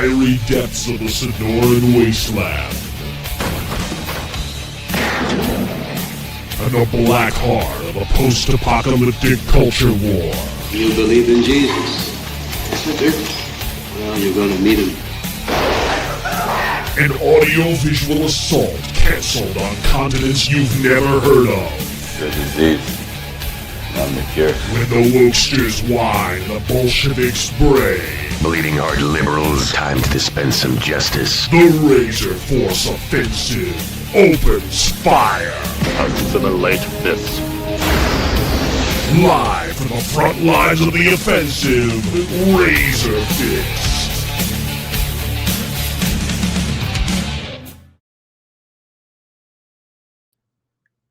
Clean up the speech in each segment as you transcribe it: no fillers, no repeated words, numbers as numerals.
fiery depths of the Sonoran wasteland and the black heart of a post-apocalyptic culture war. You believe in Jesus? Yes, I do. Well, you're going to meet him. An audio-visual assault canceled on continents you've never heard of. The disease, not the cure. When the wokesters whine, the Bolsheviks bray. Bleeding heart liberals, time to dispense some justice. The RazörForce offensive opens fire. Assimilate this. Live from the front lines of the offensive, Razor Fist.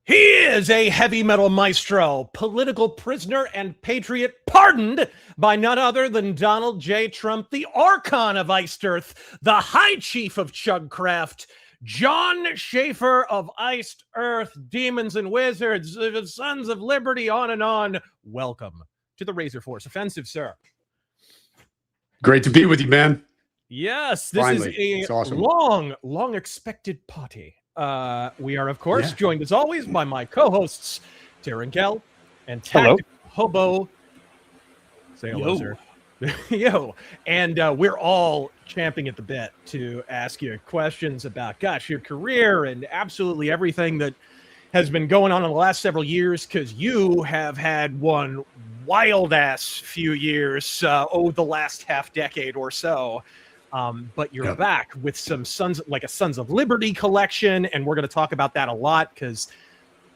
He is a heavy metal maestro, political prisoner, and patriot pardoned by none other than Donald J. Trump, the Archon of Iced Earth, the High Chief of Chugcraft, JON SCHAFFER of Iced Earth, Demons and Wizards, Sons of Liberty, on and on. Welcome to the RazörForce Offensive, sir. Great to be with you, man. Yes, this Finally. is It's awesome. long expected party. We are, of course, joined as always by my co-hosts, Taryn Kell and Tactical Hobo. Say hello, sir. Yo. And we're all champing at the bit to ask you questions about, gosh, your career and absolutely everything that has been going on in the last several years, because you have had one wild-ass few years, the last half-decade or so. But you're back with some Sons of Liberty collection, and we're going to talk about that a lot because,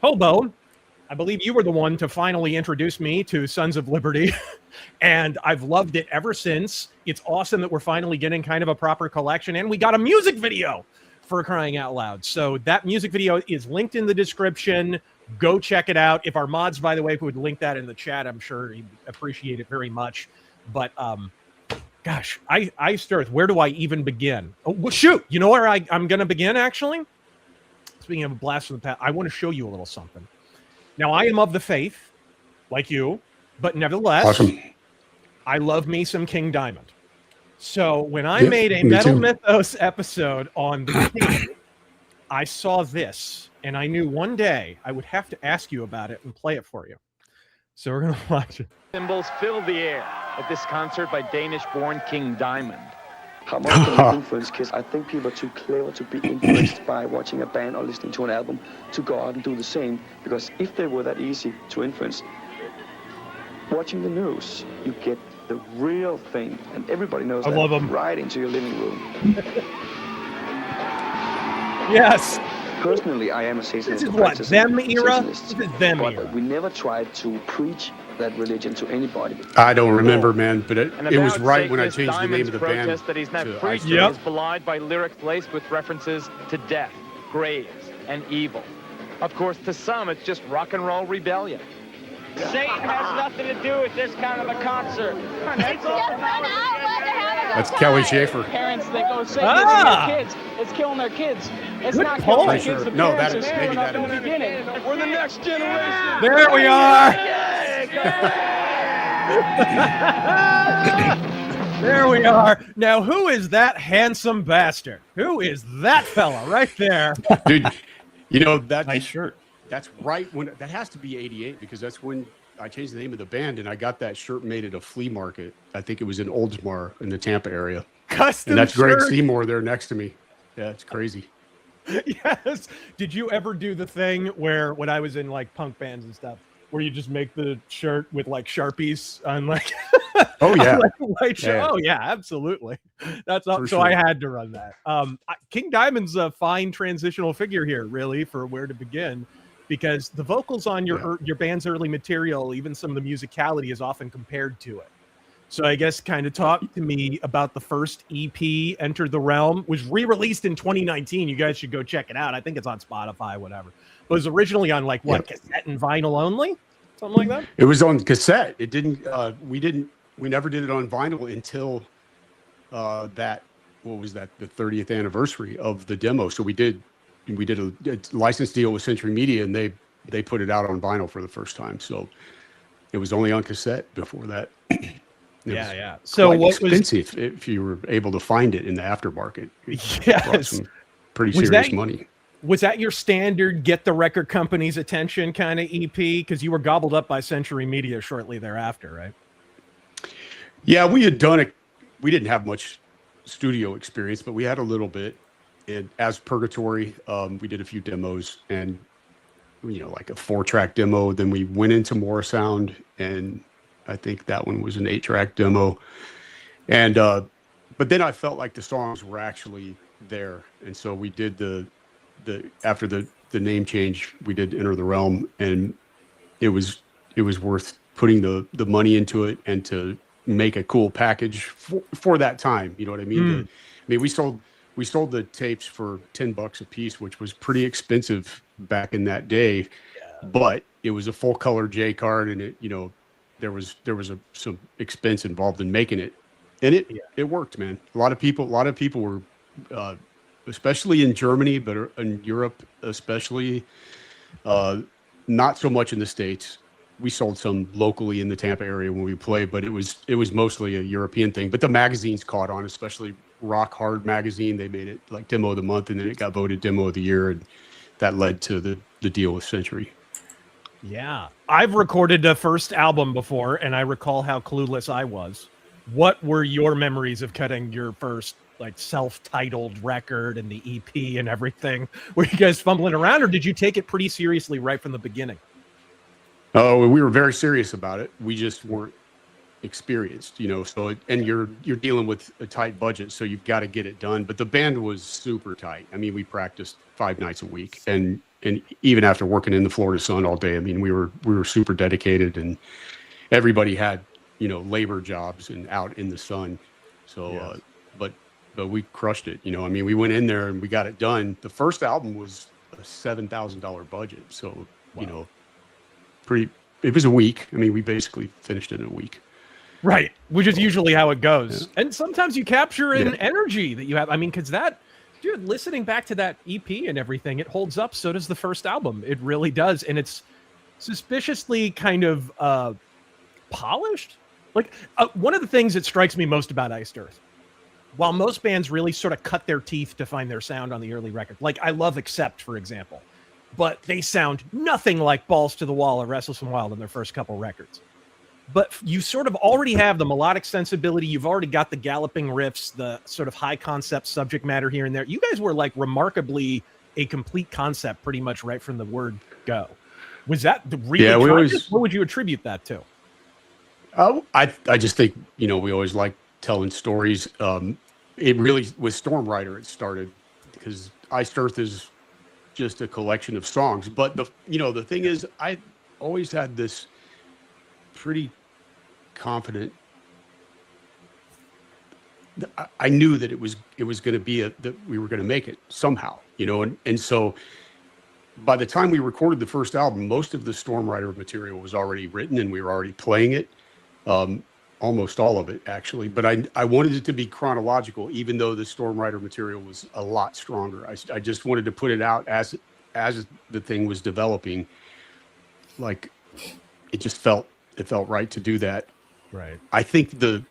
Hobo, I believe you were the one to finally introduce me to Sons of Liberty, and I've loved it ever since. It's awesome that we're finally getting kind of a proper collection, and we got a music video, for crying out loud. So that music video is linked in the description. Go check it out. If our mods, by the way, would link that in the chat, I'm sure he'd appreciate it very much. But gosh, Iced Earth, where do I even begin? Oh, well, shoot. You know where I'm going to begin, actually? Speaking of a blast from the past, I want to show you a little something. Now, I am of the faith, like you, but nevertheless, Awesome. I love me some King Diamond. So when I made a Metal Mythos episode on the King, I saw this, and I knew one day I would have to ask you about it and play it for you. So we're going to watch it. Cymbals fill the air at this concert by Danish-born King Diamond. How much can influence kids? I think people are too clever to be influenced by watching a band or listening to an album to go out and do the same. Because if they were that easy to influence, watching the news, you get the real thing, and everybody knows that right into your living room. Yes. Personally, I am a Satanist. This is what, them era? This is them era. We never tried to preach that religion to anybody. I don't remember, man, but it was right when I changed the name of the band. That he's not to preaching is belied by lyrics laced with references to death, graves, and evil. Of course, to some, it's just rock and roll rebellion. Satan has nothing to do with this kind of a concert. It's all That's Kelly Schaefer. Parents think, oh, Satan's killing their kids. It's killing their kids. It's not killing their kids. The parents are screwing up in the beginning. We're the next generation. There we are. There we are. Now, who is that handsome bastard? Who is that fella right there? Dude, you know, that nice shirt. That's right when that has to be 88 because that's when I changed the name of the band and I got that shirt made at a flea market. I think it was in Oldsmar in the Tampa area. Custom and that's shirt. Greg Seymour there next to me. Yeah, it's crazy. Yes. Did you ever do the thing where when I was in like punk bands and stuff, where you just make the shirt with like Sharpies on like oh yeah, like white shirt? Yeah. Oh yeah, absolutely. That's all. So sure. I had to run that. King Diamond's a fine transitional figure here, really, for where to begin. Because the vocals on your band's early material, even some of the musicality is often compared to it. So I guess kind of talk to me about the first EP, Enter the Realm, was re-released in 2019. You guys should go check it out. I think it's on Spotify, whatever. But it was originally on like what, cassette and vinyl only? Something like that? It was on cassette. It didn't, we never did it on vinyl until what was that? The 30th anniversary of the demo. So we did a license deal with Century Media, and they put it out on vinyl for the first time. So it was only on cassette before that. Yeah. So quite what was expensive if you were able to find it in the aftermarket? It brought yes? some pretty Was serious that money. was that your standard get the record company's attention kind of EP? Because you were gobbled up by Century Media shortly thereafter, right? Yeah, we had done it. We didn't have much studio experience, but we had a little bit. And as Purgatory, we did a few demos, and like a 4-track demo. Then we went into Morrisound, and I think that one was an 8-track demo. And but then I felt like the songs were actually there, and so we did the after the name change, we did Enter the Realm, and it was worth putting the money into it and to make a cool package for that time. You know what I mean? We sold the tapes for $10 a piece, which was pretty expensive back in that day. But it was a full color J card, and it there was some expense involved in making it, and it worked, man. A lot of people were, especially in Germany, but in Europe especially, not so much in the States. We sold some locally in the Tampa area when we played, but it was mostly a European thing. But the magazines caught on, especially Rock Hard magazine. They made it like Demo of the Month, and then it got voted Demo of the Year, and that led to the deal with Century. Yeah, I've recorded a first album before, and I recall how clueless I was. What were your memories of cutting your first like self-titled record and the EP and everything? Were you guys fumbling around, or did you take it pretty seriously right from the beginning? Oh, we were very serious about it. We just weren't experienced, so, and you're dealing with a tight budget, so you've got to get it done. But the band was super tight. I mean, we practiced 5 nights a week, and even after working in the Florida sun all day, I mean, we were super dedicated, and everybody had, labor jobs and out in the sun. So, but we crushed it. I mean, we went in there and we got it done. The first album was a $7,000 budget. So, wow. It was a week. I mean, we basically finished it in a week. Right. Which is usually how it goes. Yeah. And sometimes you capture an energy that you have. I mean, because dude, listening back to that EP and everything, it holds up. So does the first album. It really does. And it's suspiciously kind of polished. Like one of the things that strikes me most about Iced Earth, while most bands really sort of cut their teeth to find their sound on the early record, like I love Accept, for example, but they sound nothing like Balls to the Wall or Restless and Wild in their first couple records. But you sort of already have the melodic sensibility. You've already got the galloping riffs, the sort of high concept subject matter here and there. You guys were like remarkably a complete concept pretty much right from the word go. Was that the really what would you attribute that to? I just think, we always like telling stories. It really, with Storm Rider, it started because Iced Earth is just a collection of songs. But the thing is, I always had this pretty confident. I knew that it was going to be that we were going to make it somehow, and so by the time we recorded the first album, most of the Storm Rider material was already written and we were already playing it. Almost all of it, actually. But I wanted it to be chronological, even though the Storm Rider material was a lot stronger. I just wanted to put it out as the thing was developing. Like, it felt right to do that. Right. I think the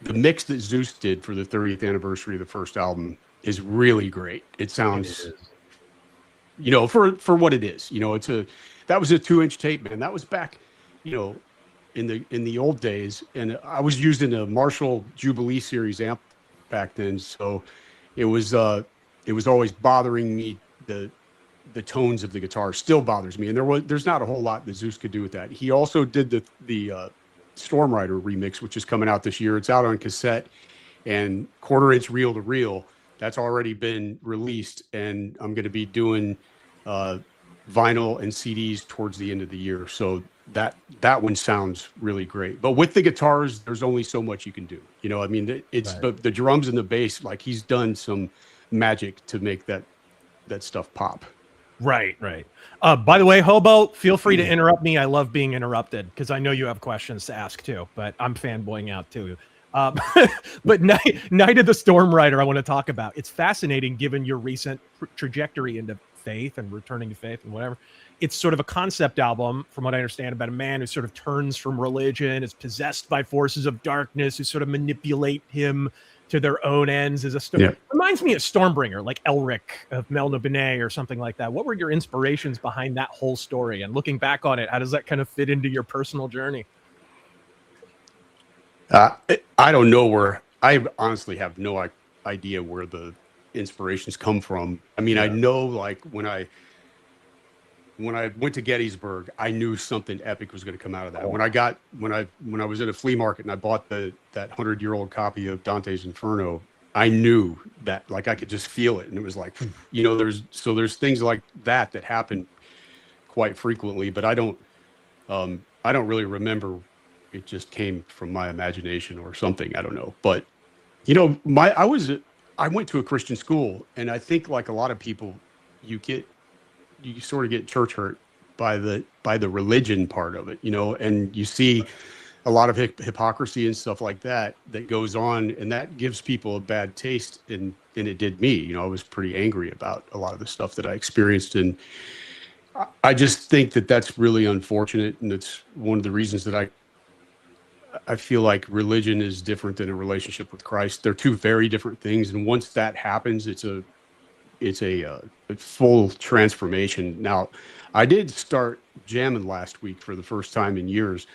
mix that Zeus did for the 30th anniversary of the first album is really great. It sounds, for what it is. That was a 2-inch tape, man. That was back, in the old days, and I was using a Marshall Jubilee series amp back then, so it was always bothering me. The tones of the guitar still bothers me, and there's not a whole lot that Zeus could do with that. He also did the Storm Rider remix, which is coming out this year. It's out on cassette and 1/4-inch reel to reel. That's already been released, and I'm going to be doing vinyl and CDs towards the end of the year. So that one sounds really great. But with the guitars, there's only so much you can do. It's right. the drums and the bass, like he's done some magic to make that stuff pop. Right. By the way, Hobo, feel free to interrupt me. I love being interrupted because I know you have questions to ask too, but I'm fanboying out too. But Night of the Storm Rider, I want to talk about. It's fascinating given your recent trajectory into faith and returning to faith and whatever. It's sort of a concept album, from what I understand, about a man who sort of turns from religion, is possessed by forces of darkness who sort of manipulate him to their own ends. As a story, reminds me of Stormbringer, like Elric of Melno Benet or something like that. What were your inspirations behind that whole story? And looking back on it, how does that kind of fit into your personal journey? I don't know where. I honestly have no idea where the inspirations come from. I mean, I know, like, when I went to Gettysburg, I knew something epic was going to come out of that. When I was at a flea market and I bought that 100-year-old copy of Dante's Inferno, I knew that, like, I could just feel it, and it was like, you know, there's things like that happen quite frequently, but I don't really remember. It just came from my imagination or something. I don't know. But, you know, I went to a Christian school, and I think, like a lot of people, you sort of get church hurt by the religion part of it, you know, and you see a lot of hypocrisy and stuff like that goes on, and that gives people a bad taste. And it did me. You know, I was pretty angry about a lot of the stuff that I experienced, and I just think that that's really unfortunate, and it's one of the reasons that I feel like religion is different than a relationship with Christ. They're two very different things, and once that happens, it's a full transformation. Now, I did start jamming last week for the first time in years,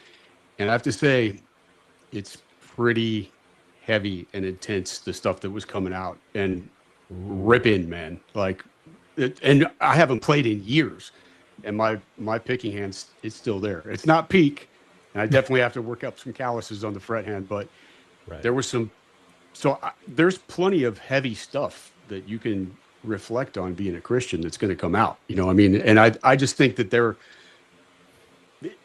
and I have to say, it's pretty heavy and intense, the stuff that was coming out, and ripping, man. Like, and I haven't played in years, and my picking hands, it's still there. It's not peak. And I definitely have to work up some calluses on the fret hand, but there was some. So there's plenty of heavy stuff that you can reflect on being a Christian that's going to come out. You know, I mean, and I just think that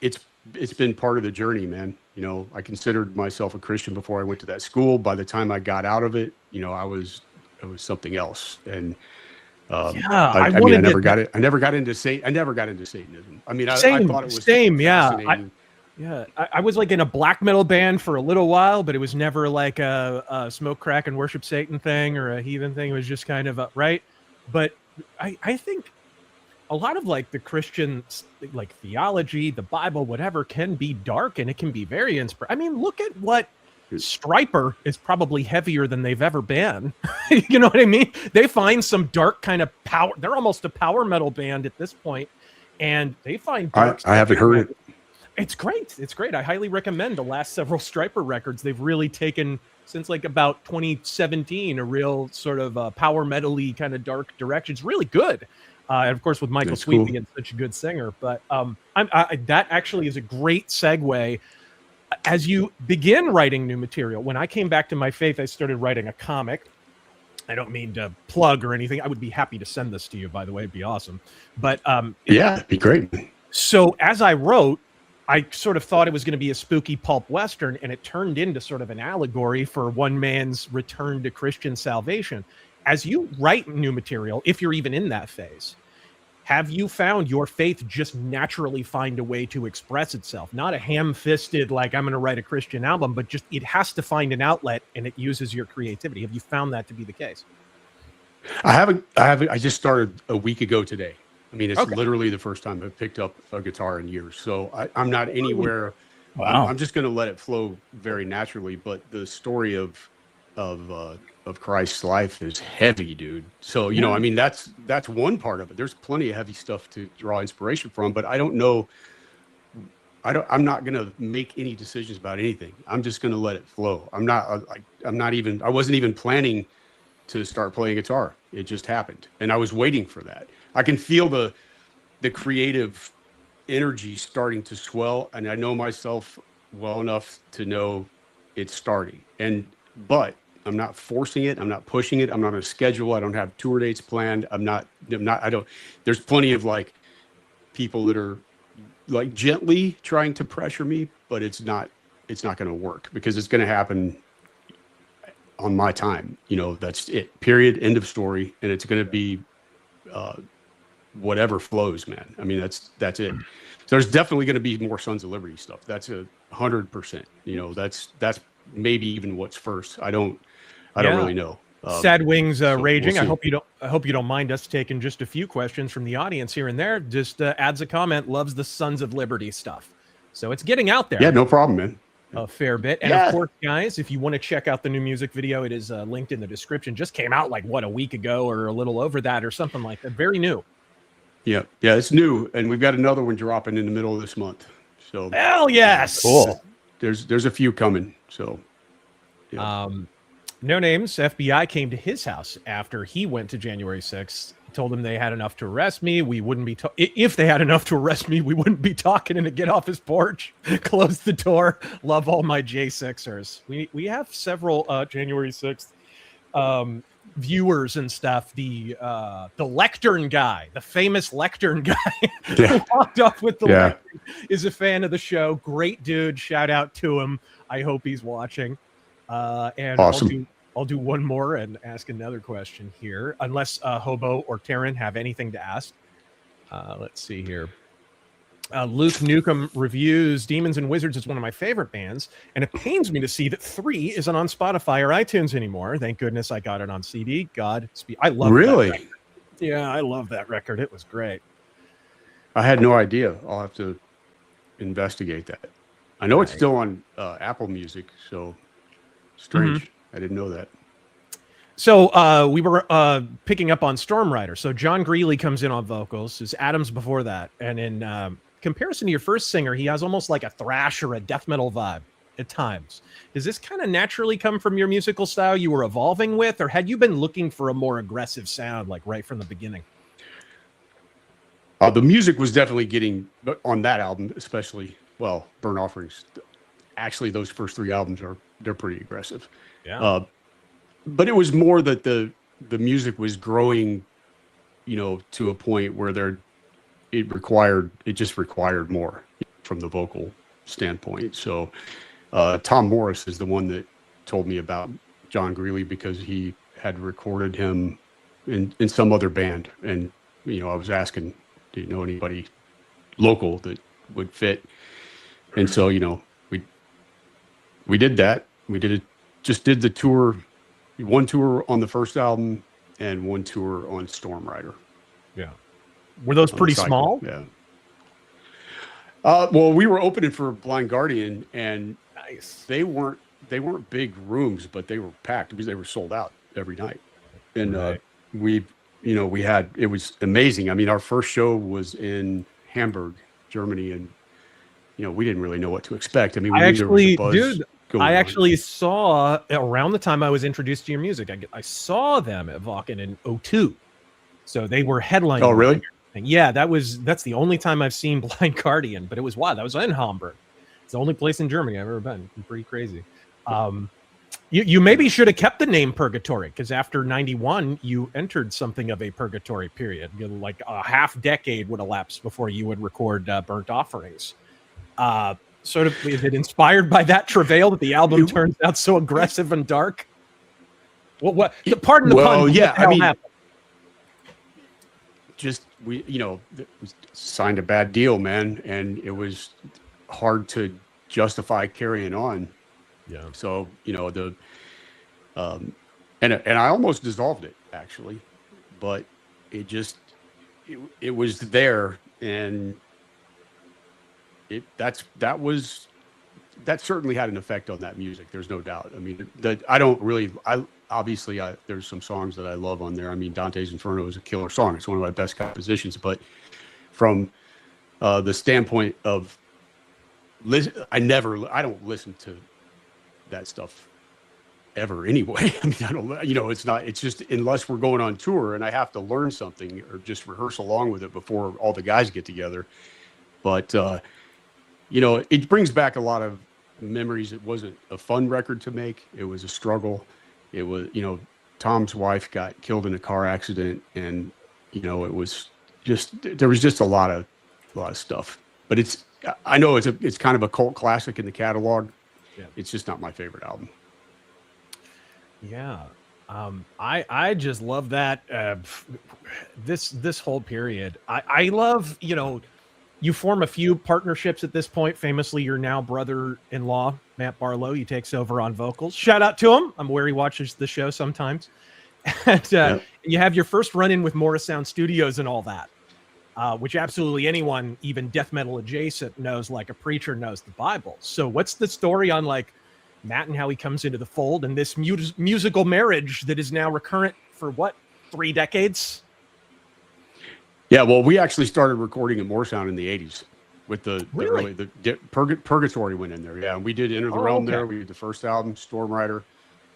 it's been part of the journey, man. You know, I considered myself a Christian before I went to that school. By the time I got out of it, you know, I was something else. And I never got into Satanism. I mean, I thought it was fascinating. I was like in a black metal band for a little while, but it was never like a smoke, crack, and worship Satan thing or a heathen thing. It was just kind of right. But I think a lot of like the Christian, like theology, the Bible, whatever, can be dark, and it can be very inspiring. I mean, look at what Striper is probably heavier than they've ever been. You know what I mean? They find some dark kind of power. They're almost a power metal band at this point, and they find dark I haven't heard it. It's great. It's great. I highly recommend the last several Striper records. They've really taken, since like about 2017, a real sort of power metal-y kind of dark direction. It's really good. And of course, with Michael Sweet being such a good singer. But that actually is a great segue. As you begin writing new material, when I came back to my faith, I started writing a comic. I don't mean to plug or anything. I would be happy to send this to you, by the way. It'd be awesome. But it'd be great. So as I wrote, I sort of thought it was going to be a spooky pulp Western, and it turned into sort of an allegory for one man's return to Christian salvation. As you write new material, if you're even in that phase, have you found your faith just naturally find a way to express itself? Not a ham-fisted, like, I'm going to write a Christian album, but just it has to find an outlet, and it uses your creativity. Have you found that to be the case? I haven't. I just started a week ago today. I mean, it's literally the first time I've picked up a guitar in years. So I'm not anywhere. Wow. I'm just going to let it flow very naturally. But the story of Christ's life is heavy, dude. So, you know, I mean, that's one part of it. There's plenty of heavy stuff to draw inspiration from, but I don't know. I'm not going to make any decisions about anything. I'm just going to let it flow. I wasn't even planning to start playing guitar. It just happened. And I was waiting for that. I can feel the creative energy starting to swell, and I know myself well enough to know it's starting. But I'm not forcing it. I'm not pushing it. I'm not on a schedule. I don't have tour dates planned. There's plenty of like people that are like gently trying to pressure me, but it's not going to work because it's going to happen on my time. You know, that's it, period, end of story. And it's going to be, whatever flows, man. I mean, that's it. So there's definitely going to be more Sons of Liberty stuff. That's 100%. You know, that's maybe even what's first. I don't really know. Sad Wings raging. we'll I hope you don't mind us taking just a few questions from the audience here and there. Just adds a comment. Loves the Sons of Liberty stuff. So it's getting out there. Yeah, no problem, man. A fair bit. And of course, guys, if you want to check out the new music video, it is linked in the description. Just came out like a week ago or a little over that or something like that. Very new. Yeah, it's new, and we've got another one dropping in the middle of this month. So hell yes, cool. There's a few coming. So No Names FBI came to his house after he went to January 6th. Told him they had enough to arrest me. We wouldn't be if they had enough to arrest me, we wouldn't be talking. And to get off his porch, close the door. Love all my J6ers. We have several January 6th viewers and stuff. The lectern guy, the famous lectern guy who walked off with the lectern, is a fan of the show. Great dude. Shout out to him. I hope he's watching. And awesome. I'll do one more and ask another question here, unless Hobo or Taryn have anything to ask. Let's see here. Luke Newcomb reviews Demons and Wizards is one of my favorite bands, and it pains me to see that 3 isn't on Spotify or iTunes anymore. Thank goodness I got it on CD. I love really. That record. Yeah, I love that record. It was great. I had no idea. I'll have to investigate that. I know it's still on Apple Music, so strange. I didn't know that. So we were picking up on Storm Rider. So John Greeley comes in on vocals. Is Adams before that. And in comparison to your first singer, he has almost like a thrash or a death metal vibe at times. Does this kind of naturally come from your musical style you were evolving with? Or had you been looking for a more aggressive sound like right from the beginning? The music was definitely getting, on that album especially, Burnt Offerings. Actually, those first 3 albums they're pretty aggressive. Yeah. But it was more that the music was growing, to a point where it just required more from the vocal standpoint. So Tom Morris is the one that told me about John Greeley because he had recorded him in some other band. And, I was asking, do you know anybody local that would fit? And so, we did that. We just did the tour, one tour on the first album and one tour on Storm Rider. Yeah. Were those pretty small? Yeah. Well, we were opening for Blind Guardian, and nice. They weren't big rooms, but they were packed because they were sold out every night. And it was amazing. I mean, our first show was in Hamburg, Germany, and we didn't really know what to expect. I mean, I actually saw around the time I was introduced to your music. I saw them at Wacken in 2002, so they were headlining. Oh, really? Yeah, that's the only time I've seen Blind Guardian, but it was wild. That was in Hamburg. It's the only place in Germany I've ever been. It's pretty crazy. You maybe should have kept the name Purgatory, because after 91, you entered something of a purgatory period. Like a half decade would elapse before you would record Burnt Offerings. Sort of, is it inspired by that travail that the album turns out so aggressive and dark? Pardon the pun. Yeah, I mean, happened? we signed a bad deal, man, and it was hard to justify carrying on. Yeah. So and I almost dissolved it actually, but it was there, and that certainly had an effect on that music. There's no doubt. I mean, there's some songs that I love on there. I mean, Dante's Inferno is a killer song. It's one of my best compositions, but from the standpoint of I don't listen to that stuff ever anyway. I mean, it's just, unless we're going on tour and I have to learn something or just rehearse along with it before all the guys get together. But, it brings back a lot of memories. It wasn't a fun record to make. It was a struggle. It was, Tom's wife got killed in a car accident, and, it was there was just a lot of stuff. But I know it's kind of a cult classic in the catalog. Yeah. It's just not my favorite album. Yeah. I just love that. This whole period. I love, You form a few partnerships at this point. Famously, your now brother-in-law, Matt Barlow, he takes over on vocals. Shout out to him. I'm aware he watches the show sometimes. And you have your first run-in with Morris Sound Studios and all that, which absolutely anyone, even death metal adjacent, knows like a preacher knows the Bible. So what's the story on like Matt and how he comes into the fold and this musical marriage that is now recurrent for what, 3 decades? Yeah, well, we actually started recording at Moorsound in the 80s with the Purgatory went in there. Yeah, and we did Enter the Realm there. We did the first album, Storm Rider.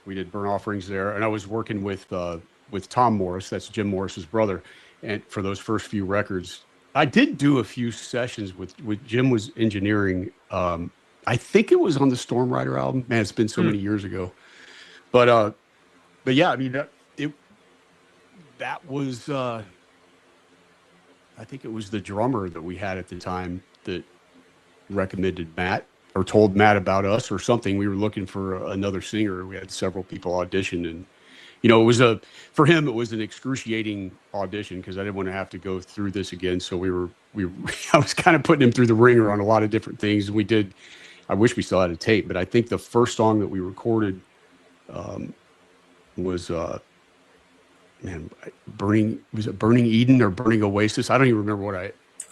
We did Burnt Offerings there. And I was working with Tom Morris, that's Jim Morris's brother, and for those first few records. I did do a few sessions with Jim was engineering. I think it was on the Storm Rider album. Man, it's been so many years ago. But yeah, I mean, that was... I think it was the drummer that we had at the time that recommended Matt or told Matt about us or something. We were looking for another singer. We had several people audition, and it was for him, it was an excruciating audition because I didn't want to have to go through this again. So I was kind of putting him through the ringer on a lot of different things. We did. I wish we still had a tape, but I think the first song that we recorded was Burning Eden or Burning Oasis? I don't even remember what I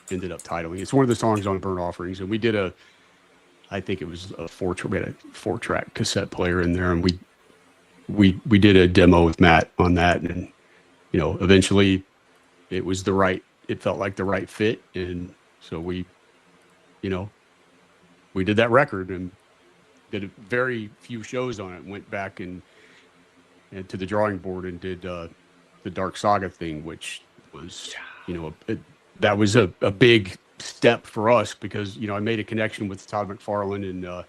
ended up titling. It's one of the songs on Burnt Offerings, and we did I think it was we had a 4-track cassette player in there, and we did a demo with Matt on that, and eventually it felt like the right fit, and so we did that record and did a very few shows on it. Went back and to the drawing board and did the Dark Saga thing, which was, that was a big step for us because, I made a connection with Todd McFarlane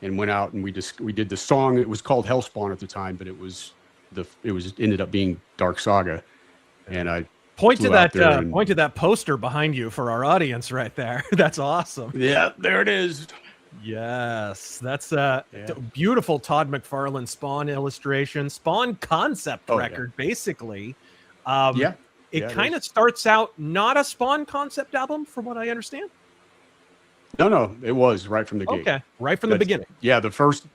and went out and we did the song. It was called Hellspawn at the time, but it ended up being Dark Saga. And I point to that poster behind you for our audience right there. That's awesome. Yeah, there it is. Yes, that's a beautiful Todd McFarlane Spawn illustration, Spawn concept record, basically. It kind of starts out not a Spawn concept album, from what I understand. No, it was right from the gate. Okay, right from the beginning. Yeah, the first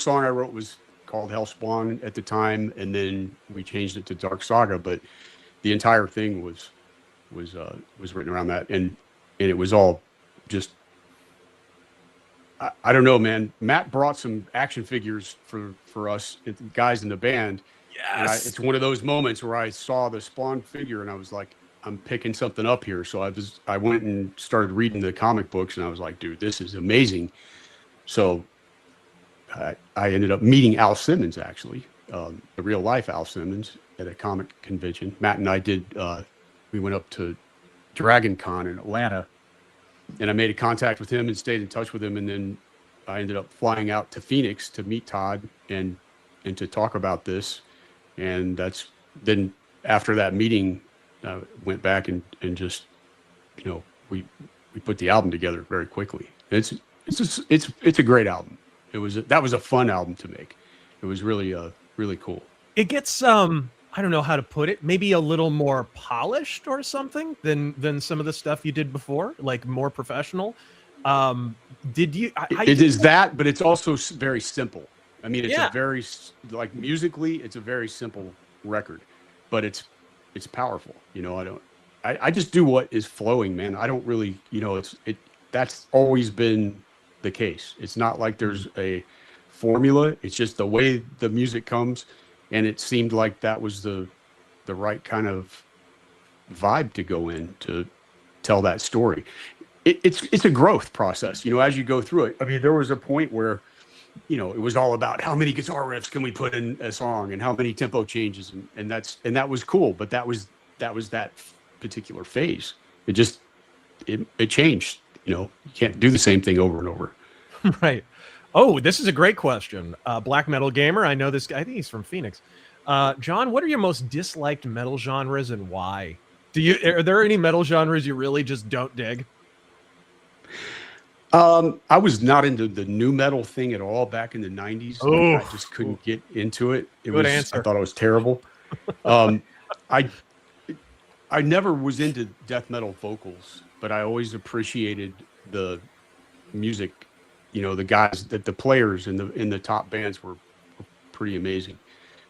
song I wrote was called Hellspawn at the time, and then we changed it to Dark Saga. But the entire thing was written around that, and it was all just. I don't know, man. Matt brought some action figures for us guys in the band. Yes. It's one of those moments where I saw the Spawn figure and I was like, I'm picking something up here. So I went and started reading the comic books and I was like, dude, this is amazing. So I ended up meeting Al Simmons, actually, the real life Al Simmons at a comic convention. Matt and I we went up to Dragon Con in Atlanta. And I made a contact with him and stayed in touch with him. And then I ended up flying out to Phoenix to meet Todd and to talk about this. And then after that meeting, went back and just, we put the album together very quickly. It's a great album. That was a fun album to make. It was really cool. It gets, I don't know how to put it, maybe a little more polished or something than some of the stuff you did before, like more professional. It is that, but it's also very simple. I mean, it's a very, like musically, it's a very simple record, but it's powerful. I just do what is flowing, man. I don't really, that's always been the case. It's not like there's a formula. It's just the way the music comes. And it seemed like that was the right kind of vibe to go in to tell that story. It's a growth process, as you go through it. I mean, there was a point where, it was all about how many guitar riffs can we put in a song and how many tempo changes, and that was cool. But that was that particular phase. It changed. You can't do the same thing over and over. Right. Oh, this is a great question. Black Metal Gamer. I know this guy. I think he's from Phoenix. John, what are your most disliked metal genres and why? Are there any metal genres you really just don't dig? I was not into the new metal thing at all back in the 90s. Oh, I just couldn't get into it. Good answer. I thought it was terrible. I never was into death metal vocals but I always appreciated the music. You know, the guys that the players in the top bands were pretty amazing.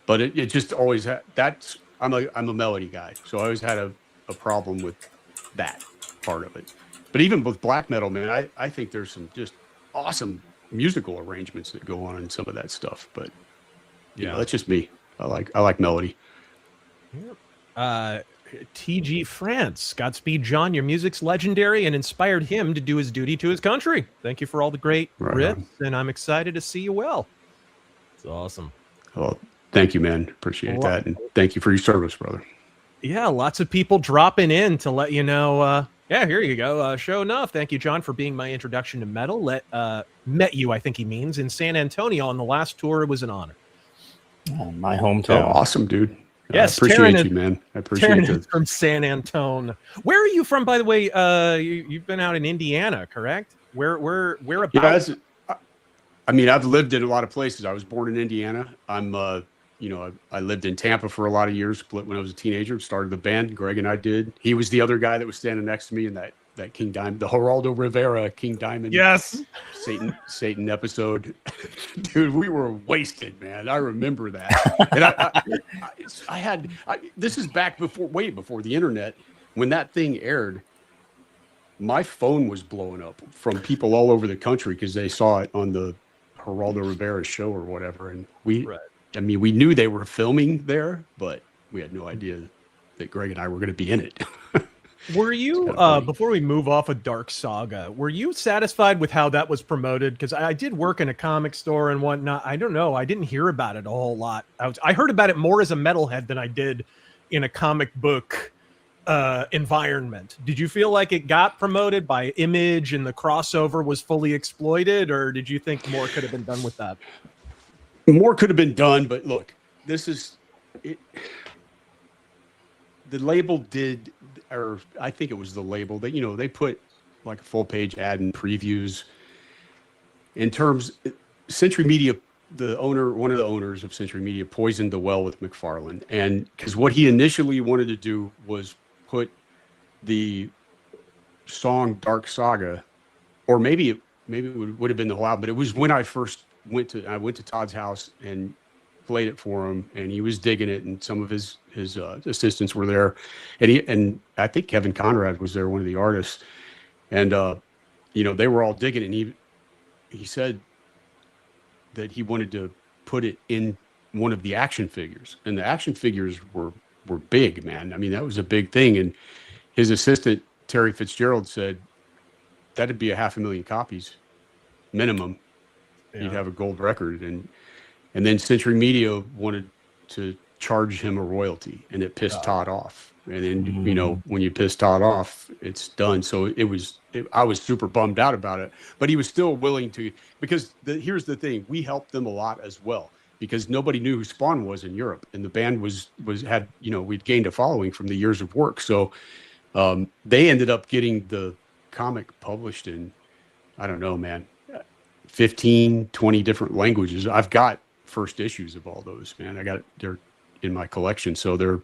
But it just always had that's I'm a melody guy, so I always had a problem with that part of it. But even with black metal, man, I think there's some just awesome musical arrangements that go on in some of that stuff. But yeah, that's just me. I like melody. TG France, Godspeed, John. Your music's legendary and inspired him to do his duty to his country. Thank you for all the great riffs, and I'm excited to see you well. It's awesome. Well, thank you, man. Appreciate that, and thank you for your service, brother. Yeah, lots of people dropping in to let you know. Yeah, here you go. Show enough. Thank you, John, for being my introduction to metal. Met you, I think he means, in San Antonio on the last tour. It was an honor. My hometown. Oh, awesome, dude. Yes, I appreciate you, man. I appreciate it. From San Antonio. Where are you from, by the way? You've been out in Indiana, correct? Where about? Yeah, I mean, I've lived in a lot of places. I was born in Indiana. I'm, I lived in Tampa for a lot of years. Split when I was a teenager. Started the band. Greg and I did. He was the other guy that was standing next to me in that King Diamond, the Geraldo Rivera King Diamond. Yes. Satan episode. Dude, we were wasted, man. I remember that. And this is back way before the internet. When that thing aired, my phone was blowing up from people all over the country because they saw it on the Geraldo Rivera show or whatever. And we knew they were filming there, but we had no idea that Greg and I were going to be in it. Were you, before we move off of Dark Saga, were you satisfied with how that was promoted? Because I did work in a comic store and whatnot. I don't know. I didn't hear about it a whole lot. I heard about it more as a metalhead than I did in a comic book environment. Did you feel like it got promoted by Image and the crossover was fully exploited, or did you think more could have been done with that? More could have been done, but look, this is it. The label did, or I think it was the label that, they put like a full page ad and previews. In terms, Century Media, one of the owners of Century Media poisoned the well with McFarlane. And because what he initially wanted to do was put the song Dark Saga, or maybe it would have been the whole album, but it was when I first went to Todd's house and played it for him, and he was digging it, and some of his assistants were there, and I think Kevin Conrad was there, one of the artists, and they were all digging it, and he said that he wanted to put it in one of the action figures, and the action figures were big, man. I mean, that was a big thing, and his assistant Terry Fitzgerald said that'd be 500,000 copies minimum. Yeah. You'd have a gold record, and then Century Media wanted to charge him a royalty, and it pissed Todd off. And then, when you piss Todd off, it's done. So I was super bummed out about it, but he was still willing to, because here's the thing. We helped them a lot as well, because nobody knew who Spawn was in Europe, and the band had we'd gained a following from the years of work. So they ended up getting the comic published in, I don't know, man, 15, 20 different languages. I've got first issues of all those, man. They're in my collection. So they're,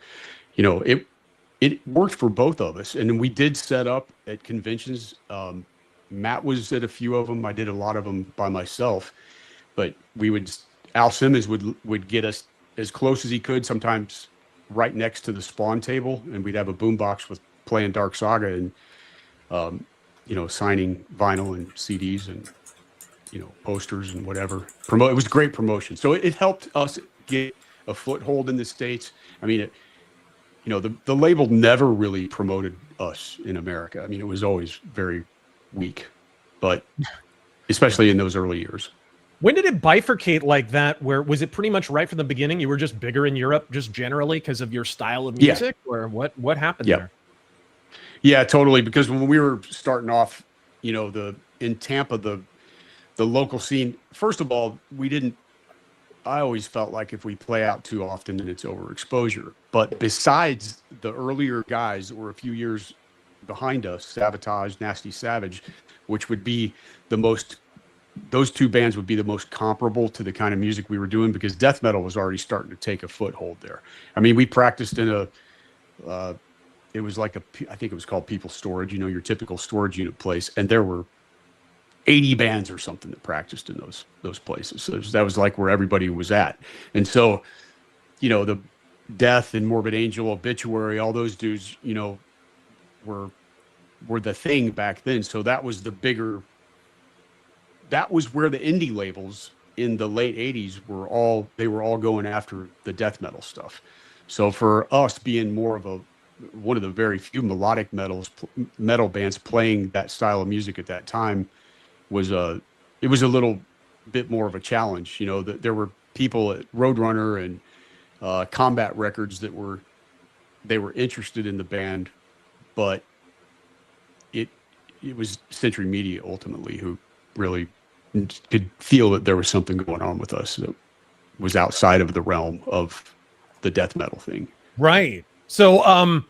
it worked for both of us. And then we did set up at conventions. Matt was at a few of them. I did a lot of them by myself, but Al Simmons would get us as close as he could, sometimes right next to the Spawn table. And we'd have a boombox with playing Dark Saga and, signing vinyl and CDs and, posters and whatever. It was great promotion. So it helped us get a foothold in the States. I mean, the label never really promoted us in America. I mean, it was always very weak, but especially in those early years. When did it bifurcate like that? Where was it pretty much right from the beginning? You were just bigger in Europe, just generally because of your style of music, or what happened there? Yeah, totally. Because when we were starting off, in Tampa, the local scene, first of all, I always felt like if we play out too often, then it's overexposure. But besides the earlier guys that were a few years behind us, Sabotage, Nasty Savage, which would be those two bands would be the most comparable to the kind of music we were doing, because death metal was already starting to take a foothold there. I mean, we practiced in it was like I think it was called People Storage, your typical storage unit place. And there were 80 bands or something that practiced in those places. So that was like where everybody was at. And so, the Death and Morbid Angel, Obituary, all those dudes, were the thing back then. So that was that was where the indie labels in the late 80s were all going after the death metal stuff. So for us being more of one of the very few melodic metal bands playing that style of music at that time it was a little bit more of a challenge. There were people at Roadrunner and Combat Records that were interested in the band, but it was Century Media ultimately who really could feel that there was something going on with us that was outside of the realm of the death metal thing. Right. So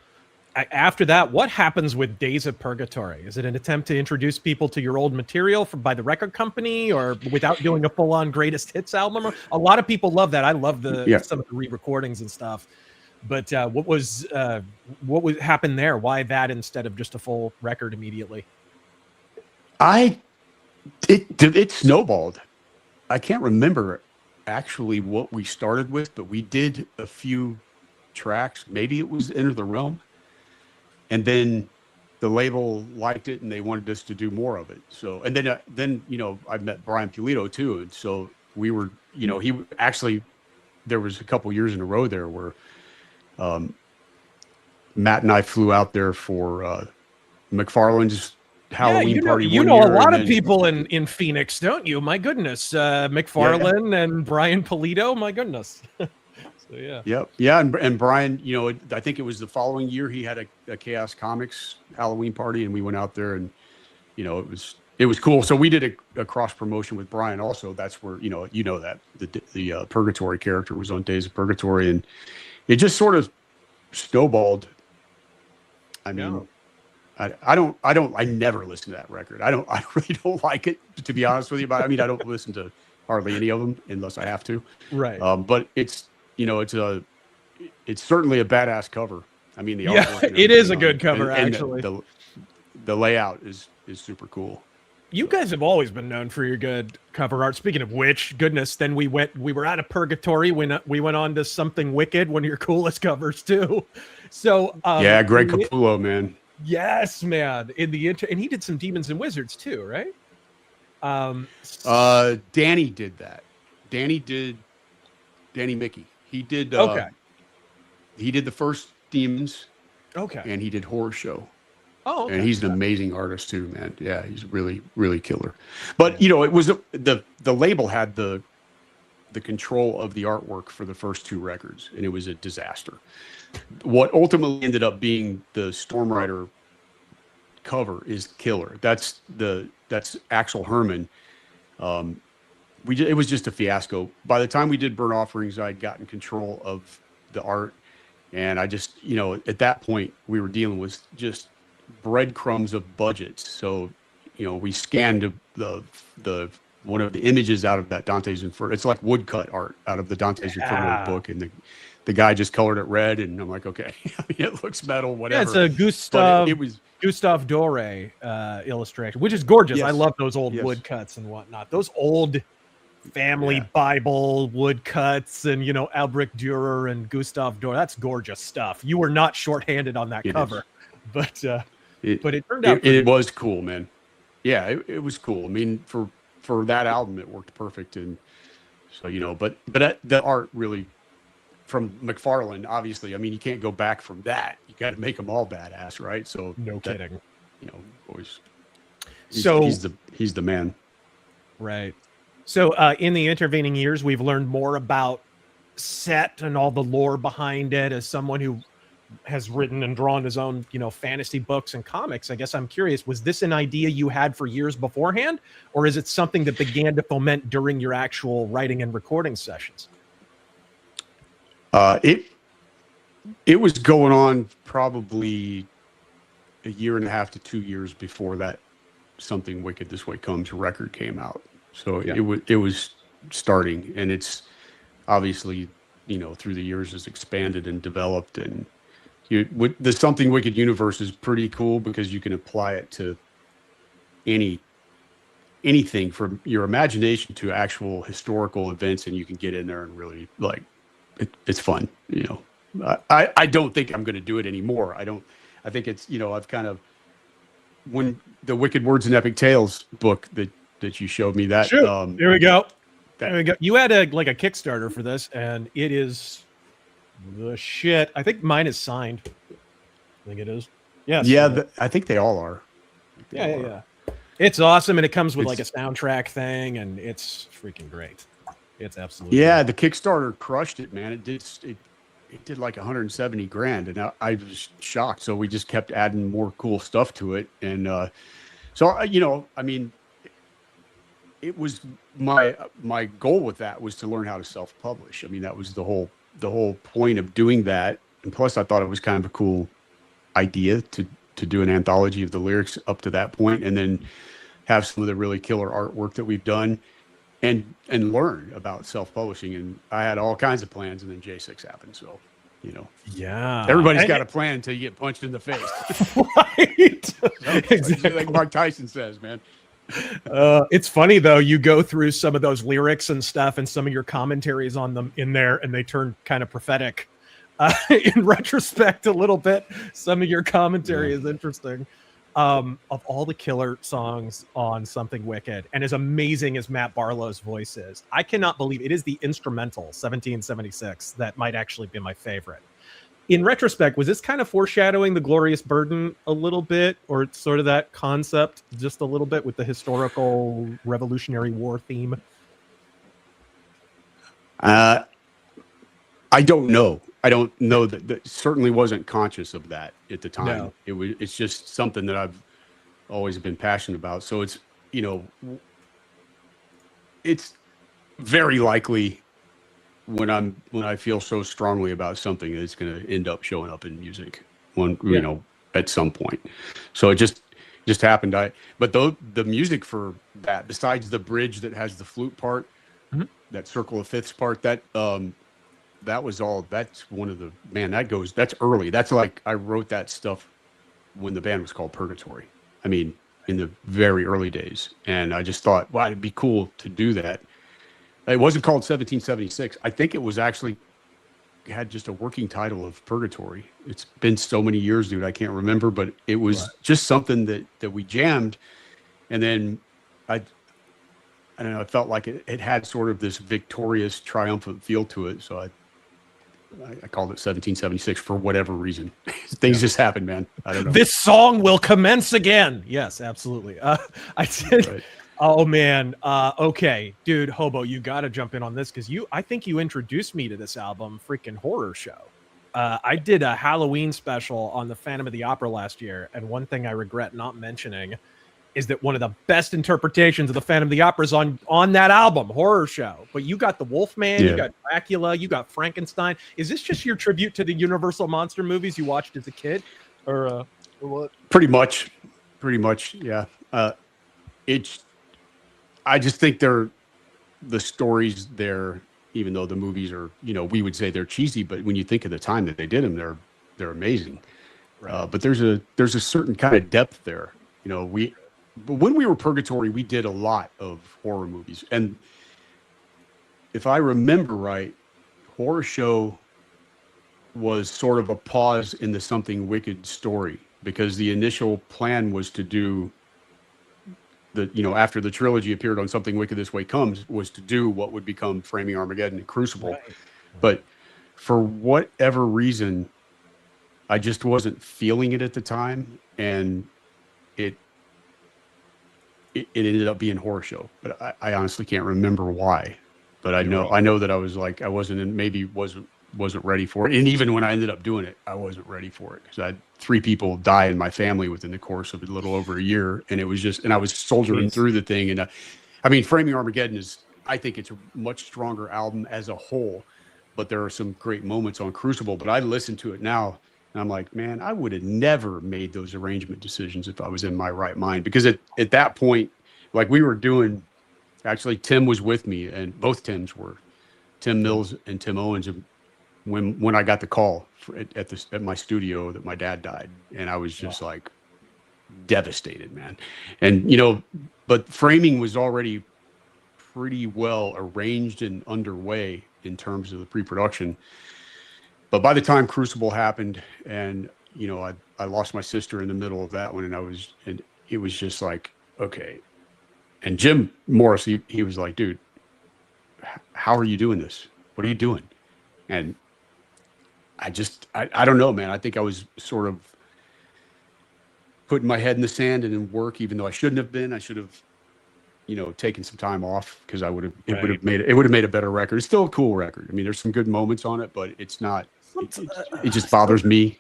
after that, what happens with Days of Purgatory? Is it an attempt to introduce people to your old material by the record company, or without doing a full-on greatest hits album? A lot of people love that. I love some of the re-recordings and stuff. But what happened there? Why that instead of just a full record immediately? It snowballed. I can't remember actually what we started with, but we did a few tracks. Maybe it was Enter the Realm. And then the label liked it and they wanted us to do more of it. So, and then I met Brian Pulido too. And so we were, he actually, there was a couple years in a row there where Matt and I flew out there for McFarlane's Halloween party. You know a lot of people in Phoenix, don't you? My goodness. McFarlane and Brian Pulido, my goodness. So, yeah. Yep. Yeah. And Brian, I think it was the following year he had a Chaos Comics Halloween party and we went out there and, it was cool. So we did a cross promotion with Brian also. That's where, that the Purgatory character was on Days of Purgatory, and it just sort of snowballed. I mean, I never listen to that record. I really don't like it, to be honest with you. But I mean, I don't listen to hardly any of them unless I have to. Right. But it's certainly a badass cover. I mean, the artwork it is a good cover, actually. The layout is super cool. You guys have always been known for your good cover art. Speaking of which, goodness, then we were out of Purgatory when we went on to Something Wicked, one of your coolest covers too. So Greg Capullo, man. Yes, man. And he did some Demons and Wizards too, right? Danny did that. Danny Mickey. He did he did the first Demons. Okay. And he did Horror Show. Oh, okay. And he's an amazing artist too, man. Yeah, he's really, really killer. But it was the label had the control of the artwork for the first two records, and it was a disaster. What ultimately ended up being the Storm Rider cover is killer. That's Axel Herman. It was just a fiasco. By the time we did Burnt Offerings, I'd gotten control of the art, and I just, at that point, we were dealing with just breadcrumbs of budgets. So, we scanned the one of the images out of that Dante's Inferno. It's like woodcut art out of the Dante's Inferno book, and the guy just colored it red, and I'm like, okay, I mean, it looks metal, whatever. Yeah, it's a Gustave Doré illustration, which is gorgeous. Yes. I love those old woodcuts and whatnot. Those old family Bible woodcuts and Albrecht Dürer and Gustave Doré. That's gorgeous stuff. You were not shorthanded on that cover, but it turned out. It was cool, man. Yeah, it was cool. I mean, for that album, it worked perfect, and so but the art really from McFarlane, obviously. I mean, you can't go back from that. You got to make them all badass, right? So no kidding. Always. He's the man. Right. So in the intervening years, we've learned more about Set and all the lore behind it. As someone who has written and drawn his own, fantasy books and comics, I guess I'm curious, was this an idea you had for years beforehand, or is it something that began to foment during your actual writing and recording sessions? It was going on probably a year and a half to 2 years before that Something Wicked This Way Comes record came out. So it was starting, and it's obviously, through the years has expanded and developed, and The Something Wicked universe is pretty cool because you can apply it to anything from your imagination to actual historical events, and you can get in there and really like it's fun. I don't think I'm going to do it anymore. I think it's, I've kind of, when the Wicked Words and Epic Tales book that you showed me that, here we go. There we go. You had a Kickstarter for this, and it is the shit. I think mine is signed. I think it is. Yes. Yeah. I think they all are. Yeah. It's awesome, and it comes with like a soundtrack thing, and it's freaking great. It's absolutely great. The Kickstarter crushed it, man. It did like 170 grand, and I was shocked. So we just kept adding more cool stuff to it, and it was my goal with that was to learn how to self-publish. I mean, that was the whole point of doing that, and plus I thought it was kind of a cool idea to do an anthology of the lyrics up to that point, and then have some of the really killer artwork that we've done, and learn about self-publishing. And I had all kinds of plans, and then J6 happened. So, everybody's got a plan until you get punched in the face. Right. Exactly. Like Mike Tyson says, man. It's funny though, you go through some of those lyrics and stuff and some of your commentaries on them in there, and they turn kind of prophetic. In retrospect, a little bit, some of your commentary is interesting. Of all the killer songs on Something Wicked, and as amazing as Matt Barlow's voice is, I cannot believe it is the instrumental 1776 that might actually be my favorite. In retrospect, was this kind of foreshadowing The Glorious Burden a little bit, or sort of that concept just a little bit with the historical Revolutionary War theme? I don't know. I don't know that certainly wasn't conscious of that at the time. No. It's just something that I've always been passionate about. So it's, it's very likely when I feel so strongly about something that it's going to end up showing up in music at some point. So it just happened. But the music for that, besides the bridge that has the flute part, that circle of fifths part, that was all. That's one of the that's early. That's like I wrote that stuff when the band was called Purgatory. I mean, in the very early days, and I just thought, wow, it'd be cool to do that. It wasn't called 1776. I think it was actually had just a working title of Purgatory. It's been so many years, dude. I can't remember, but it was just something that we jammed, and then I don't know. I felt like it had sort of this victorious, triumphant feel to it. So I called it 1776 for whatever reason. Things just happen, man. I don't know. This song will commence again. Yes, absolutely. I did. Right. Oh man. Okay, dude, Hobo, you got to jump in on this because I think you introduced me to this album, freaking Horror Show. I did a Halloween special on the Phantom of the Opera last year, and one thing I regret not mentioning is that one of the best interpretations of the Phantom of the Opera is on that album, Horror Show. But you got the Wolfman, you got Dracula, you got Frankenstein. Is this just your tribute to the Universal monster movies you watched as a kid, or what? Pretty much, yeah. I just think the stories there, even though the movies are, we would say they're cheesy, but when you think of the time that they did them, they're amazing. Right. But there's a certain kind of depth there. But when we were Purgatory, we did a lot of horror movies. And if I remember right, Horror Show was sort of a pause in the Something Wicked story, because the initial plan was to do after the trilogy appeared on Something Wicked This Way Comes, was to do what would become Framing Armageddon and Crucible. Right. But for whatever reason, I just wasn't feeling it at the time. And it ended up being Horror Show, but I honestly can't remember why. But I know that I was like, I wasn't ready for it. And even when I ended up doing it, I wasn't ready for it, because I had 3 people die in my family within the course of a little over a year. And it was and I was soldiering through the thing. And I mean, Framing Armageddon I think it's a much stronger album as a whole, but there are some great moments on Crucible. But I listen to it now, and I'm like, man, I would have never made those arrangement decisions if I was in my right mind. Because at that point, like we were doing, actually, Tim was with me, and both Tims were, Tim Mills and Tim Owens. when I got the call at my studio that my dad died, and I was just like devastated, man. And but framing was already pretty well arranged and underway in terms of the pre-production. But by the time Crucible happened, and I lost my sister in the middle of that one, and it was just like, okay. And Jim Morris, he was like, dude, how are you doing this? What are you doing? And I don't know, man. I think I was sort of putting my head in the sand and in work, even though I shouldn't have been. I should have, taken some time off, because it would have made a better record. It's still a cool record. I mean, there's some good moments on it, but it's not. It just bothers me,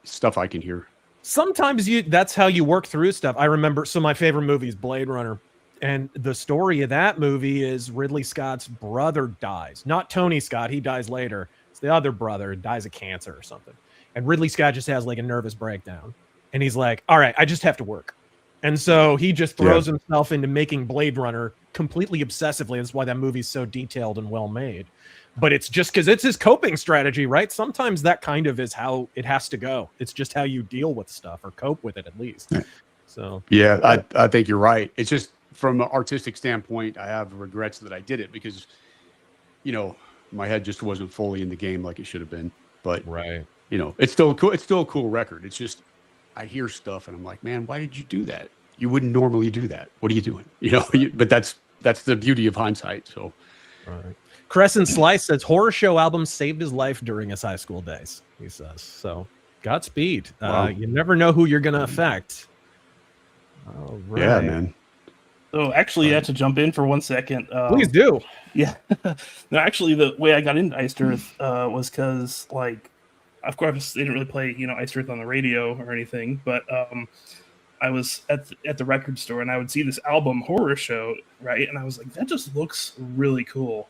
stuff I can hear. Sometimes that's how you work through stuff. I remember, so my favorite movie is Blade Runner. And the story of that movie is Ridley Scott's brother dies. Not Tony Scott. He dies later. It's the other brother, dies of cancer or something. And Ridley Scott just has like a nervous breakdown. And he's like, all right, I just have to work. And so he just throws himself into making Blade Runner completely obsessively. That's why that movie's so detailed and well made. But it's just because it's his coping strategy, right? Sometimes that kind of is how it has to go. It's just how you deal with stuff, or cope with it at least. So yeah, I think you're right. It's just, from an artistic standpoint, I have regrets that I did it, because, my head just wasn't fully in the game like it should have been. But it's still cool. It's still a cool record. It's just, I hear stuff and I'm like, man, why did you do that? You wouldn't normally do that. What are you doing? But that's the beauty of hindsight. So, Crescent Slice says horror show album saved his life during his high school days. He says so. Godspeed. Wow. You never know who you're going to affect. All right. Yeah, man. So actually, I have to jump in for 1 second. Please do. Yeah. No, actually, the way I got into Iced Earth was because, like, of course, they didn't really play, Iced Earth on the radio or anything, but I was at the record store and I would see this album Horror Show, right? And I was like, that just looks really cool.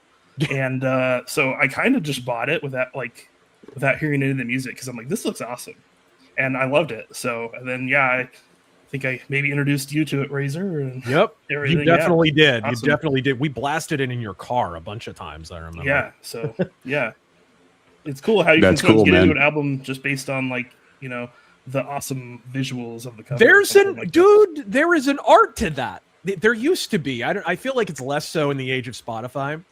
And so I kind of just bought it without hearing any of the music, because I'm like, this looks awesome. And I loved it. So, and then, I think I maybe introduced you to it, Razor. And yep, you definitely did. Awesome. You definitely did. We blasted it in your car a bunch of times, I remember. Yeah, so, it's cool how you can sometimes get into an album just based on, like, the awesome visuals of the cover. There is an art to that. There used to be. I feel like it's less so in the age of Spotify.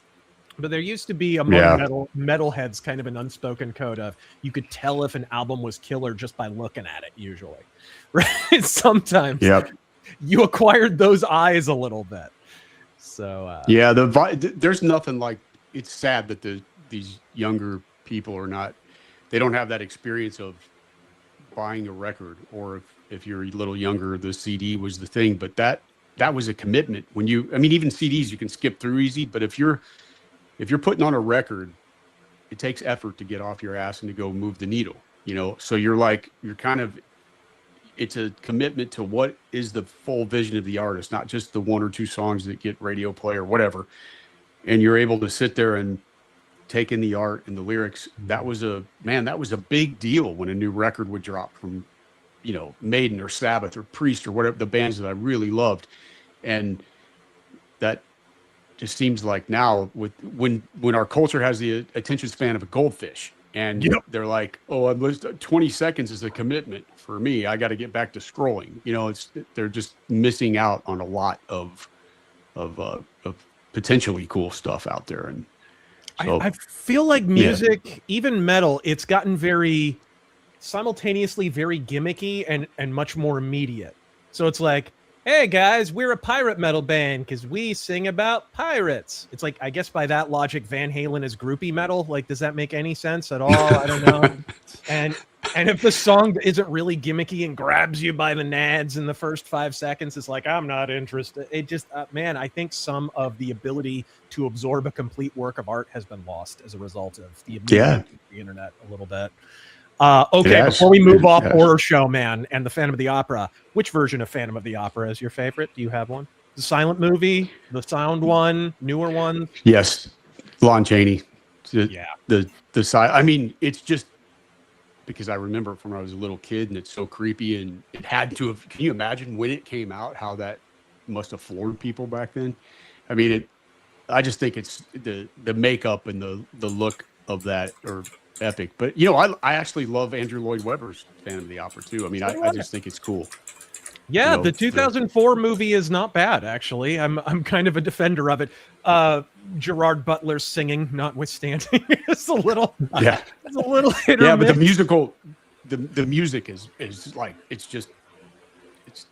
But there used to be among metalheads kind of an unspoken code of, you could tell if an album was killer just by looking at it, usually. Right? Sometimes you acquired those eyes a little bit. So there's nothing like, it's sad that these younger people they don't have that experience of buying a record, or if you're a little younger, the CD was the thing. But that was a commitment. Even CDs you can skip through easy, but if you're putting on a record, it takes effort to get off your ass and to go move the needle, so it's a commitment to what is the full vision of the artist, not just the one or two songs that get radio play or whatever. And you're able to sit there and take in the art and the lyrics. That was a big deal when a new record would drop from, Maiden or Sabbath or Priest or whatever, the bands that I really loved. And that just seems like now, when our culture has the attention span of a goldfish, and they're like, oh, I'm 20 seconds is a commitment for me. I got to get back to scrolling. They're just missing out on a lot of potentially cool stuff out there. And so, I feel like music, even metal, it's gotten very simultaneously very gimmicky and much more immediate. So it's like, hey guys, we're a pirate metal band because we sing about pirates. It's like, I guess by that logic, Van Halen is groupie metal. Like, does that make any sense at all? I don't know. And if the song isn't really gimmicky and grabs you by the nads in the first 5 seconds, it's like, I'm not interested. It just, man, I think some of the ability to absorb a complete work of art has been lost as a result of the internet a little bit. Okay, before we move off Horror Show, man, and the Phantom of the Opera, which version of Phantom of the Opera is your favorite? Do you have one? The silent movie, the sound one, newer one? Yes, Lon Chaney. The side. It's just because I remember from when I was a little kid, and it's so creepy, and it had to have. Can you imagine when it came out how that must have floored people back then? I just think it's the makeup and the look of that, or epic. But you know, I actually love Andrew Lloyd Webber's Phantom of the Opera too. I mean, I just think it's cool. Yeah, You know, the 2004 movie is not bad, actually. I'm kind of a defender of it. Gerard Butler's singing, notwithstanding, it's a little hit or but miss. the musical, the music is like it's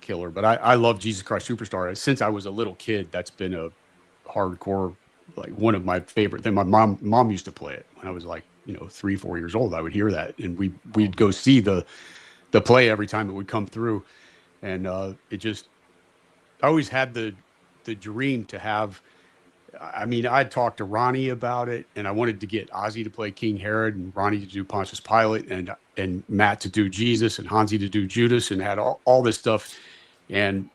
killer. But I love Jesus Christ Superstar. Since I was a little kid, that's been a hardcore, like one of my favorite things. My mom used to play it when I was like 3-4 years old. I would hear that, and we'd go see the play every time it would come through. And I always had the dream to have. I mean, I talked to Ronnie about it, and I wanted to get Ozzy to play King Herod, and Ronnie to do Pontius Pilate, and Matt to do Jesus, and Hansi to do Judas, and had all this stuff. And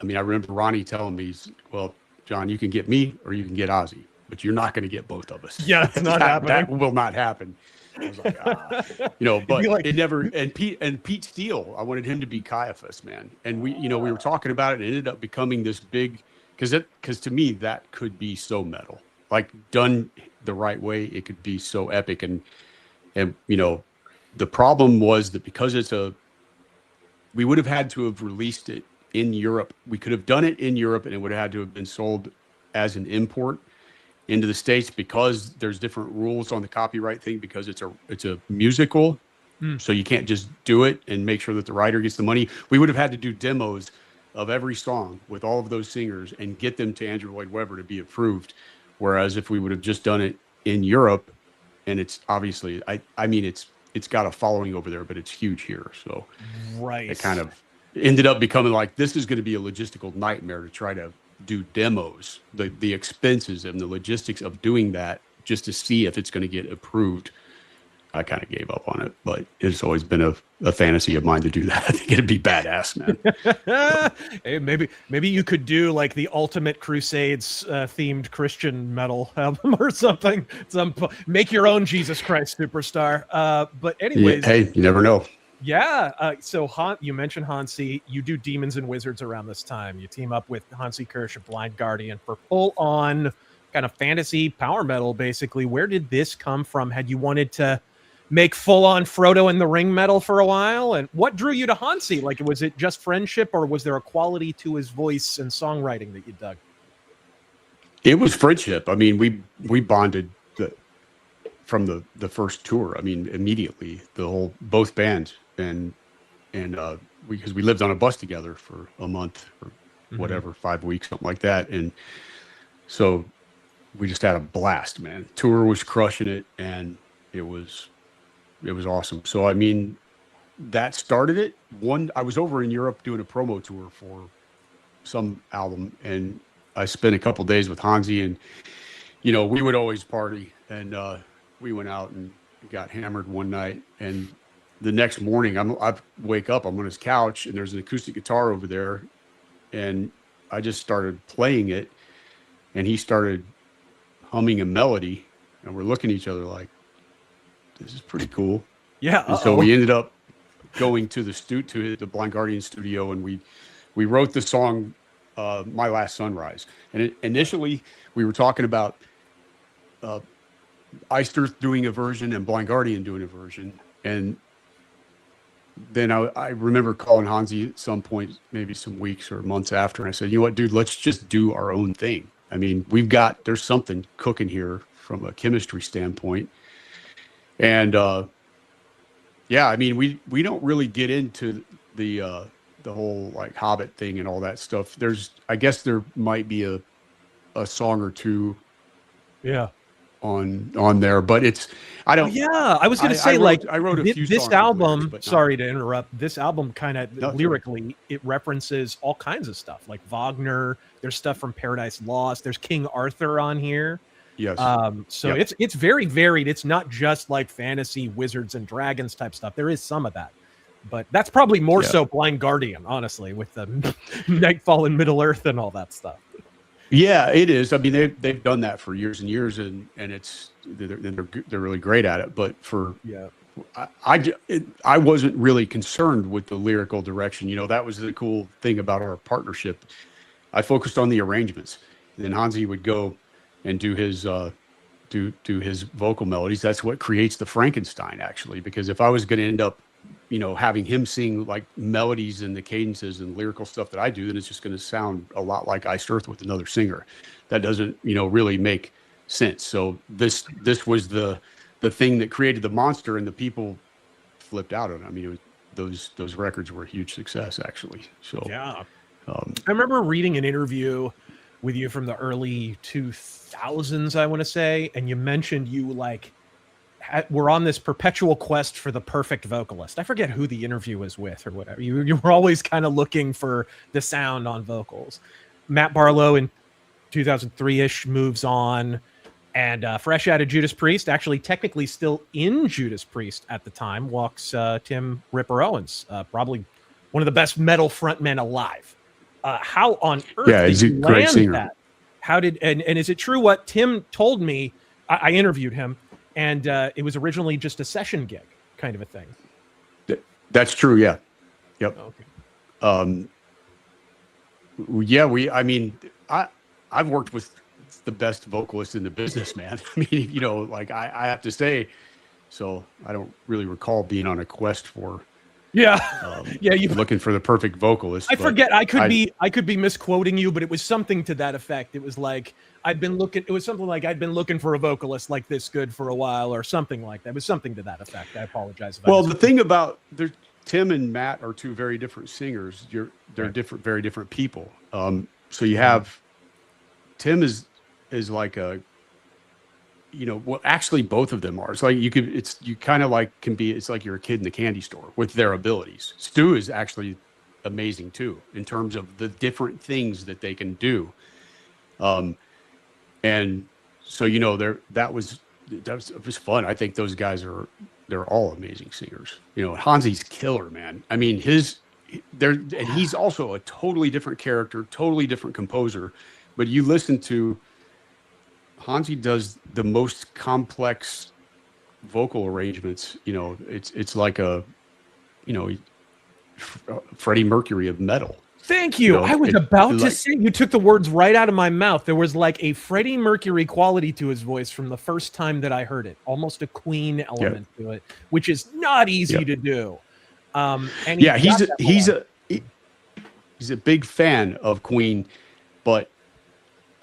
I mean, I remember Ronnie telling me, "Well, John, you can get me or you can get Ozzy, but you're not going to get both of us." Yeah, it's not happening. That will not happen. I was like, but it never. And Pete Steele, I wanted him to be Caiaphas, man. And we were talking about it, and it ended up becoming this big, because to me that could be so metal, like done the right way, it could be so epic. And the problem was that because we would have had to have released it in Europe. We could have done it in Europe, and it would have had to have been sold as an import into the States, because there's different rules on the copyright thing, because it's a musical. So you can't just do it and make sure that the writer gets the money. We would have had to do demos of every song with all of those singers and get them to Andrew Lloyd Webber to be approved. Whereas if we would have just done it in Europe, and it's obviously, I mean, it's got a following over there, but it's huge here. So it kind of ended up becoming like, this is going to be a logistical nightmare to try to do demos, the expenses and the logistics of doing that just to see if it's going to get approved. I kind of gave up on it, but it's always been a fantasy of mine to do that. I think it'd be badass, man. Hey, maybe you could do like the Ultimate Crusades themed Christian metal album or something. Make your own Jesus Christ Superstar. But anyways, hey, you never know. Yeah. So you mentioned Hansi. You do Demons and Wizards around this time. You team up with Hansi Kirsch of Blind Guardian for full on kind of fantasy power metal, basically. Where did this come from? Had you wanted to make full on Frodo in the Ring metal for a while? And what drew you to Hansi? Like, was it just friendship, or was there a quality to his voice and songwriting that you dug? It was friendship. I mean, we bonded from the first tour. I mean, immediately, both bands. And because we lived on a bus together for a month or whatever, 5 weeks, something like that. And so we just had a blast, man. Tour was crushing it, and it was awesome. So, I mean, that started it. I was over in Europe doing a promo tour for some album, and I spent a couple days with Hansi, and, we would always party, and we went out and got hammered one night, and the next morning, I wake up, I'm on his couch, and there's an acoustic guitar over there, and I just started playing it, and he started humming a melody, and we're looking at each other like, this is pretty cool. Yeah. And so we ended up going to the Blind Guardian studio, and we wrote the song My Last Sunrise. And initially, we were talking about Iced Earth doing a version and Blind Guardian doing a version, and then I remember calling Hansi at some point, maybe some weeks or months after, and I said, you know what, dude, let's just do our own thing. I mean, there's something cooking here from a chemistry standpoint. And yeah, I mean, we don't really get into the whole like Hobbit thing and all that stuff. I guess there might be a song or two. Yeah. On there, but I don't. Yeah, I was going to say, I wrote a few this songs album. lyrics, sorry to interrupt. This album kind of lyrically, it references all kinds of stuff, like Wagner. There's stuff from Paradise Lost. There's King Arthur on here. Yes. So it's very varied. It's not just like fantasy wizards and dragons type stuff. There is some of that, but that's probably more so Blind Guardian, honestly, with the Nightfall in Middle Earth and all that stuff. Yeah, it is. I mean, they've done that for years and years, and they're really great at it. But I wasn't really concerned with the lyrical direction. That was the cool thing about our partnership. I focused on the arrangements, and then Hansi would go and do his to his vocal melodies. That's what creates the Frankenstein, actually, because if I was going to end up, having him sing like melodies and the cadences and lyrical stuff that I do, then it's just going to sound a lot like Iced Earth with another singer. That doesn't, really make sense. So this was the thing that created the monster, and the people flipped out on it. I mean, those records were a huge success, actually. So yeah, I remember reading an interview with you from the early 2000s, I want to say, and you mentioned you were on this perpetual quest for the perfect vocalist. I forget who the interview was with or whatever. You were always kind of looking for the sound on vocals. Matt Barlow in 2003-ish moves on, and fresh out of Judas Priest, actually technically still in Judas Priest at the time, walks Tim Ripper Owens, probably one of the best metal frontmen alive. How on earth did you land that? How did and is it true what Tim told me? I interviewed him, and it was originally just a session gig kind of a thing. That's true. Yeah. Yep. Okay. Yeah. I've worked with the best vocalist in the business, man. I mean, I have to say, so I don't really recall being on a quest for. Yeah. You looking for the perfect vocalist. I forget. I could be misquoting you, but it was something to that effect. It was like it was something like I'd been looking for a vocalist like this good for a while, or something like that. It was something to that effect. I apologize. Well, the thing about Tim and Matt are two very different singers. They're different, very different people. So you have Tim is like a, well, actually both of them are. It's like it's like you're a kid in the candy store with their abilities. Stu is actually amazing too, in terms of the different things that they can do. And so, that was fun. I think those guys they're all amazing singers. Hansi's killer, man. I mean, and he's also a totally different character, totally different composer, but you listen to Hansi does the most complex vocal arrangements. It's like a, Freddie Mercury of metal. Thank you. I was about to say, you took the words right out of my mouth. There was like a Freddie Mercury quality to his voice from the first time that I heard it, almost a Queen element to it, which is not easy to do. And he's a big fan of Queen, but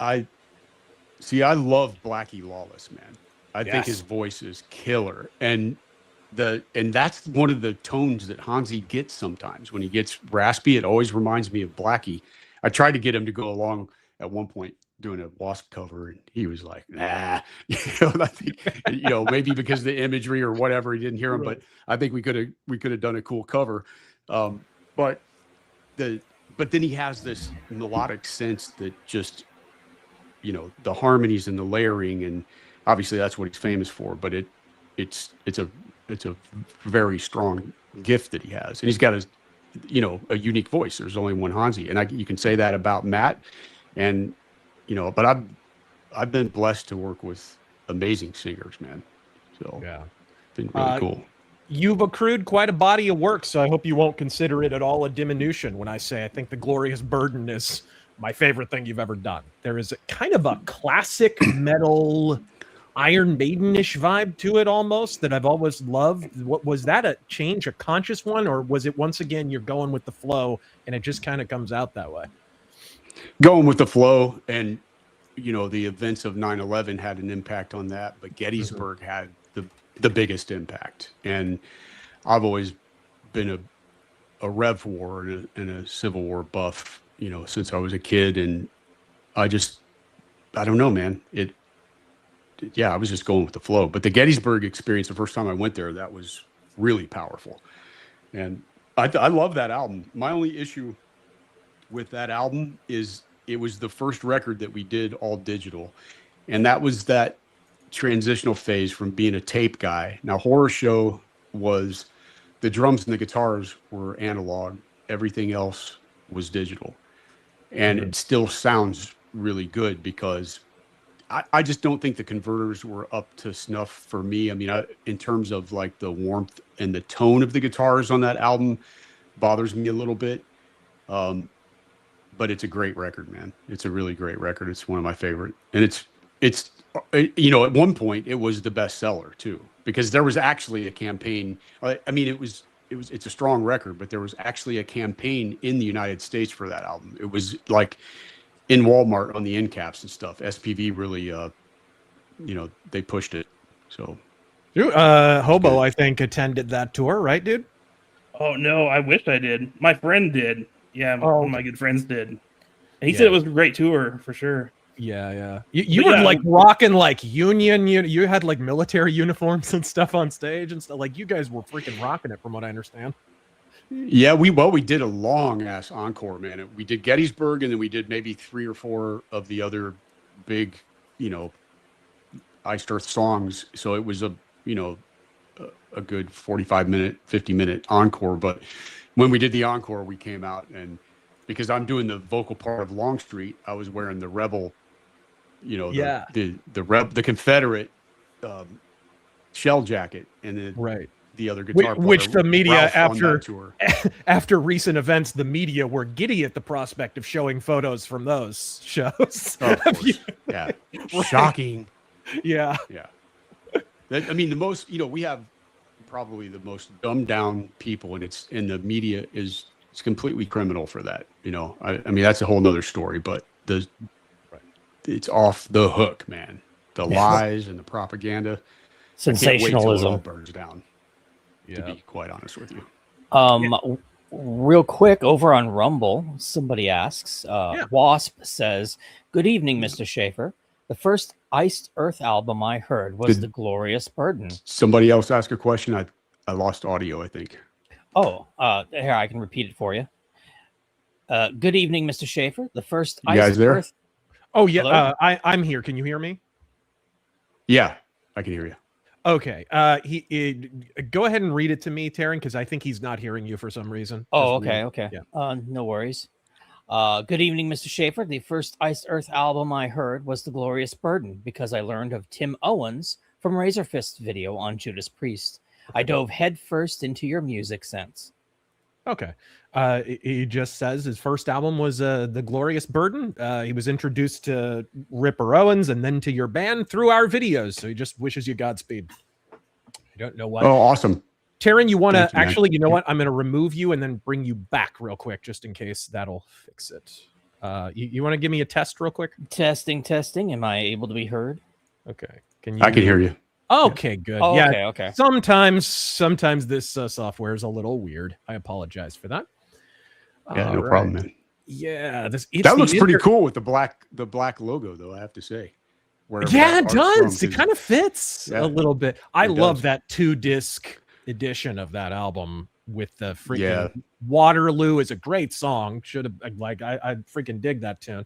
I love Blackie Lawless, man. I think his voice is killer. And that's one of the tones that Hansi gets sometimes. When he gets raspy, it always reminds me of Blackie. I tried to get him to go along at one point doing a Wasp cover, and he was like, nah. I think, maybe because of the imagery or whatever, he didn't hear him, but I think we could have done a cool cover. But then he has this melodic sense that just, the harmonies and the layering, and obviously that's what he's famous for, but it's a very strong gift that he has. And he's got a unique voice. There's only one Hansi. And you can say that about Matt. And, but I've been blessed to work with amazing singers, man. So it's been really cool. You've accrued quite a body of work, so I hope you won't consider it at all a diminution when I say I think The Glorious Burden is my favorite thing you've ever done. There is a kind of a classic metal Iron Maiden-ish vibe to it almost that I've always loved. What was that, a change, a conscious one, or was it once again you're going with the flow and it just kind of comes out that way? Going with the flow, and the events of 9/11 had an impact on that, but Gettysburg had the biggest impact. And I've always been a Rev War and a Civil War buff, since I was a kid, and I don't know, man. I was just going with the flow. But the Gettysburg experience, the first time I went there, that was really powerful. And I love that album. My only issue with that album is it was the first record that we did all digital. And that was that transitional phase from being a tape guy. Now, Horror Show was the drums and the guitars were analog. Everything else was digital. And it still sounds really good because I just don't think the converters were up to snuff for me. I mean, in terms of like the warmth and the tone of the guitars on that album bothers me a little bit. But it's a great record, man. It's a really great record. It's one of my favorite. And it's, you know, at one point it was the bestseller too, because there was actually a campaign. I mean, it's a strong record, but there was actually a campaign in the United States for that album. It was like in Walmart on the end caps and stuff. SPV really, you know, they pushed it. So, Hobo, I think, attended that tour, right, dude? Oh no, I wish I did. My friend did. Yeah, one of my good friends did. And he said it was a great tour for sure. Yeah. You were like rocking like Union. You had like military uniforms and stuff on stage and stuff. Like you guys were freaking rocking it, from what I understand. Yeah, we did a long ass encore, man. We did Gettysburg, and then we did maybe 3 or 4 of the other big, you know, Iced Earth songs. So it was a good 45-minute, 50-minute encore. But when we did the encore, we came out, and because I'm doing the vocal part of Longstreet, I was wearing the Rebel, you know, the Confederate shell jacket, and then the other guitar player, which the media Ralph, after recent events, the media were giddy at the prospect of showing photos from those shows. Oh, of course. Yeah, shocking. Yeah. I mean, the most, you know, we have probably the most dumbed down people, and the media is completely criminal for that. You know, I mean, that's a whole nother story, but it's off the hook, man. The lies and the propaganda, sensationalism, it all burns down. To be quite honest with you. Real quick, over on Rumble, somebody asks, Wasp says, "Good evening, Mr. Schaffer. The first Iced Earth album I heard was The Glorious Burden." Somebody else asked a question. I lost audio, I think. Oh, here, I can repeat it for you. Good evening, Mr. Schaffer. The first Iced guys there? Earth... Oh, yeah. I'm here. Can you hear me? Yeah, I can hear you. Okay. Go ahead and read it to me, Taryn, because I think he's not hearing you for some reason. Oh, okay. Yeah. No worries. Good evening, Mr. Schaffer. The first Iced Earth album I heard was The Glorious Burden because I learned of Tim Owens from RazörForce's video on Judas Priest. I dove headfirst into your music sense. Okay. He just says his first album was The Glorious Burden. He was introduced to Ripper Owens and then to your band through our videos. So he just wishes you Godspeed. I don't know why. Oh, awesome. Taryn, you want to actually, you know what? I'm going to remove you and then bring you back real quick, just in case that'll fix it. You want to give me a test real quick? Testing. Am I able to be heard? Okay. Can you? I can hear you. Okay, good. Oh, yeah. Okay. Sometimes this software is a little weird. I apologize for that. Yeah, no problem, man. Yeah, that looks pretty cool with the black logo, though. I have to say. Yeah, it does. It kind of fits a little bit. I love that 2-disc edition of that album with the freaking Waterloo is a great song. Should have I freaking dig that tune.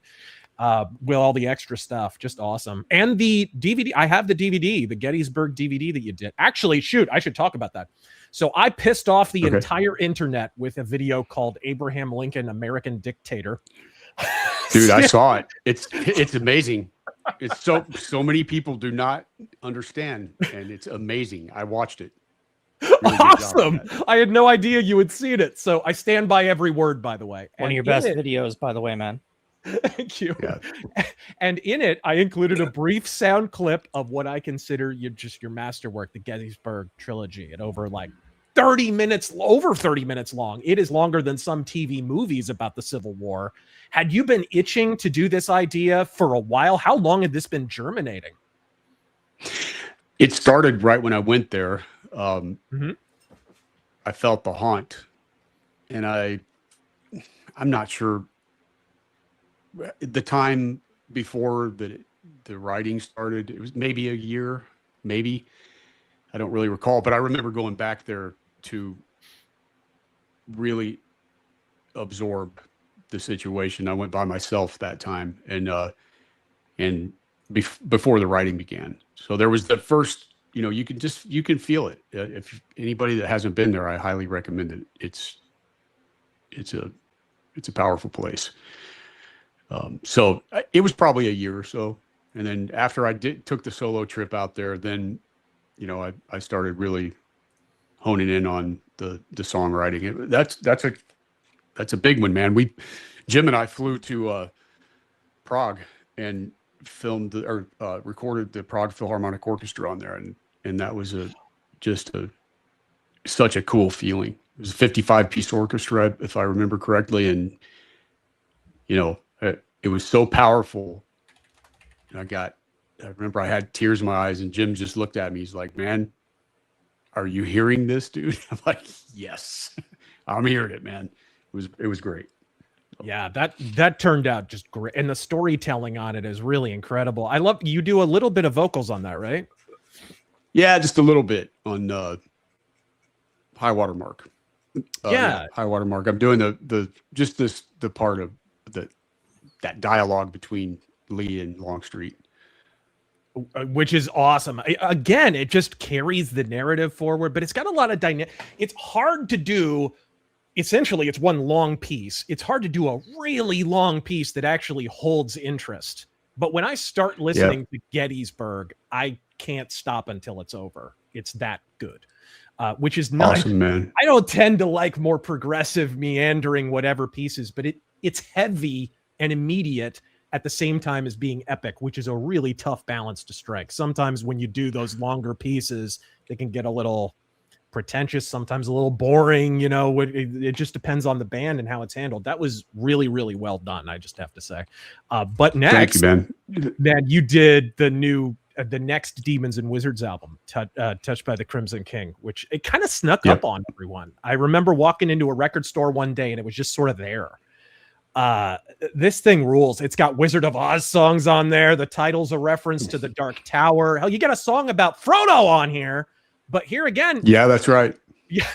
With all the extra stuff, just awesome. And the DVD, I have the DVD, the Gettysburg DVD that you did. Actually, shoot, I should talk about that. So I pissed off the entire internet with a video called Abraham Lincoln, American Dictator. Dude, I saw it. It's amazing. It's so many people do not understand, and it's amazing. I watched it. Really awesome. I had no idea you had seen it. So I stand by every word, by the way. One of your best videos, by the way, man. Thank you. Yeah. And in it, I included a brief sound clip of what I consider your masterwork, the Gettysburg trilogy, at over 30 minutes long. It is longer than some TV movies about the Civil War. Had you been itching to do this idea for a while? How long had this been germinating? It started right when I went there. I felt the haunt, and I'm not sure. The time before the writing started, it was maybe a year, maybe. I don't really recall, but I remember going back there to really absorb the situation. I went by myself that time, and before the writing began. So there was the first, you can feel it. If anybody that hasn't been there, I highly recommend it. It's a powerful place. So it was probably a year or so. And then after I took the solo trip out there, then, I started really honing in on the songwriting. That's a big one, man. Jim and I flew to Prague, and filmed or recorded the Prague Philharmonic Orchestra on there, and that was such a cool feeling. It was a 55-piece orchestra, if I remember correctly, and it was so powerful. And I remember I had tears in my eyes, and Jim just looked at me. He's like, "Man, are you hearing this, dude?" I'm like, "Yes, I'm hearing it, man." It was great. Yeah, that turned out just great, and the storytelling on it is really incredible. I love you do a little bit of vocals on that, right? Yeah, just a little bit on High Water Mark. High Water Mark. I'm doing the part of that dialogue between Lee and Longstreet, which is awesome. Again, it just carries the narrative forward, but it's got a lot of dynamic. It's hard to do. Essentially, it's one long piece. It's hard to do a really long piece that actually holds interest. But when I start listening to Gettysburg, I can't stop until it's over. It's that good, which is nice. Awesome, man. I don't tend to like more progressive, meandering, whatever pieces, but it's heavy and immediate at the same time as being epic, which is a really tough balance to strike. Sometimes when you do those longer pieces, they can get a little pretentious, sometimes a little boring. It just depends on the band and how it's handled. That was really, really well done, I just have to say. But next, thank you, man, you did the next Demons and Wizards album, Touched by the Crimson King, which it kind of snuck up on everyone. I remember walking into a record store one day and it was just sort of there. This thing rules. It's got Wizard of Oz songs on there. The title's a reference to the Dark Tower. Hell, you got a song about Frodo on here. But here again, yeah, that's right.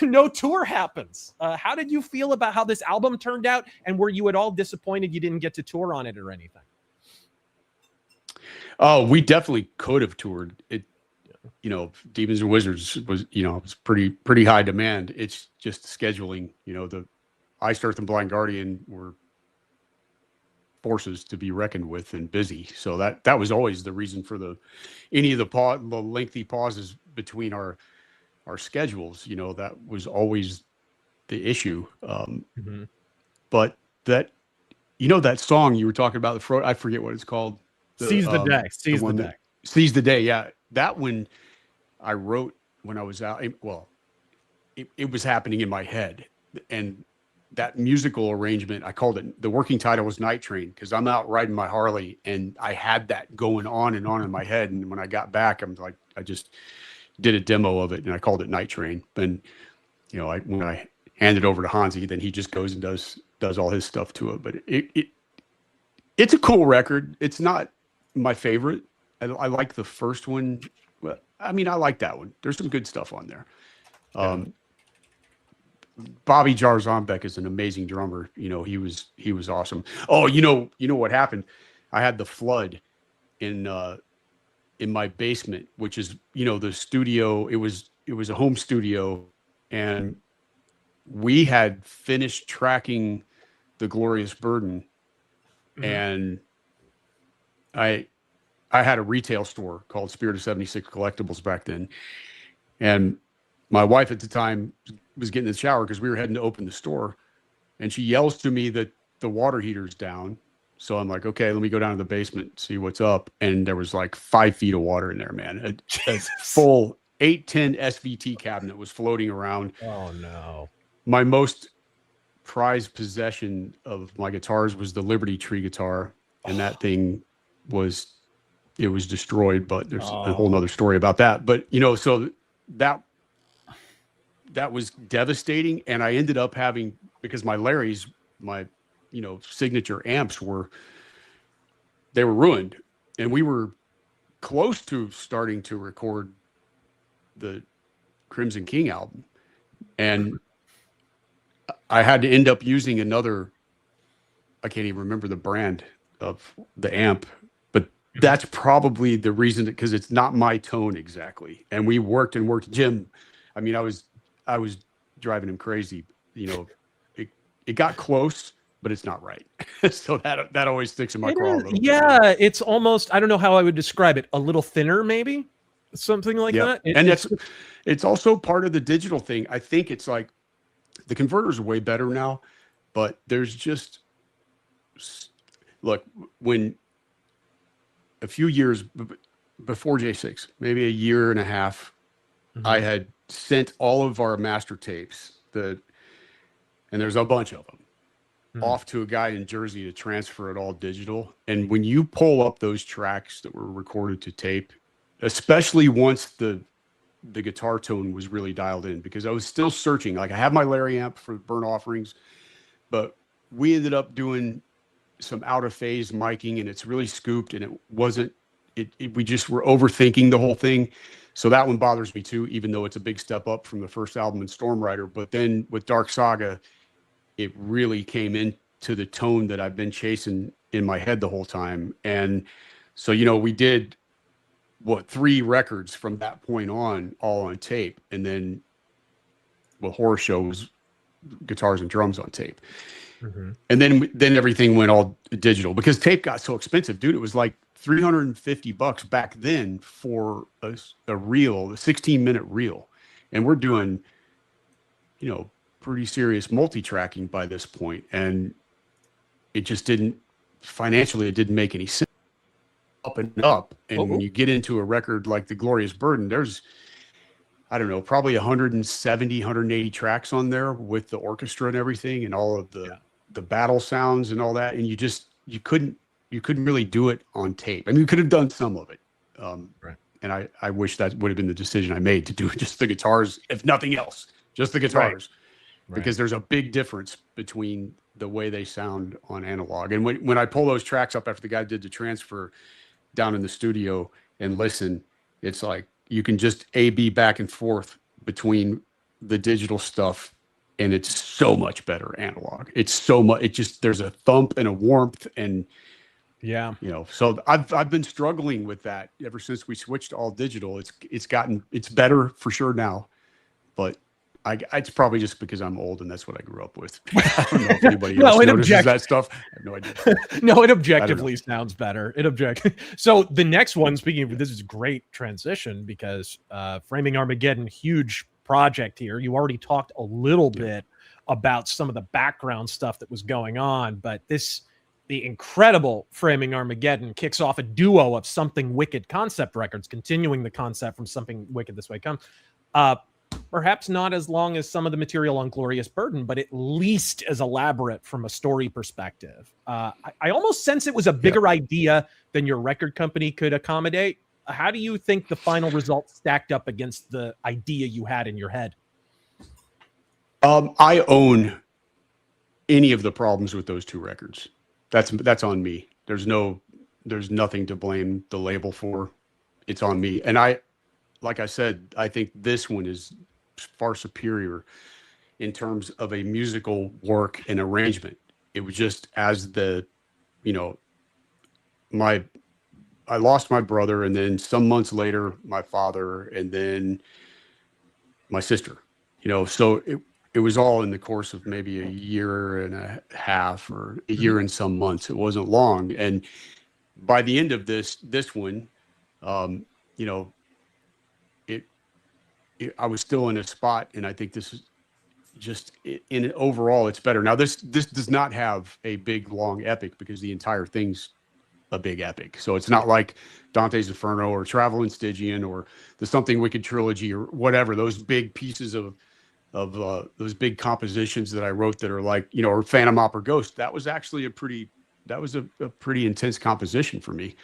No tour happens. How did you feel about how this album turned out? And were you at all disappointed you didn't get to tour on it or anything? Oh, we definitely could have toured it. Demons and Wizards was, was pretty high demand. It's just scheduling. The Iced Earth and Blind Guardian were forces to be reckoned with and busy. So that was always the reason for the lengthy pauses between our schedules. That was always the issue. But that song you were talking about, I forget what it's called. Seize the Day. Seize the Day. Yeah. That one I wrote when I was out. Well, it was happening in my head, and that musical arrangement, I called it, the working title was Night Train, because I'm out riding my Harley and I had that going on and on in my head. And when I got back, I'm like, I just did a demo of it and I called it Night Train. And, when I hand it over to Hansi, then he just goes and does all his stuff to it. But it's a cool record. It's not my favorite. I like the first one. Well, I like that one. There's some good stuff on there. Bobby Jarzambek is an amazing drummer. He was awesome. Oh, you know what happened? I had the flood in my basement, which is, the studio. It was a home studio, and we had finished tracking The Glorious Burden, and I had a retail store called Spirit of 76 Collectibles back then, and my wife at the time was getting in the shower because we were heading to open the store, and she yells to me that the water heater's down. So I'm like, okay, let me go down to the basement, see what's up. And there was like 5 feet of water in there, man. A full 810 SVT cabinet was floating around. Oh no. My most prized possession of my guitars was the Liberty Tree guitar. And that thing was destroyed, but there's a whole nother story about that. But, so that was devastating. And I ended up having, because my Larry's, my signature amps were ruined, and we were close to starting to record the Crimson King album, and I had to end up using another, I can't even remember the brand of the amp, but that's probably the reason, because it's not my tone exactly. And we worked Jim. I was driving him crazy. It got close, but it's not right. So that always sticks in my craw a little bit. Yeah, it's almost, I don't know how I would describe it, a little thinner maybe, something like that. And it's also part of the digital thing. I think it's like the converters are way better now, but there's just, look, when a few years before J6, maybe a year and a half, I had sent all of our master tapes, and there's a bunch of them, off to a guy in Jersey to transfer it all digital. And when you pull up those tracks that were recorded to tape, especially once the guitar tone was really dialed in, because I was still searching. Like, I have my Larry amp for Burnt Offerings, but we ended up doing some out of phase miking, and it's really scooped, and it wasn't, we just were overthinking the whole thing. So that one bothers me too, even though it's a big step up from the first album in Storm Rider. But then with Dark Saga, it really came into the tone that I've been chasing in my head the whole time. And so, we did 3 records from that point on, all on tape. And then Horror Show was guitars and drums on tape. And then everything went all digital because tape got so expensive, dude. It was like $350 back then for a reel, a 16-minute reel. And we're doing, pretty serious multi-tracking by this point. And it just didn't, financially, it didn't make any sense. Up and up. And when you get into a record like The Glorious Burden, there's, I don't know, probably 170, 180 tracks on there with the orchestra and everything and all of the battle sounds and all that. And you couldn't really do it on tape. I mean, you could have done some of it. And I wish that would have been the decision I made, to do just the guitars, if nothing else, just the guitars, because there's a big difference between the way they sound on analog. And when I pull those tracks up after the guy did the transfer down in the studio and listen, it's like, you can just A/B back and forth between the digital stuff, and it's so much better analog. It's so much, there's a thump and a warmth, and so I've been struggling with that ever since we switched to all digital. It's better for sure now, but it's probably just because I'm old and that's what I grew up with. I don't know if anybody else notices that stuff. I have no idea. No, it objectively sounds better. So the next one, speaking of, this is a great transition because Framing Armageddon, huge project here. You already talked a little bit about some of the background stuff that was going on, but the incredible Framing Armageddon kicks off a duo of Something Wicked concept records, continuing the concept from Something Wicked This Way Comes. Perhaps not as long as some of the material on Glorious Burden, but at least as elaborate from a story perspective. I almost sense it was a bigger idea than your record company could accommodate. How do you think the final result stacked up against the idea you had in your head? I own any of the problems with those 2 records. That's on me. There's nothing to blame the label for. It's on me. And like I said, I think this one is far superior in terms of a musical work and arrangement. It was just as I lost my brother, and then some months later, my father, and then my sister, so it was all in the course of maybe a year and a half or a year and some months. It wasn't long. And by the end of this one, I was still in a spot, and I think this is just in overall, it's better. Now this does not have a big long epic because the entire thing's a big epic. So it's not like Dante's Inferno or Travel in Stygian or the Something Wicked trilogy or whatever, those big pieces of those big compositions that I wrote that are like, or Phantom Opera Ghost. That was actually a pretty intense composition for me.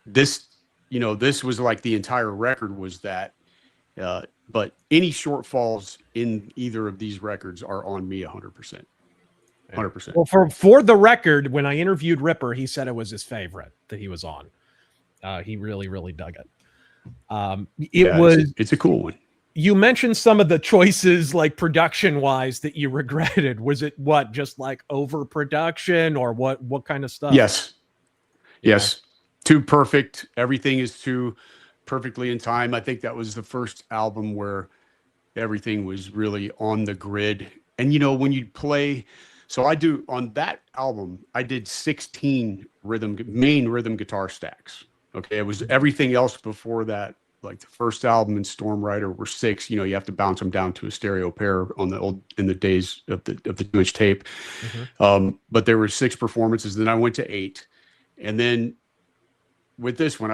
This was like the entire record was that. But any shortfalls in either of these records are on me 100%. 100%. Well, for the record, when I interviewed Ripper, he said it was his favorite that he was on. He really, really dug it. It's a cool one. You mentioned some of the choices, like production-wise, that you regretted. Was it just like overproduction, or what kind of stuff? Yes. Too perfect. Everything is too perfectly in time. I think that was the first album where everything was really on the grid. And when you play, so on that album, I did 16 main rhythm guitar stacks. Okay. It was everything else before that. Like the first album in Storm Rider were 6, you have to bounce them down to a stereo pair in the days of the 2-inch tape. But there were 6 performances. Then I went to 8, and then with this one,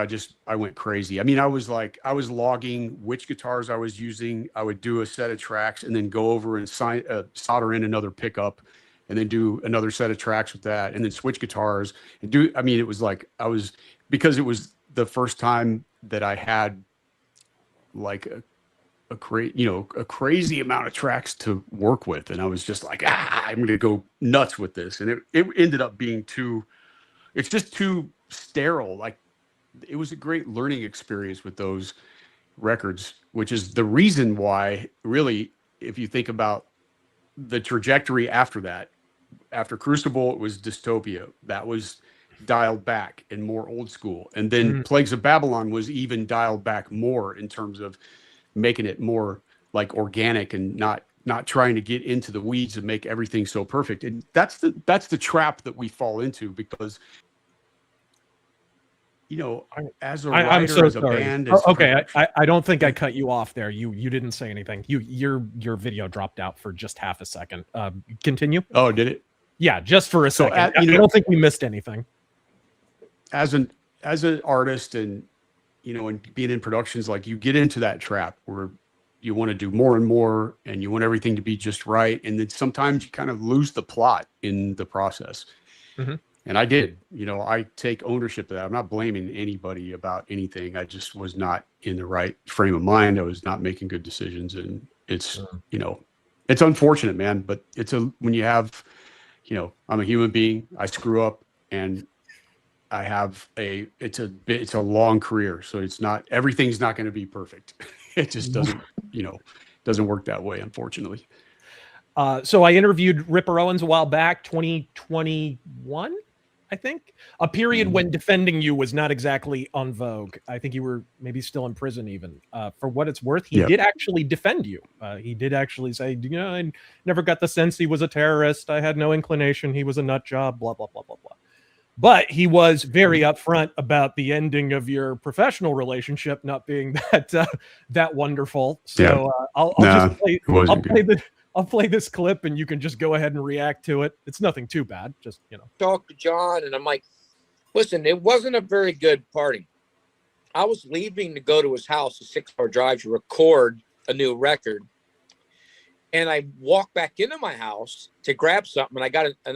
I went crazy. I mean, I was logging which guitars I was using. I would do a set of tracks and then go over and solder in another pickup, and then do another set of tracks with that, and then switch guitars and do. I mean, it was like because it was the first time that I had like a crazy amount of tracks to work with, and I was just like, I'm going to go nuts with this, and it ended up being it's just too sterile. Like, it was a great learning experience with those records, which is the reason why, really, if you think about the trajectory after that, after Crucible, it was Dystopia. That was dialed back and more old school. And then Plagues of Babylon was even dialed back more in terms of making it more like organic and not trying to get into the weeds and make everything so perfect. And that's the trap that we fall into, because as a writer, I'm so as a sorry. band, Okay, I don't think I cut you off there. You didn't say anything. Your video dropped out for just half a second. Continue. Oh, did it? Yeah, just for a second. I don't think we missed anything. As an artist, and and being in productions, like, you get into that trap where you want to do more and more, and you want everything to be just right, and then sometimes you kind of lose the plot in the process. And I did. I take ownership of that. I'm not blaming anybody about anything. I just was not in the right frame of mind. I was not making good decisions, and it's it's unfortunate, man. But when you have, I'm a human being. I screw up, and I have it's a long career, so everything's not going to be perfect. It just doesn't work that way, unfortunately. So I interviewed Ripper Owens a while back, 2021, I think, a period when defending you was not exactly en vogue. I think you were maybe still in prison even. For what it's worth, he did actually defend you. He did actually say, I never got the sense he was a terrorist. I had no inclination he was a nut job, blah, blah, blah, blah, blah. But he was very upfront about the ending of your professional relationship not being that wonderful. So I'll play this clip, and you can just go ahead and react to it. It's nothing too bad. Just, Talk to John, and I'm like, listen, it wasn't a very good party. I was leaving to go to his house, a 6-hour drive, to record a new record. And I walked back into my house to grab something, and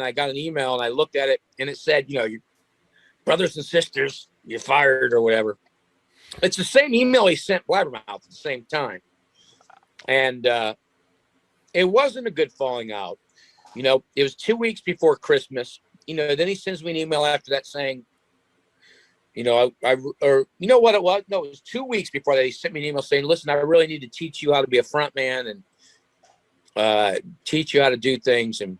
I got an email, and I looked at it, and it said, your brothers and sisters, you're fired or whatever. It's the same email he sent Blabbermouth at the same time. And it wasn't a good falling out. It was 2 weeks before Christmas. Then he sends me an email after that saying, you know what it was? No, it was 2 weeks before that. He sent me an email saying, listen, I really need to teach you how to be a front man and teach you how to do things. And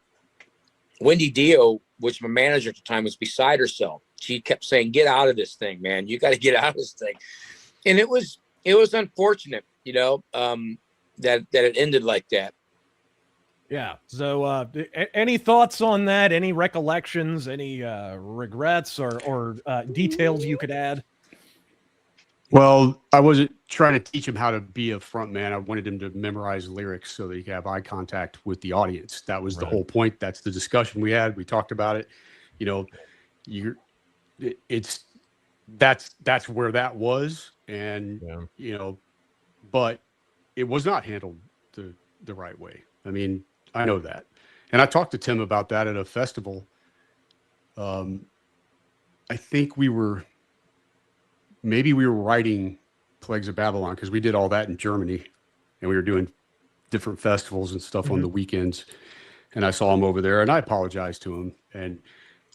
Wendy Dio, which my manager at the time, was beside herself. She kept saying, get out of this thing, man. You got to get out of this thing. And it was unfortunate, that it ended like that. Yeah. So any thoughts on that? Any recollections, any regrets or details you could add? Well, I wasn't trying to teach him how to be a front man. I wanted him to memorize lyrics so that he could have eye contact with the audience. That was the whole point. That's the discussion we had. We talked about it. That's where that was. And, but it was not handled the right way. I mean, I know that. And I talked to Tim about that at a festival. I think we were writing Plagues of Babylon, because we did all that in Germany, and we were doing different festivals and stuff on the weekends. And I saw him over there, and I apologized to him. And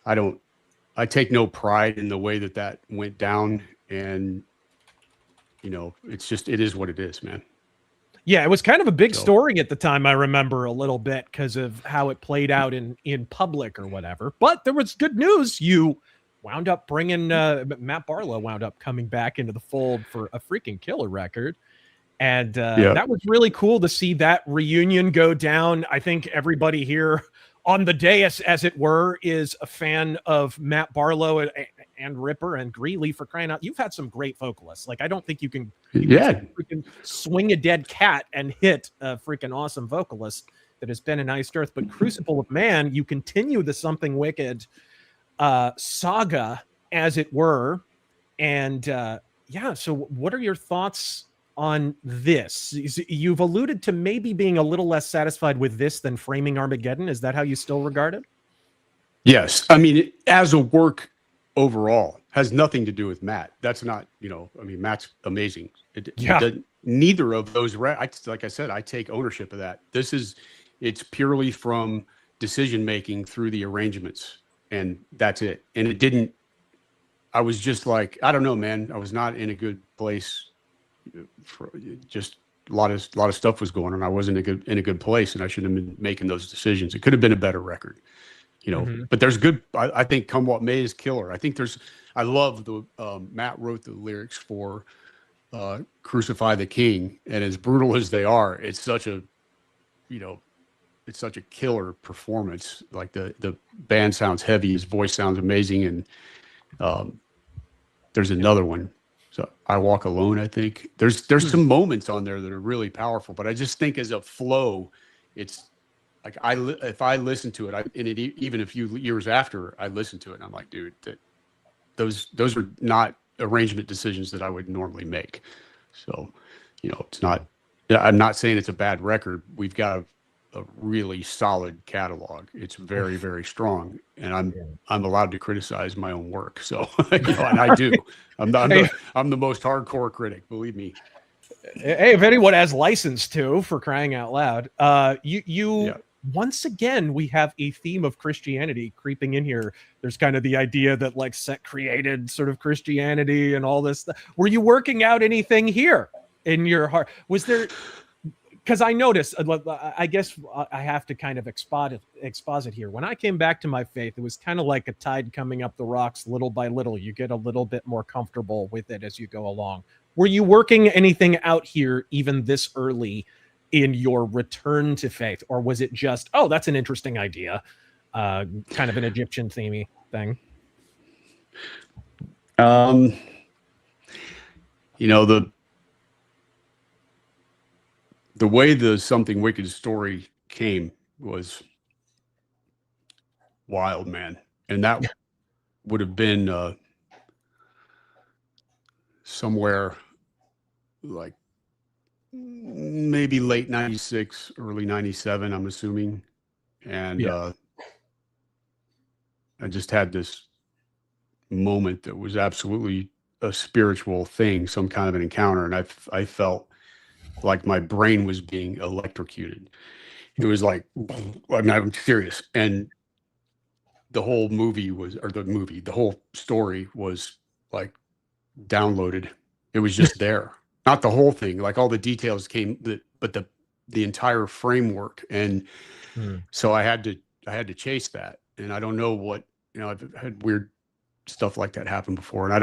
I take no pride in the way that went down. And, it is what it is, man. Yeah, it was kind of a big story at the time, I remember a little bit, because of how it played out in public or whatever. But there was good news. You wound up bringing Matt Barlow wound up coming back into the fold for a freaking killer record. And that was really cool to see that reunion go down. I think everybody here on the dais, as it were, is a fan of Matt Barlow and Ripper and Greeley, for crying out. You've had some great vocalists. Like, I don't think you can freaking swing a dead cat and hit a freaking awesome vocalist that has been in Iced Earth. But Crucible of Man, you continue the Something Wicked saga, as it were. And yeah, so what are your thoughts on this? You've alluded to maybe being a little less satisfied with this than Framing Armageddon. Is that how you still regard it? Yes. I mean, as a work overall, has nothing to do with Matt. That's not, I mean, Matt's amazing. Neither of those, like I said, I take ownership of that. It's purely from decision-making through the arrangements, and that's it. And I was just like, I don't know, man. I was not in a good place. Just a lot of stuff was going on. I wasn't in a good place, and I shouldn't have been making those decisions. It could have been a better record, but there's good. I think Come What May is killer. I love the Matt wrote the lyrics for Crucify the King, and as brutal as they are, it's such a killer performance. Like the band sounds heavy, his voice sounds amazing, and there's another one. So I Walk Alone, I think. There's some moments on there that are really powerful, but I just think as a flow, it's like if I listen to it, even a few years after I listen to it, I'm like, dude, those are not arrangement decisions that I would normally make. So, it's not. I'm not saying it's a bad record. We've got a really solid catalog. It's very, very strong, and I'm allowed to criticize my own work. So, and I do. I'm the most hardcore critic, believe me. Hey, if anyone has license to, for crying out loud, once again, we have a theme of Christianity creeping in here. There's kind of the idea that like Set created sort of Christianity and all this stuff. Were you working out anything here in your heart? Was there? Because I noticed, I guess I have to kind of exposit here. When I came back to my faith, it was kind of like a tide coming up the rocks little by little. You get a little bit more comfortable with it as you go along. Were you working anything out here even this early in your return to faith? Or was it just, oh, that's an interesting idea, kind of an Egyptian themey thing? The way the Something Wicked story came was wild, man. And that would have been somewhere like maybe late 96, early 97, I'm assuming. And I just had this moment that was absolutely a spiritual thing, some kind of an encounter. And I felt like my brain was being electrocuted. It was like, I'm serious. And the whole the whole story was like downloaded. It was just there. Not the whole thing, like all the details came, but the entire framework. And so I had to chase that. And I don't know what, I've had weird stuff like that happen before. And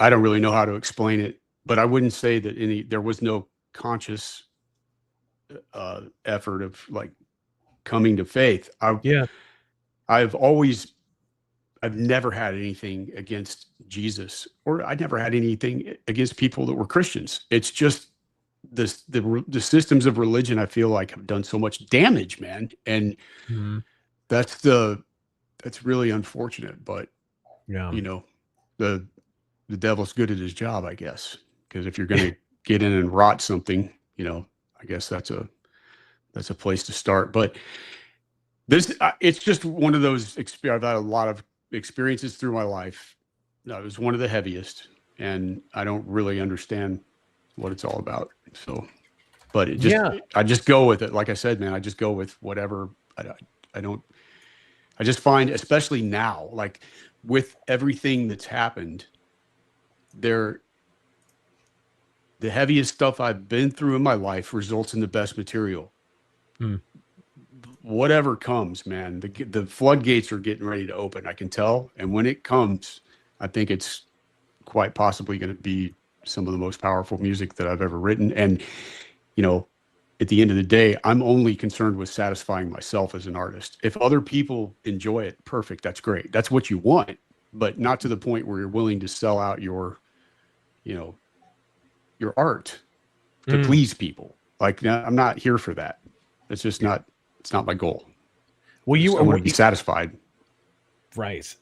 I don't really know how to explain it, but I wouldn't say that there was no conscious effort of like coming to faith. I've never had anything against Jesus, or I never had anything against people that were Christians. It's just the systems of religion, I feel like, have done so much damage, man. And that's really unfortunate, but the devil's good at his job, I guess, because if you're going to get in and rot something, I guess that's a place to start. But it's just one of those I've had a lot of experiences through my life. It was one of the heaviest, and I don't really understand what it's all about. So, but I just go with it. Like I said, man, I just go with whatever. I just find, especially now, like with everything that's happened, the heaviest stuff I've been through in my life results in the best material. Whatever comes, man, the floodgates are getting ready to open. I can tell. And when it comes, I think it's quite possibly going to be some of the most powerful music that I've ever written. And, at the end of the day, I'm only concerned with satisfying myself as an artist. If other people enjoy it, perfect. That's great. That's what you want, but not to the point where you're willing to sell out your art to please people. Like, I'm not here for that. It's just not, it's not my goal. Well, I want to be satisfied. Right.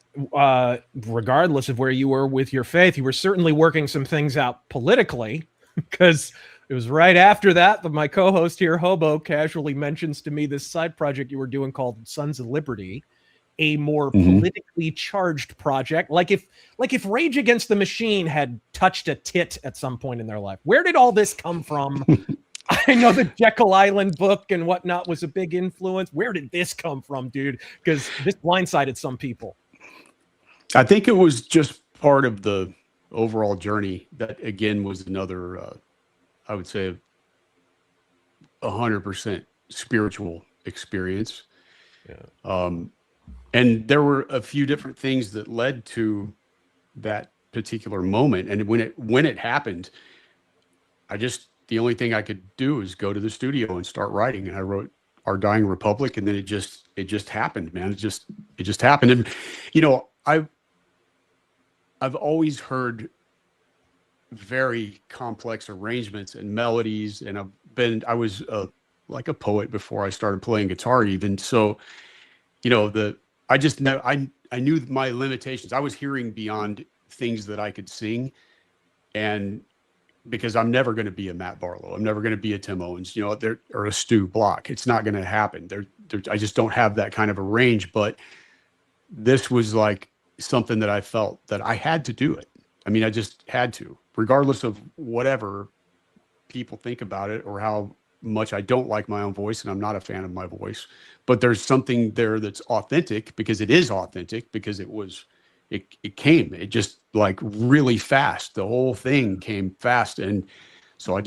Regardless of where you were with your faith, you were certainly working some things out politically, because it was right after that my co-host here, Hobo, casually mentions to me this side project you were doing called Sons of Liberty, a more politically charged project. Like if Rage Against the Machine had touched a tit at some point in their life. Where did all this come from? I know the Jekyll Island book and whatnot was a big influence. Where did this come from, dude? Because this blindsided some people. I think it was just part of the overall journey that, again, was another, I would say, 100% spiritual experience. Yeah. And there were a few different things that led to that particular moment. And when it happened, the only thing I could do is go to the studio and start writing. And I wrote Our Dying Republic, and then it just happened, man. It just happened. And, you know, I've always heard very complex arrangements and melodies, and I was like a poet before I started playing guitar even. So, you know, I knew my limitations. I was hearing beyond things that I could sing, and because I'm never going to be a Matt Barlow, I'm never going to be a Tim Owens, you know, or a Stu Block. It's not going to happen. I just don't have that kind of a range. But this was like something that I felt that I had to do it. I mean, I just had to, regardless of whatever people think about it or how much I don't like my own voice, and I'm not a fan of my voice. But there's something there that's authentic, because it is authentic, because it came just like really fast. The whole thing came fast. And so I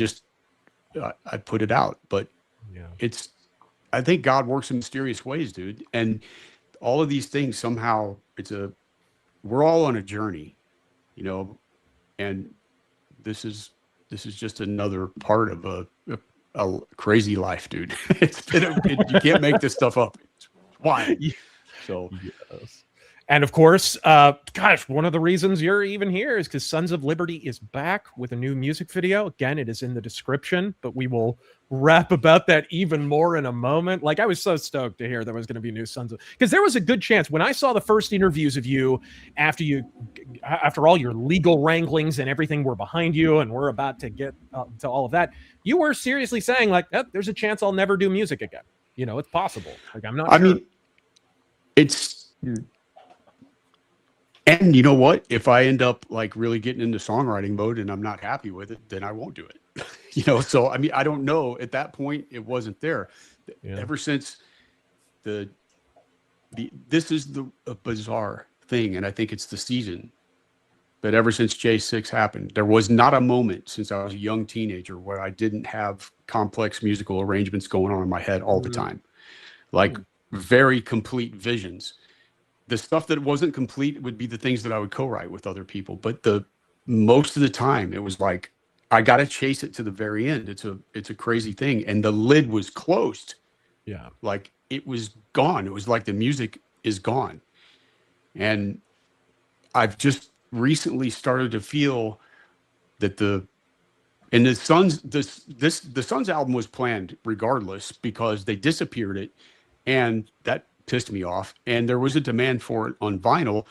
put it out. But yeah, I think God works in mysterious ways, dude. And all of these things, somehow we're all on a journey, you know, and this is just another part of a crazy life, dude. You can't make this stuff up. Why? So yes. And of course, gosh, one of the reasons you're even here is because Sons of Liberty is back with a new music video. Again, it is in the description, but we will rap about that even more in a moment. Like, I was so stoked to hear there was going to be new Sons of, because there was a good chance when I saw the first interviews of you after all your legal wranglings and everything were behind you, and we're about to get to all of that, you were seriously saying like, there's a chance I'll never do music again. You know, it's possible. Like, I'm not sure. I mean, and you know what? If I end up like really getting into songwriting mode and I'm not happy with it, then I won't do it. You know, so I mean, I don't know. At that point, it wasn't there. Yeah. Ever since this is a bizarre thing, and I think it's the season. But ever since J6 happened, there was not a moment since I was a young teenager where I didn't have complex musical arrangements going on in my head all the time, like very complete visions. The stuff that wasn't complete would be the things that I would co-write with other people. But most of the time it was like, I got to chase it to the very end. It's a crazy thing. And the lid was closed. Yeah. Like, it was gone. It was like the music is gone. And I've just recently started to feel that the Sons album was planned regardless, because they disappeared it. And that pissed me off, and there was a demand for it on vinyl.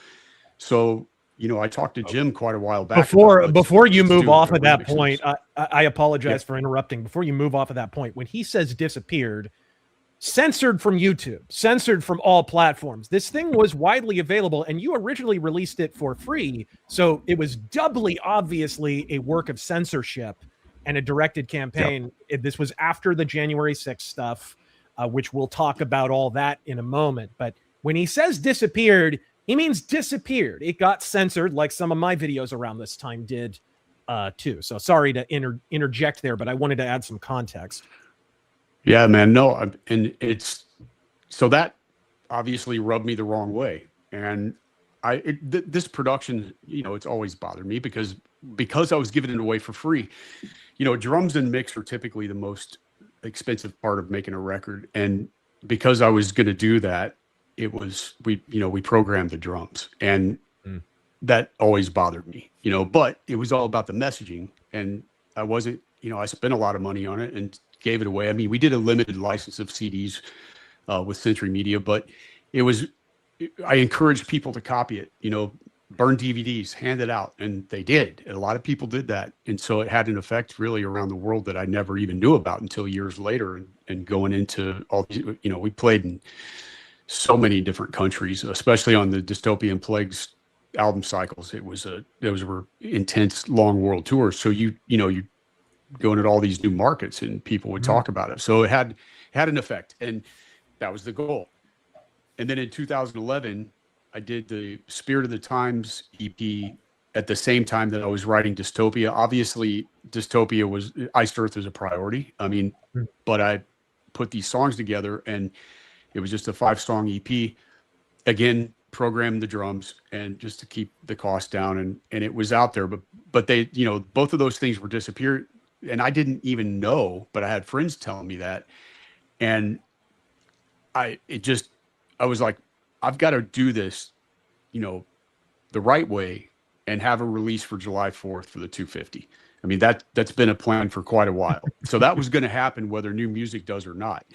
So, you know, I talked to Jim quite a while back. Before you move off at that point, I apologize for interrupting. Before you move off at that point, when he says disappeared, censored from YouTube, censored from all platforms, this thing was widely available, and you originally released it for free. So it was doubly obviously a work of censorship and a directed campaign. Yep. This was after the January 6th stuff. Which we'll talk about all that in a moment. But when he says disappeared, he means disappeared. It got censored, like some of my videos around this time did too. So sorry to interject there, but I wanted to add some context. Yeah, man. No, and so that obviously rubbed me the wrong way. And this production, you know, it's always bothered me because I was giving it away for free. You know, drums and mix are typically the most expensive part of making a record, and because I was going to do that, we programmed the drums, and that always bothered me, you know. But it was all about the messaging, and I wasn't, you know, I spent a lot of money on it and gave it away. I mean, we did a limited license of CDs with Century Media, but it was I encouraged people to copy it, burn DVDs, hand it out. And they did. And a lot of people did that. And so it had an effect really around the world that I never even knew about until years later. And going into all these, we played in so many different countries, especially on the Dystopian Plagues album cycles. Those were intense, long world tours. So you going at all these new markets and people would talk about it. So it had an effect, and that was the goal. And then in 2011, I did the Spirit of the Times EP at the same time that I was writing Dystopia. Obviously, Dystopia was Iced Earth was a priority. I mean, but I put these songs together, and it was just a 5-song EP. Again, programmed the drums and just to keep the cost down, and it was out there. But they, both of those things were disappeared, and I didn't even know. But I had friends telling me that, and I was like, I've got to do this, the right way, and have a release for July 4th for the 250. I mean, that's been a plan for quite a while. So that was going to happen whether new music does or not.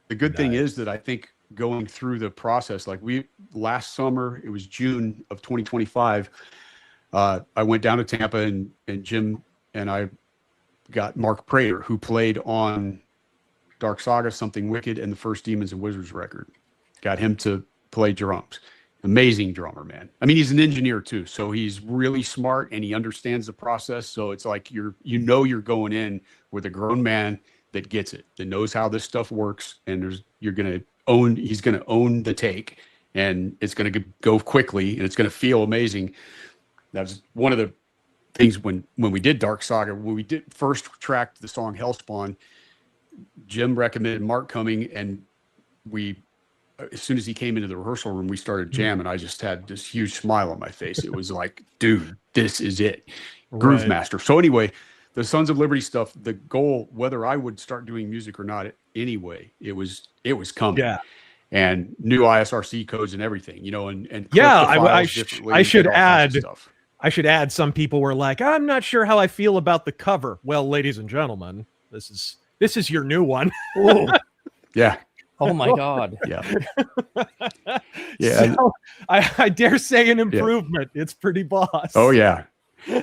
The good thing is that I think going through the process, like last summer, it was June of 2025. I went down to Tampa, and Jim and I got Mark Prater, who played on Dark Saga, Something Wicked, and the first Demons and Wizards record. Got him to play drums. Amazing drummer, man. I mean, he's an engineer too, so he's really smart and he understands the process. So it's like you're going in with a grown man that gets it, that knows how this stuff works, and he's going to own the take, and it's going to go quickly, and it's going to feel amazing. That was one of the things when we did Dark Saga, when we did first tracked the song Hellspawn, Jim recommended Mark coming, and as soon as he came into the rehearsal room, we started jamming. I just had this huge smile on my face. It was like, dude, this is it. Groove Master. So anyway, the Sons of Liberty stuff, the goal, whether I would start doing music or not, anyway, it was coming. Yeah. And new ISRC codes and everything, and yeah, I should add, some people were like, I'm not sure how I feel about the cover. Well, ladies and gentlemen, this is your new one. Yeah. Oh my God. Yeah. Yeah. So, I dare say an improvement. Yeah. It's pretty boss. Oh yeah.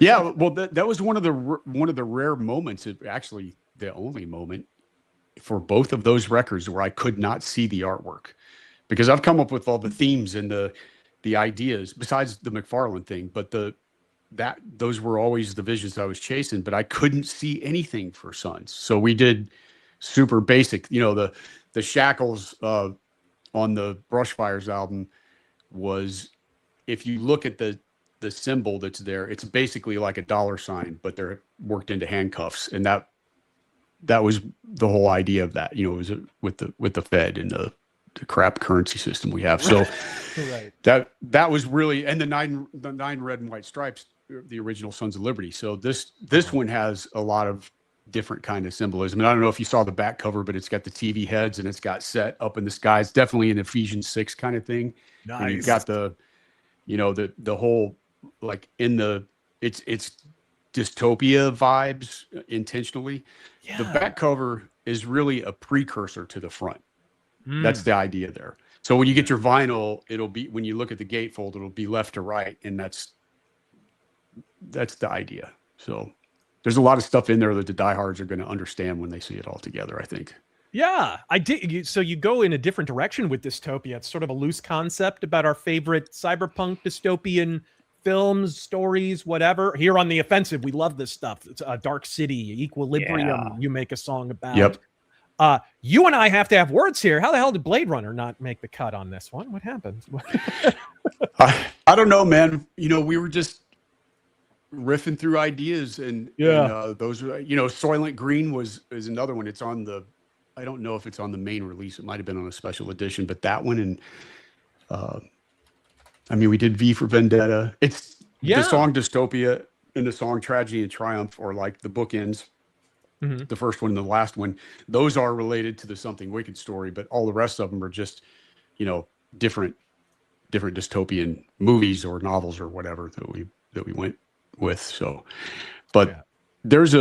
Yeah. Well, that was one of the rare moments, actually the only moment for both of those records where I could not see the artwork, because I've come up with all the themes and the ideas besides the McFarlane thing, but those were always the visions I was chasing, but I couldn't see anything for Sons. So we did super basic, the shackles on the Brushfires album was, if you look at the symbol that's there, it's basically like a $, but they're worked into handcuffs. And that was the whole idea of that, it was with the Fed and the crap currency system we have. So right. that was really, and the nine red and white stripes, the original Sons of Liberty. So this one has a lot of different kind of symbolism. And I don't know if you saw the back cover, but it's got the TV heads and it's got set up in the sky. It's definitely an Ephesians 6 kind of thing. Nice. And you've got the whole, like it's dystopia vibes intentionally. Yeah. The back cover is really a precursor to the front. That's the idea there. So when you get your vinyl, it'll be, when you look at the gatefold, it'll be left to right. And that's the idea. So there's a lot of stuff in there that the diehards are going to understand when they see it all together, I think. Yeah, I did. So you go in a different direction with Dystopia. It's sort of a loose concept about our favorite cyberpunk dystopian films, stories, whatever. Here on The Offensive, we love this stuff. It's Dark City, Equilibrium. Yeah. You make a song about. Yep. You and I have to have words here. How the hell did Blade Runner not make the cut on this one? What happened? I don't know, man. We were just riffing through ideas, and those, Soylent Green is another one. It's on I don't know if it's on the main release. It might have been on a special edition, but that one, and we did V for Vendetta. It's the song Dystopia and the song Tragedy and Triumph, or like the bookends. Mm-hmm. The first one and the last one, those are related to the Something Wicked story, but all the rest of them are just, different dystopian movies or novels or whatever that we went with. So, but there's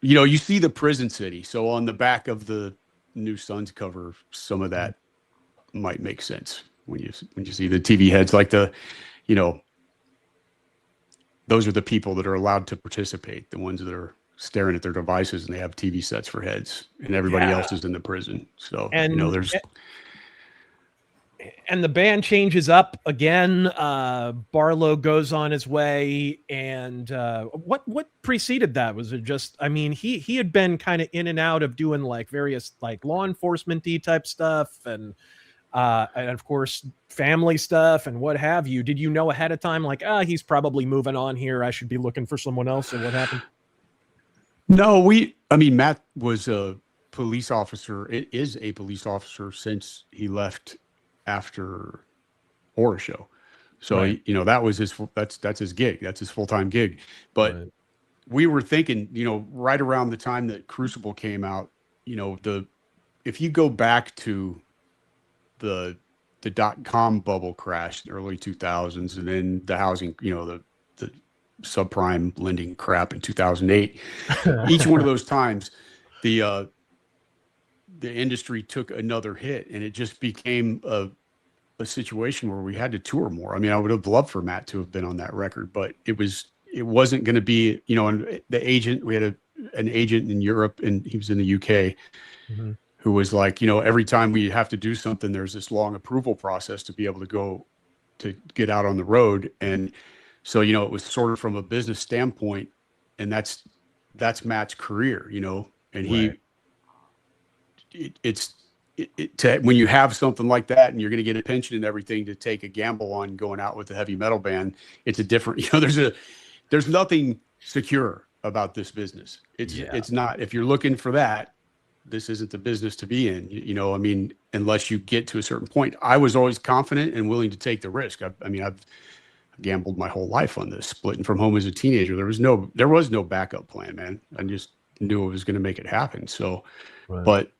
you see the prison city. So on the back of the new Sons cover, some of that might make sense. when you see the TV heads, like those are the people that are allowed to participate, the ones that are staring at their devices and they have TV sets for heads, and everybody else is in the prison. So, there's. And the band changes up again. Barlow goes on his way. And what preceded that? Was it just, I mean, he had been kind of in and out of doing like various like law enforcement-y type stuff and of course family stuff and what have you. Did you know ahead of time, like, he's probably moving on here, I should be looking for someone else, or what happened? No, Matt was a police officer. It is a police officer since he left after Horror Show. So, right. That was that's his gig. That's his full-time gig. But right. We were thinking, right around the time that Crucible came out, if you go back to the .com bubble crash in the early 2000s, and then the housing, the subprime lending crap in 2008, each one of those times, the industry took another hit, and it just became a situation where we had to tour more. I mean, I would have loved for Matt to have been on that record, but it wasn't going to be, and the agent, we had an agent in Europe, and he was in the UK, who was like, every time we have to do something, there's this long approval process to be able to get out on the road. And so, it was sort of from a business standpoint, and that's Matt's career, and right. When you have something like that and you're going to get a pension and everything, to take a gamble on going out with a heavy metal band, it's a different, there's nothing secure about this business. It's not, if you're looking for that, this isn't the business to be in, unless you get to a certain point. I was always confident and willing to take the risk. I've gambled my whole life on this, splitting from home as a teenager. There was no backup plan, man. I just knew it was going to make it happen. So, right. But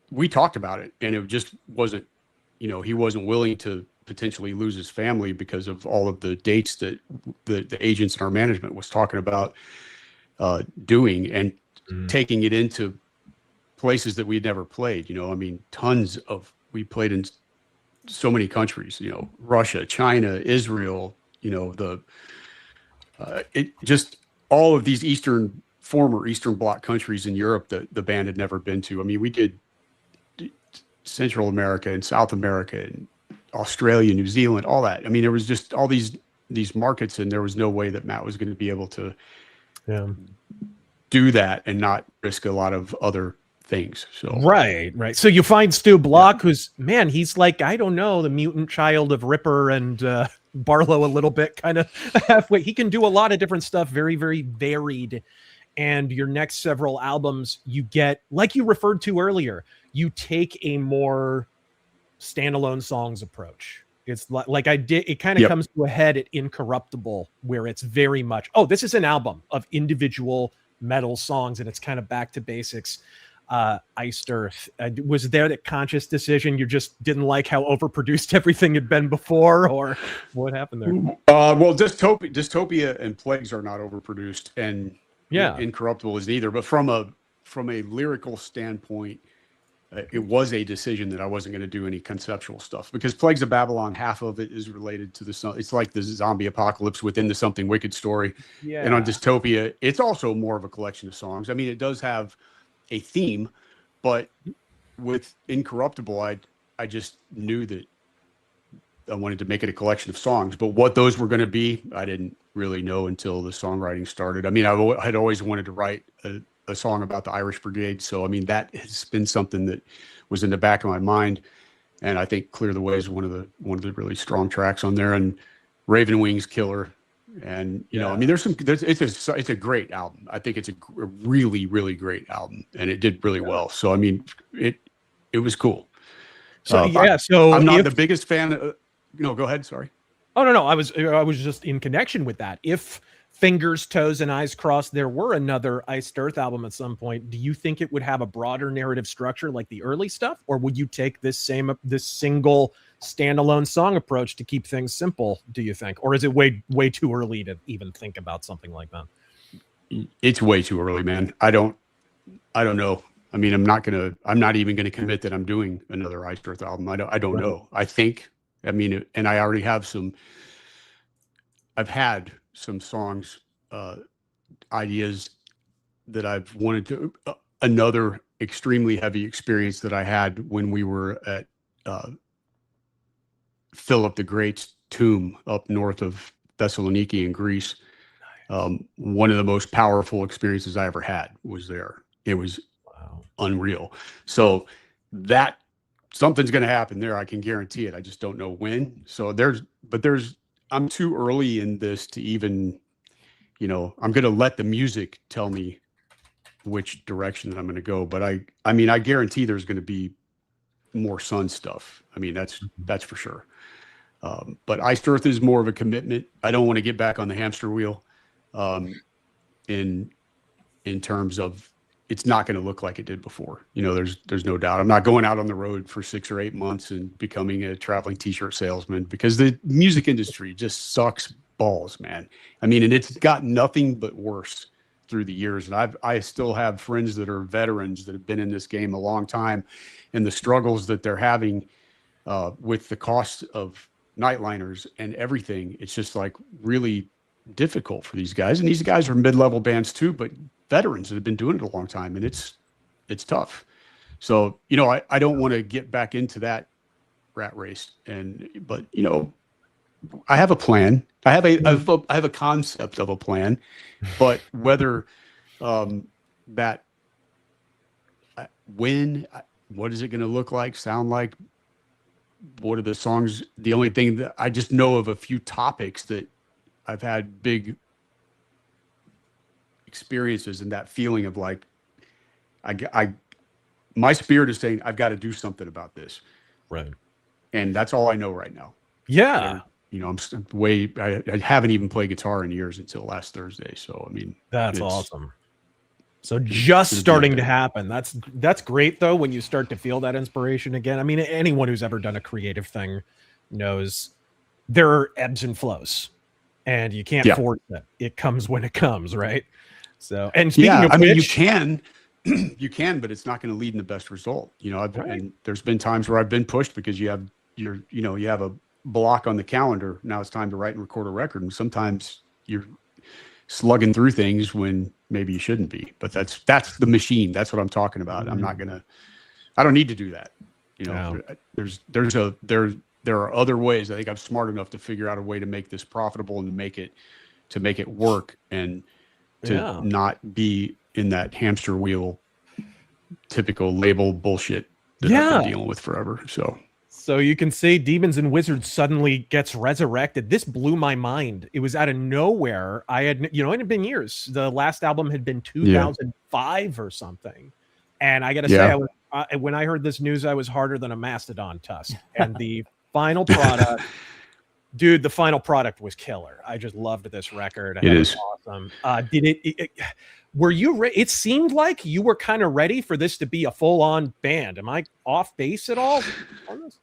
we talked about it, and it just wasn't, he wasn't willing to potentially lose his family because of all of the dates that the agents in our management was talking about doing, and taking it into places that we had never played. We played in so many countries, Russia, China, Israel, just all of these former Eastern Bloc countries in Europe that the band had never been to. I mean, we did Central America and South America and Australia, New Zealand, all that. I mean, there was just all these markets, and there was no way that Matt was going to be able to do that and not risk a lot of other things. So right. So you find Stu Block, who's, man, he's like, I don't know, the mutant child of Ripper and Barlow a little bit, kind of halfway. He can do a lot of different stuff, very, very varied. And your next several albums, you get, like you referred to earlier, you take a more standalone songs approach. It's like I did, it kind of comes to a head at Incorruptible, where it's very much, this is an album of individual metal songs, and it's kind of back to basics. Iced Earth, was there that conscious decision? You just didn't like how overproduced everything had been before, or what happened there? Well, Dystopia and Plagues are not overproduced, and Incorruptible is neither. But from a lyrical standpoint, it was a decision that I wasn't going to do any conceptual stuff, because Plagues of Babylon, half of it is related to it's like the zombie apocalypse within the Something Wicked story. Yeah. And on Dystopia, it's also more of a collection of songs. I mean, it does have a theme, but with Incorruptible, I just knew that I wanted to make it a collection of songs. But what those were going to be, I didn't really know until the songwriting started. I mean, I had always wanted to write a song about the Irish Brigade. So, I mean, that has been something that was in the back of my mind. And I think Clear the Way is one of the really strong tracks on there, and Raven Wings Killer. And, I mean, it's a great album. I think it's a really, really great album, and it did really well. So, I mean, it was cool. So, I'm not the biggest fan. No, go ahead. Sorry. Oh, no. I was just in connection with that. If Fingers, Toes, and Eyes Crossed, there were another Iced Earth album at some point, do you think it would have a broader narrative structure like the early stuff? Or would you take this single standalone song approach to keep things simple, do you think? Or is it way too early to even think about something like that? It's way too early, man. I don't know. I mean, I'm not even gonna commit that I'm doing another Iced Earth album. I don't know. I think, I mean, and I already have I've had some songs, ideas that I've wanted to, another extremely heavy experience that I had when we were at Philip the Great's tomb up north of Thessaloniki in Greece. One of the most powerful experiences I ever had was there. It was unreal. So that something's going to happen there. I can guarantee it. I just don't know when. So I'm too early in this to even, I'm going to let the music tell me which direction I'm going to go. But I mean, I guarantee there's going to be more Sun stuff. I mean, that's for sure. But Iced Earth is more of a commitment. I don't want to get back on the hamster wheel. In terms of, it's not going to look like it did before. There's no doubt. I'm not going out on the road for 6 or 8 months and becoming a traveling t-shirt salesman, because the music industry just sucks balls, man. I mean, and it's got nothing but worse through the years. And I still have friends that are veterans that have been in this game a long time, and the struggles that they're having with the cost of nightliners and everything. It's just like really difficult for these guys. And these guys are mid-level bands too, but veterans that have been doing it a long time, and it's tough. So, I don't want to get back into that rat race. But I have a plan. I have a concept of a plan, but whether what is it going to look like, sound like, what are the songs? The only thing that I just know of a few topics that I've had big experiences, and that feeling of like, my spirit is saying, I've got to do something about this. Right. And that's all I know right now. Yeah. I haven't even played guitar in years until last Thursday. So, I mean, that's awesome. So just starting to happen. That's great though, when you start to feel that inspiration again. I mean, anyone who's ever done a creative thing knows there are ebbs and flows, and you can't force it. It comes when it comes, right? So, and speaking of which, you can, but it's not going to lead in the best result. And there's been times where I've been pushed because you have a block on the calendar. Now it's time to write and record a record. And sometimes you're slugging through things when maybe you shouldn't be, but that's the machine. That's what I'm talking about. Mm-hmm. I don't need to do that. There are other ways. I think I'm smart enough to figure out a way to make this profitable and to make it work, and to not be in that hamster wheel, typical label bullshit that I've been dealing with forever. So you can say Demons and Wizards suddenly gets resurrected. This blew my mind. It was out of nowhere. It had been years. The last album had been 2005 or something. And I got to say, when I heard this news, I was harder than a mastodon tusk. And the final product, dude, the final product was killer. I just loved this record. It is awesome. Were you it seemed like you were kind of ready for this to be a full-on band. Am I off base at all on this?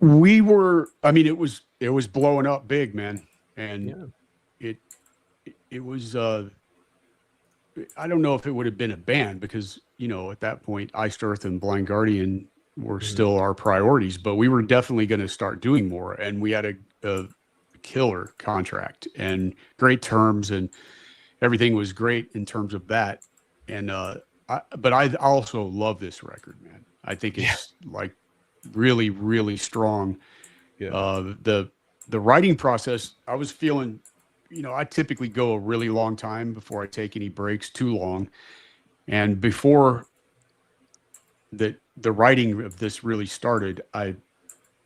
We were, I mean, it was blowing up big, man. And it was, I don't know if it would have been a band, because, at that point, Iced Earth and Blind Guardian were still our priorities, but we were definitely going to start doing more. And we had a killer contract and great terms, and everything was great in terms of that. And, but I also love this record, man. I think it's like really, really strong. The writing process, I was feeling, I typically go a really long time before I take any breaks, too long. And before the writing of this really started, I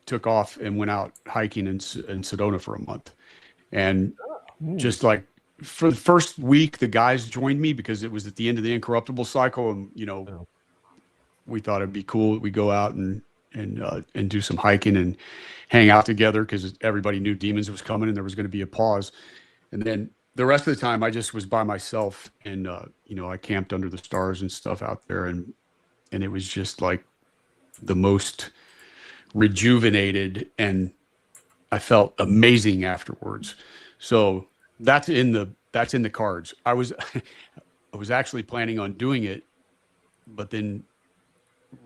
took off and went out hiking in Sedona for a month. And just like, for the first week, the guys joined me because it was at the end of the Incorruptible cycle. And, we thought it'd be cool. We go out and do some hiking and hang out together, because everybody knew Demons was coming and there was going to be a pause. And then the rest of the time I just was by myself, and, I camped under the stars and stuff out there. And it was just like the most rejuvenated, and I felt amazing afterwards. So that's in the cards. I was actually planning on doing it but then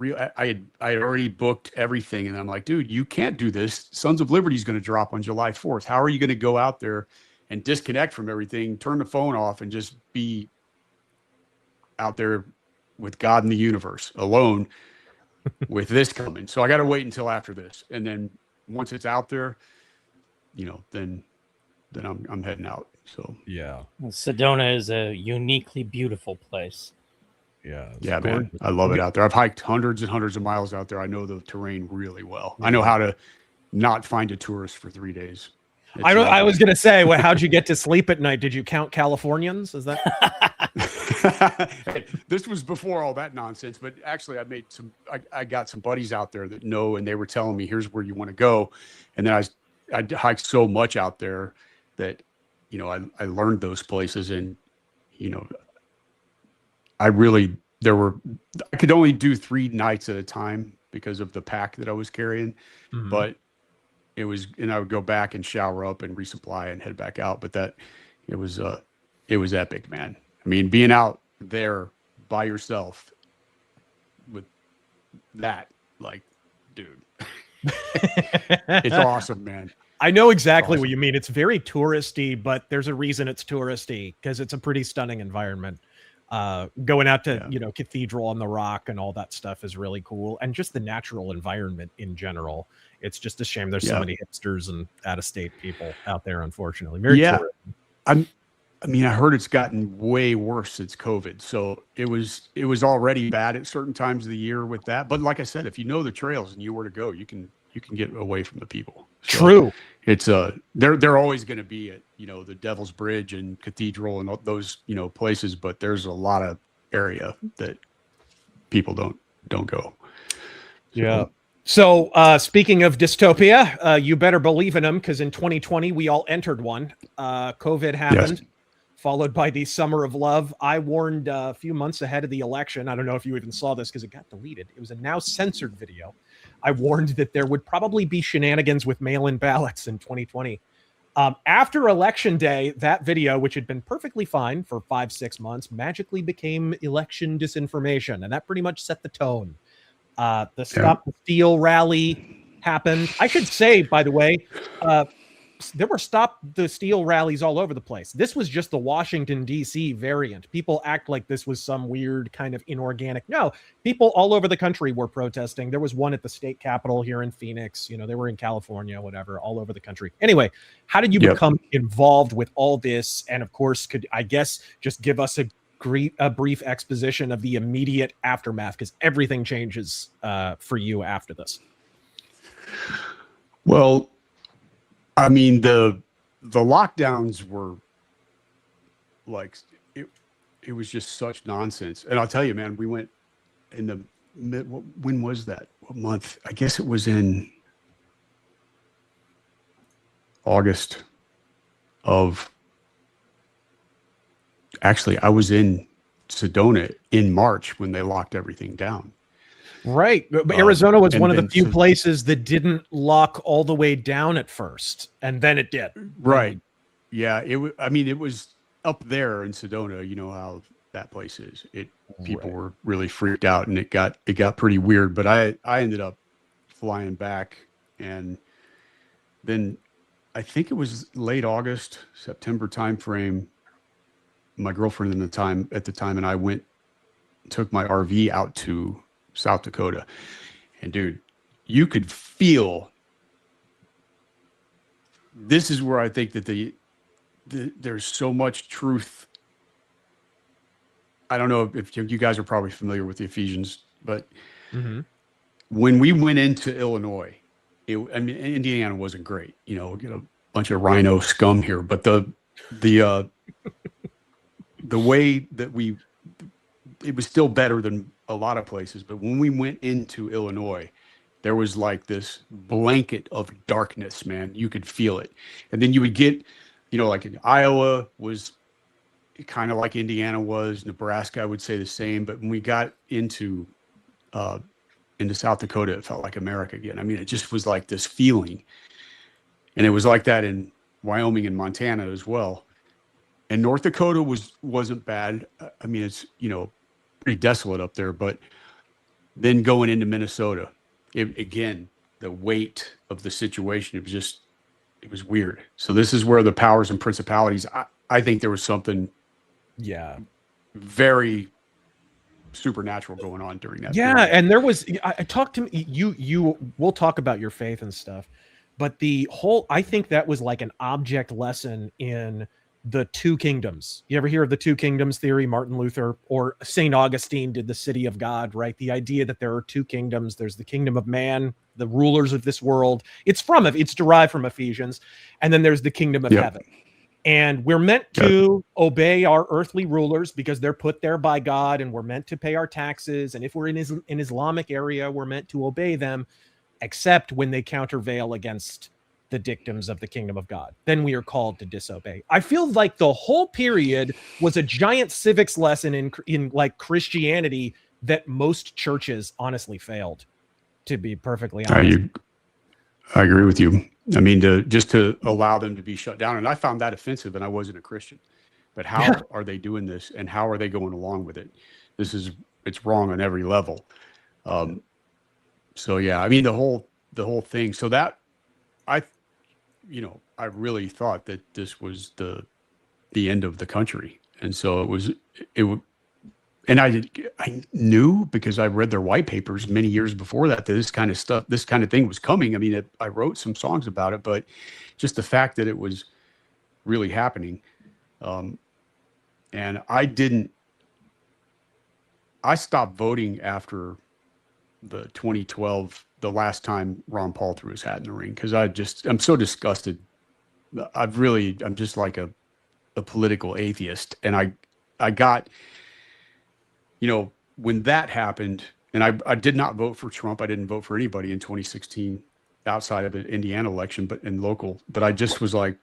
I had already booked everything, and I'm like, dude, you can't do this. Sons of Liberty is going to drop on July 4th. How are you going to go out there and disconnect from everything, turn the phone off, and just be out there with God in the universe alone with this coming? So I got to wait until after this, and then once it's out there, then I'm heading out. So yeah, Sedona is a uniquely beautiful place. Yeah, man, I love it out there. I've hiked hundreds and hundreds of miles out there. I know the terrain really well. I know how to not find a tourist for 3 days. I was going to say, well, how'd you get to sleep at night? Did you count Californians? Is that? This was before all that nonsense, but actually I got some buddies out there that know, and they were telling me, here's where you want to go. And then I hiked so much out there that, I learned those places, and, I could only do 3 nights at a time because of the pack that I was carrying, but and I would go back and shower up and resupply and head back out. But it was epic, man. I mean, being out there by yourself with that, like, dude, it's awesome, man. I know exactly what you mean. It's very touristy, but there's a reason it's touristy, because it's a pretty stunning environment. Going out to, Cathedral on the Rock and all that stuff is really cool. And just the natural environment in general. It's just a shame there's so many hipsters and out-of-state people out there, unfortunately. Very touristy. I heard it's gotten way worse since COVID. So it was already bad at certain times of the year with that. But like I said, if you know the trails and you where to go, you can get away from the people. So True. It's they're always going to be at, the Devil's Bridge and Cathedral and those, places, but there's a lot of area that people don't go. Yeah. So speaking of dystopia, you better believe in them, because in 2020 we all entered one. COVID happened, followed by the Summer of Love. I warned a few months ahead of the election. I don't know if you even saw this because it got deleted. It was a now censored video. I warned that there would probably be shenanigans with mail-in ballots in 2020. After Election Day, that video, which had been perfectly fine for 5-6 months, magically became election disinformation. And that pretty much set the tone. The Stop the Steal rally happened. I should say, by the way, there were Stop the Steal rallies all over the place. This was just the Washington, D.C. variant. People act like this was some weird kind of inorganic. No, people all over the country were protesting. There was one at the state capitol here in Phoenix. They were in California, whatever, all over the country. Anyway, how did you become involved with all this? And of course, could I guess just give us a brief exposition of the immediate aftermath, because everything changes for you after this. Well, I mean, the lockdowns were like, it was just such nonsense. And I'll tell you, man, we went in the when was that? What month? I guess it was in August of, actually, I was in Sedona in March when they locked everything down. Right. But Arizona was one of the few places that didn't lock all the way down at first, and then it did. Right. Yeah. It was up there in Sedona. You know how that place is. People were really freaked out, and it got pretty weird. But I ended up flying back, and then I think it was late August, September timeframe. My girlfriend at the time and I took my RV out to South Dakota, and dude, you could feel, this is where I think that there's so much truth. I don't know if you guys are probably familiar with the Ephesians, but when we went into Illinois, Indiana wasn't great, get a bunch of rhino scum here, but the way that it was still better than a lot of places. But when we went into Illinois, there was like this blanket of darkness, man. You could feel it. And then you would get, like in Iowa was kind of like Indiana was, Nebraska, I would say the same. But when we got into South Dakota, it felt like America again. I mean, it just was like this feeling. And it was like that in Wyoming and Montana as well. And North Dakota wasn't bad. I mean, it's, pretty desolate up there. But then going into Minnesota, again, the weight of the situation, it was weird. So this is where the powers and principalities, I think there was something very supernatural going on during that period. And there was, I talked to you, we'll talk about your faith and stuff, but I think that was like an object lesson in the two kingdoms. You ever hear of the two kingdoms theory? Martin Luther or St. Augustine did the city of God, right? The idea that there are two kingdoms. There's the kingdom of man, the rulers of this world. It's derived from Ephesians. And then there's the kingdom of heaven. And we're meant to obey our earthly rulers because they're put there by God, and we're meant to pay our taxes. And if we're in an Islamic area, we're meant to obey them, except when they countervail against the dictums of the kingdom of God. Then we are called to disobey. I feel like the whole period was a giant civics lesson in like Christianity that most churches honestly failed, to be perfectly honest. I agree with you. I mean, to allow them to be shut down. And I found that offensive, and I wasn't a Christian. But how are they doing this, and how are they going along with it? It's wrong on every level. So yeah, I mean, the whole thing. So that I really thought that this was the end of the country. And so and I knew, because I read their white papers many years before that this kind of thing was coming. I mean, I wrote some songs about it, but just the fact that it was really happening. And I stopped voting after the 2012, the last time Ron Paul threw his hat in the ring, because I'm so disgusted. I'm just like a political atheist. And I got, when that happened, and I did not vote for Trump. I didn't vote for anybody in 2016 outside of the Indiana election, but in local. But I just was like,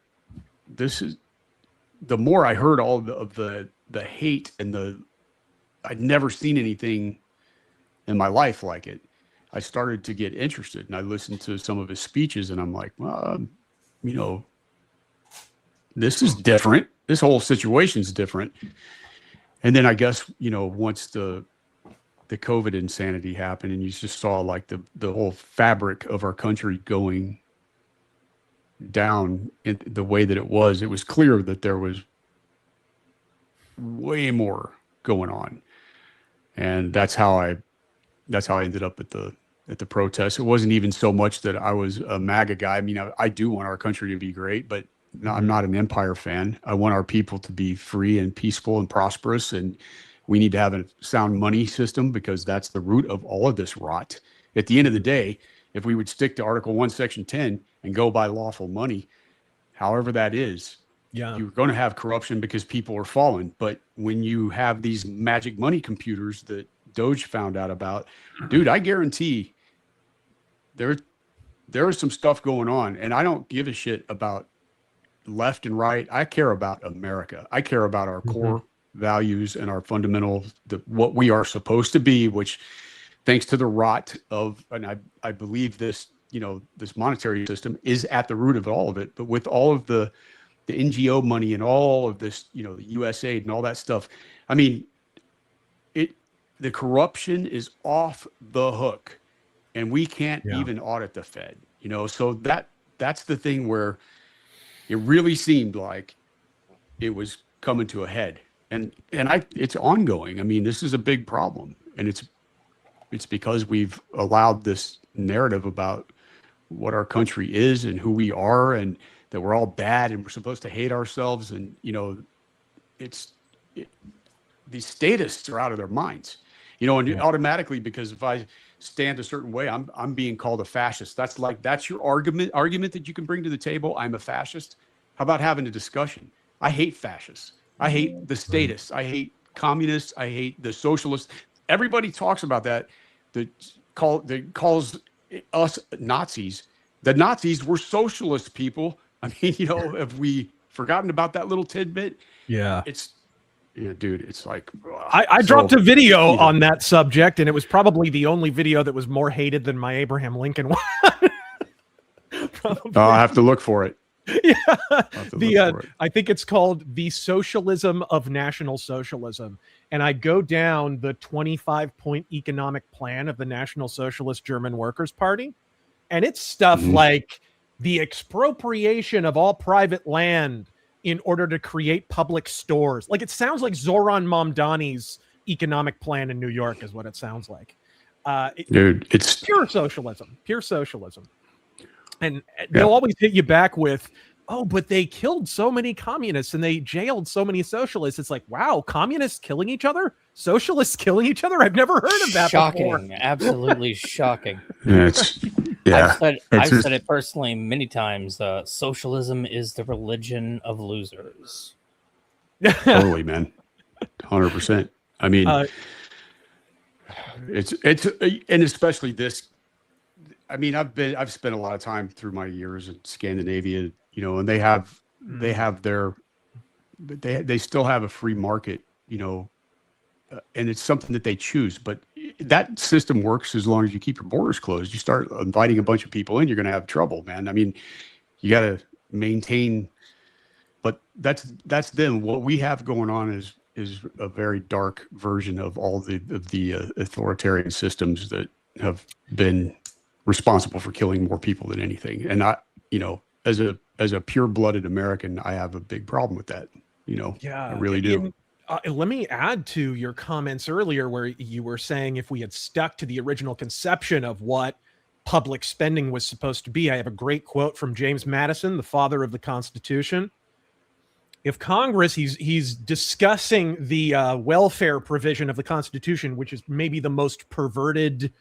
the more I heard all of the hate and I'd never seen anything in my life like it. I started to get interested, and I listened to some of his speeches, and I'm like, well, this is different. This whole situation's different. And then I guess, once the COVID insanity happened, and you just saw like the whole fabric of our country going down in the way that it was clear that there was way more going on. And that's how I ended up at the protest. It wasn't even so much that I was a MAGA guy. I mean, I do want our country to be great, but no, I'm not an empire fan. I want our people to be free and peaceful and prosperous, and we need to have a sound money system, because that's the root of all of this rot. At the end of the day, if we would stick to Article 1, Section 10 and go by lawful money, however that is, you're going to have corruption because people are falling. But when you have these magic money computers that Doge found out about, dude, I guarantee there is some stuff going on, and I don't give a shit about left and right. I care about America. I care about our core values and our fundamental, what we are supposed to be, which, thanks to the rot of, and I believe this, this monetary system is at the root of all of it. But with all of the NGO money and all of this, the USAID and all that stuff, I mean, the corruption is off the hook, and we can't even audit the Fed, so that's the thing where it really seemed like it was coming to a head, and it's ongoing. I mean, this is a big problem, and it's because we've allowed this narrative about what our country is and who we are, and that we're all bad and we're supposed to hate ourselves. And, these statists are out of their minds, and automatically, because if I stand a certain way, I'm being called a fascist. That's your argument that you can bring to the table. I'm a fascist. How about having a discussion? I hate fascists. I hate the statists. I hate communists. I hate the socialists. Everybody talks about that. That calls us Nazis. The Nazis were socialist people. I mean, have we forgotten about that little tidbit? Yeah. Dude, it's like, I dropped a video on that subject, and it was probably the only video that was more hated than my Abraham Lincoln one. I'll have to look for it. Yeah, I think it's called The Socialism of National Socialism. And I go down the 25-point economic plan of the National Socialist German Workers' Party. And it's stuff like the expropriation of all private land in order to create public stores. Like, it sounds like Zoran Mamdani's economic plan in New York is what it sounds like. Dude, it's pure socialism. And they'll always hit you back with, oh, but they killed so many communists and they jailed so many socialists. It's like, wow, communists killing each other? Socialists killing each other? I've never heard of that before. Shocking. Absolutely shocking. Yeah, I've said it personally many times. Socialism is the religion of losers. Totally, man. 100%. I mean, it's and especially this. I mean, I've spent a lot of time through my years in Scandinavia, you know, and they still have a free market, you know, and it's something that they choose. But that system works as long as you keep your borders closed. You start inviting a bunch of people in, you're going to have trouble, man. I mean, you got to maintain. But that's them. What we have going on is a very dark version of all the authoritarian systems that have been responsible for killing more people than anything. And I, you know, as a pure-blooded American, I have a big problem with that. You know, I really do. Let me add to your comments earlier where you were saying if we had stuck to the original conception of what public spending was supposed to be. I have a great quote from James Madison, the father of the Constitution. If Congress, he's discussing the welfare provision of the Constitution, which is maybe the most perverted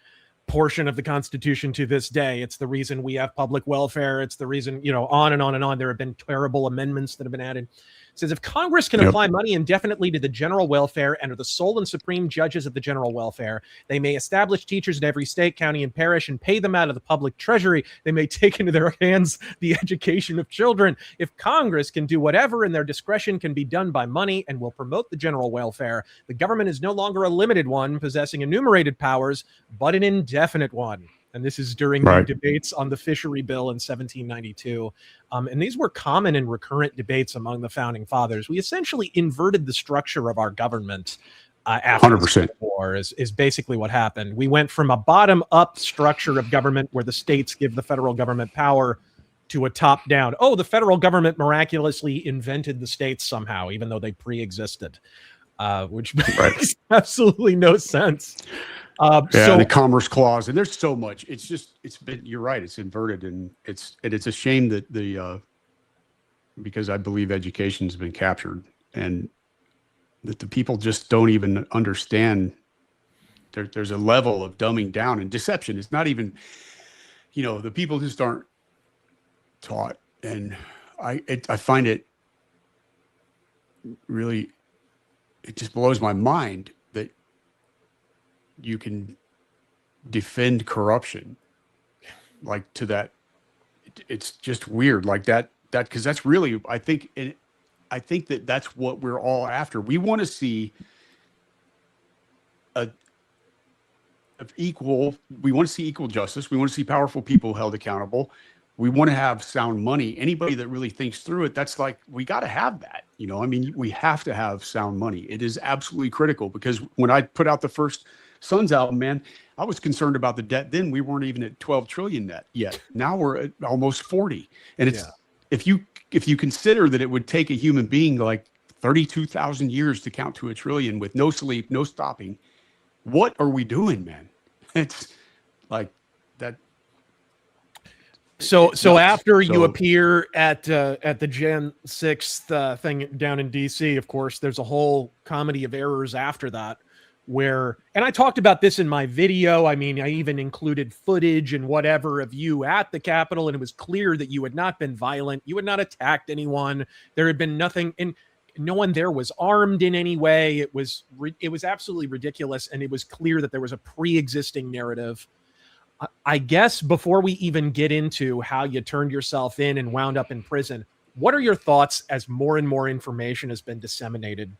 portion of the Constitution to this day. It's the reason we have public welfare. It's the reason, you know, on and on and on. There have been terrible amendments that have been added. It says if Congress can apply money indefinitely to the general welfare and are the sole and supreme judges of the general welfare, they may establish teachers in every state, county, and parish and pay them out of the public treasury. They may take into their hands the education of children. If Congress can do whatever in their discretion can be done by money and will promote the general welfare, the government is no longer a limited one possessing enumerated powers, but an indefinite one. And this is during the debates on the fishery bill in 1792. And these were common and recurrent debates among the founding fathers. We essentially inverted the structure of our government after 100%. The Civil War is basically what happened. We went from a bottom-up structure of government where the states give the federal government power to a top-down. Oh, the federal government miraculously invented the states somehow, even though they pre-existed, which makes absolutely no sense. So the Commerce Clause, and there's so much. You're right. It's inverted, and it's a shame that because I believe education's been captured, and that the people just don't even understand. There's a level of dumbing down and deception. It's not even, you know, the people just aren't taught, and I find it really, it just blows my mind that you can defend corruption like to that. It's just weird like that because that's really, I think that that's what we're all after. We want to see equal justice. We want to see powerful people held accountable. We want to have sound money. Anybody that really thinks through it, that's like, we got to have that. You know, I mean, we have to have sound money. It is absolutely critical, because when I put out the first Sons album, man, I was concerned about the debt then. We weren't even at 12 trillion net yet. Now we're at almost 40. And it's, if you consider that it would take a human being like 32,000 years to count to a trillion with no sleep, no stopping, what are we doing, man? It's like that. So after you appear at the Jan 6th thing down in DC, of course, there's a whole comedy of errors after that where, and I talked about this in my video. I mean, I even included footage and whatever of you at the Capitol, and it was clear that you had not been violent. You had not attacked anyone. There had been nothing, and no one there was armed in any way. It was absolutely ridiculous, and it was clear that there was a pre-existing narrative. I guess before we even get into how you turned yourself in and wound up in prison, what are your thoughts as more and more information has been disseminated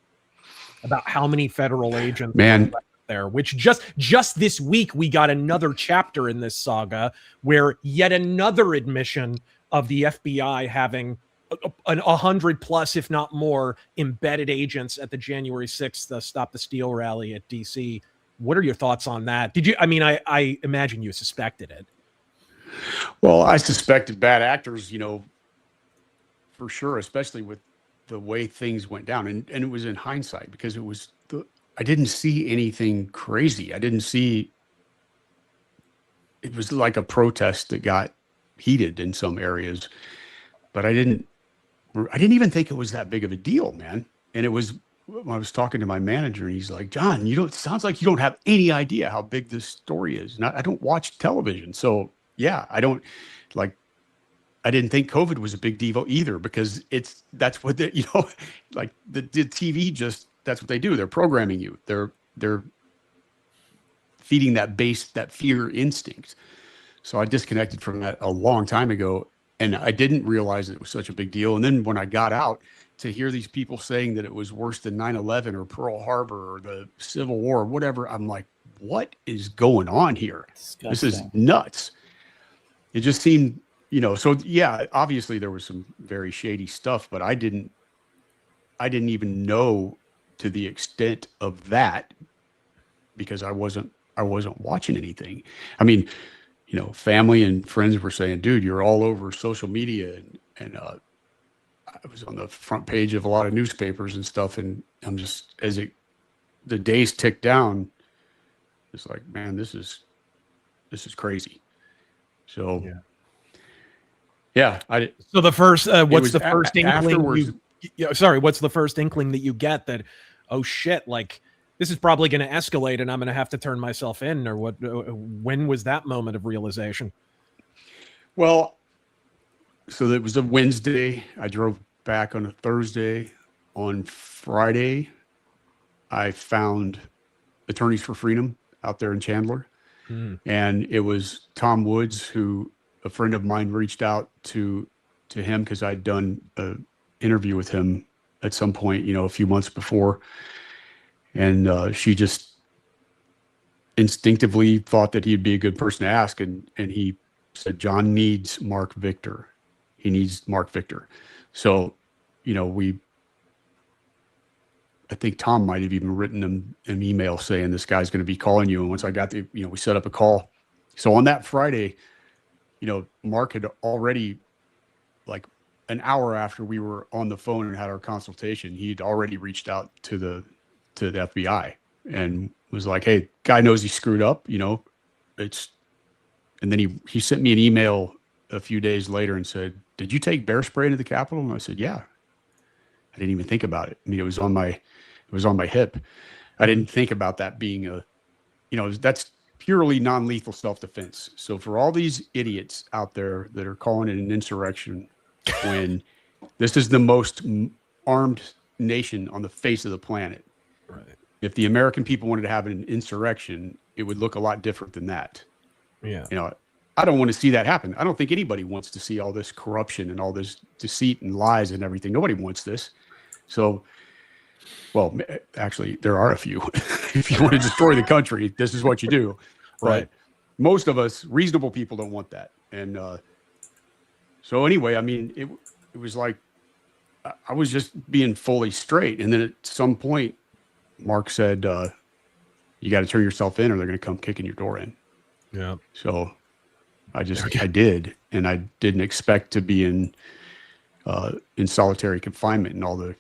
about how many federal agents are there? Which just this week we got another chapter in this saga where yet another admission of the FBI having 100 plus, if not more, embedded agents at the January 6th Stop the Steal rally at DC. What are your thoughts on that? Did you? I mean, I imagine you suspected it. Well, I suspected bad actors, for sure, especially with the way things went down. And it was in hindsight because I didn't see anything crazy. I didn't see, it was like a protest that got heated in some areas, but I didn't even think it was that big of a deal, man. And it was, when I was talking to my manager, and he's like, John, sounds like you don't have any idea how big this story is. And I don't watch television. So yeah, I didn't think COVID was a big deal either, because that's what the TV that's what they do. They're programming you. They're feeding that fear instinct. So I disconnected from that a long time ago, and I didn't realize it was such a big deal. And then when I got out, to hear these people saying that it was worse than 9/11 or Pearl Harbor or the Civil War or whatever, I'm like, what is going on here? Disgusting. This is nuts. It just seemed, so yeah, obviously there was some very shady stuff, but I didn't even know to the extent of that, because I wasn't watching anything. I mean, family and friends were saying, dude, you're all over social media, and I was on the front page of a lot of newspapers and stuff. And I'm just, the days tick down, it's like, man, this is crazy. So yeah. So the first, what's the first inkling? Afterwards, what's the first inkling that you get that, oh shit, like this is probably going to escalate and I'm going to have to turn myself in, or what? When was that moment of realization? Well, so it was a Wednesday. I drove back on a Thursday. On Friday, I found Attorneys for Freedom out there in Chandler. And it was Tom Woods, who a friend of mine reached out to him because I'd done an interview with him at some point, a few months before. And she just instinctively thought that he'd be a good person to ask. And he said, John needs Mark Victor. He needs Mark Victor. So, I think Tom might have even written him an email saying this guy's going to be calling you. And once I got we set up a call. So on that Friday, Mark had already, like an hour after we were on the phone and had our consultation, he'd already reached out to the FBI and was like, hey, guy knows he screwed up, and then he sent me an email a few days later and said, did you take bear spray into the Capitol? And I said, yeah. I didn't even think about it. I mean, it was on my hip. I didn't think about that being that's purely non-lethal self-defense. So for all these idiots out there that are calling it an insurrection, when this is the most armed nation on the face of the planet, right? If the American people wanted to have an insurrection, it would look a lot different than that. Yeah. I don't want to see that happen. I don't think anybody wants to see all this corruption and all this deceit and lies and everything. Nobody wants this. So, well, actually, there are a few. If you want to destroy the country, this is what you do. Right. But most of us, reasonable people, don't want that. And so anyway, I mean, it was like I was just being fully straight. And then at some point, Mark said, you got to turn yourself in or they're going to come kicking your door in. Yeah. So I did. And I didn't expect to be in solitary confinement and all the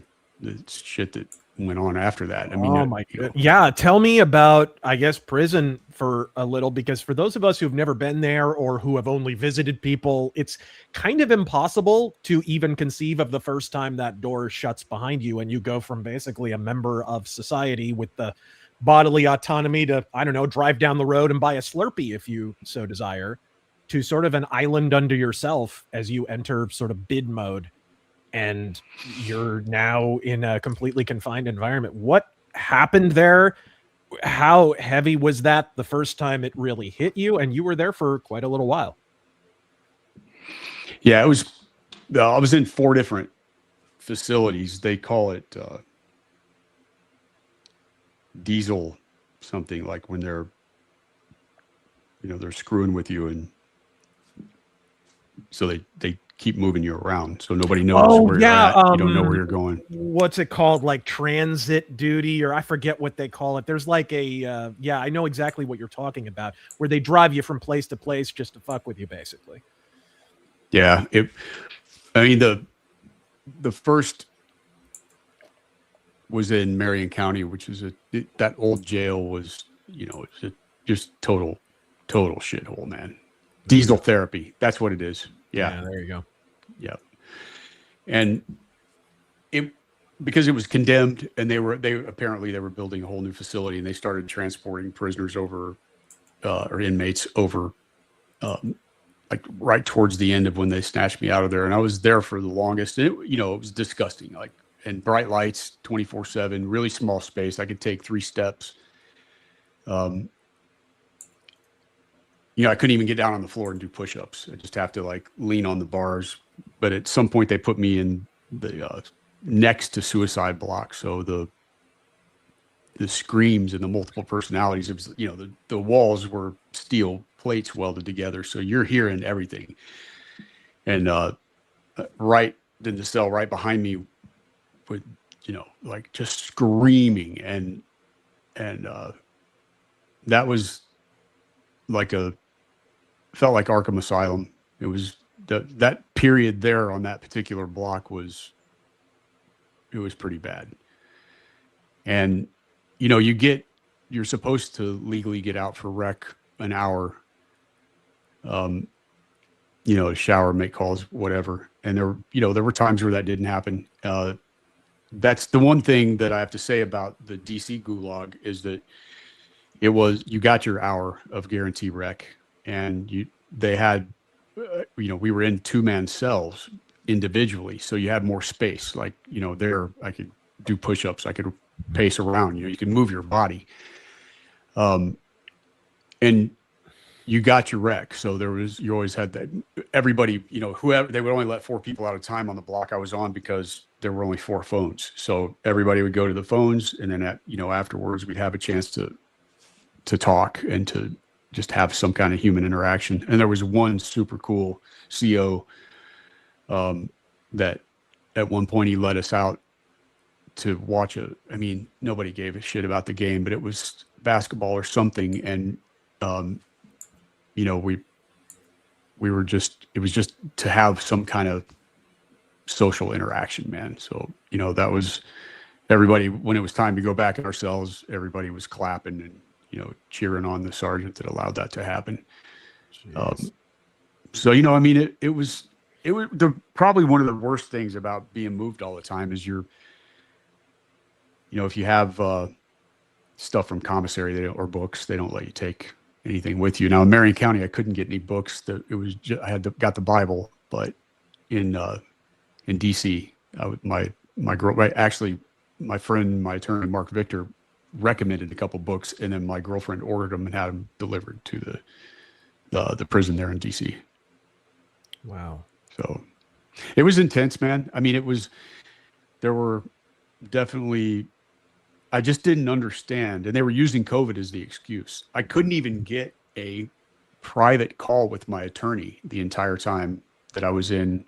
shit that went on after that. I mean, oh my God. Yeah. Tell me about, I guess, prison for a little, because for those of us who've never been there or who have only visited people, it's kind of impossible to even conceive of the first time that door shuts behind you and you go from basically a member of society with the bodily autonomy to, I don't know, drive down the road and buy a Slurpee if you so desire, to sort of an island unto yourself as you enter sort of bid mode. And you're now in a completely confined environment. What happened there? How heavy was that the first time it really hit you? And you were there for quite a little while. Yeah, it was. I was in 4 different facilities. They call it diesel something, like when they're screwing with you, and so they keep moving you around, so nobody knows where you're at. You don't know where you're going. What's it called? Like transit duty, or I forget what they call it. There's like a I know exactly what you're talking about, where they drive you from place to place just to fuck with you, basically. Yeah, I mean the first was in Marion County, which is that old jail was, it's just total shithole, man. Diesel therapy, that's what it is. Yeah, there you go. Yeah, and because it was condemned, and they apparently were building a whole new facility, and they started transporting prisoners over, or inmates over, like right towards the end of when they snatched me out of there, and I was there for the longest. And it was disgusting, like, and bright lights 24/7, really small space. I could take 3 steps. I couldn't even get down on the floor and do push-ups. I just have to like lean on the bars. But at some point they put me in the next to suicide block. So the screams and the multiple personalities, it was, the walls were steel plates welded together. So you're hearing everything. And right in the cell right behind me with, like just screaming. And that was like felt like Arkham Asylum. It was that period there on that particular block was pretty bad. And, you're supposed to legally get out for rec an hour, shower, make calls, whatever. And there were times where that didn't happen. That's the one thing that I have to say about the DC gulag is that you got your hour of guarantee rec, and they had, we were in 2-man cells individually. So you had more space, like, there I could do push-ups. I could pace around, you can move your body. And you got your rec. So you always had that, everybody, whoever, they would only let 4 people at a time on the block I was on because there were only 4 phones. So everybody would go to the phones, and then afterwards we'd have a chance to talk and to just have some kind of human interaction. And there was one super cool CO that at one point he let us out to watch nobody gave a shit about the game, but it was basketball or something. And, we were just, it was just to have some kind of social interaction, man. So, that was everybody, when it was time to go back in our cells, everybody was clapping and, cheering on the sergeant that allowed that to happen. So, it was probably one of the worst things about being moved all the time is if you have stuff from commissary or books, they don't let you take anything with you. Now in Marion County, I couldn't get any books. I got the Bible, but in DC, my friend, my attorney, Mark Victor, recommended a couple books, and then my girlfriend ordered them and had them delivered to the prison there in DC. Wow. So it was intense, man. There were definitely, I just didn't understand, and they were using COVID as the excuse. I couldn't even get a private call with my attorney the entire time that I was in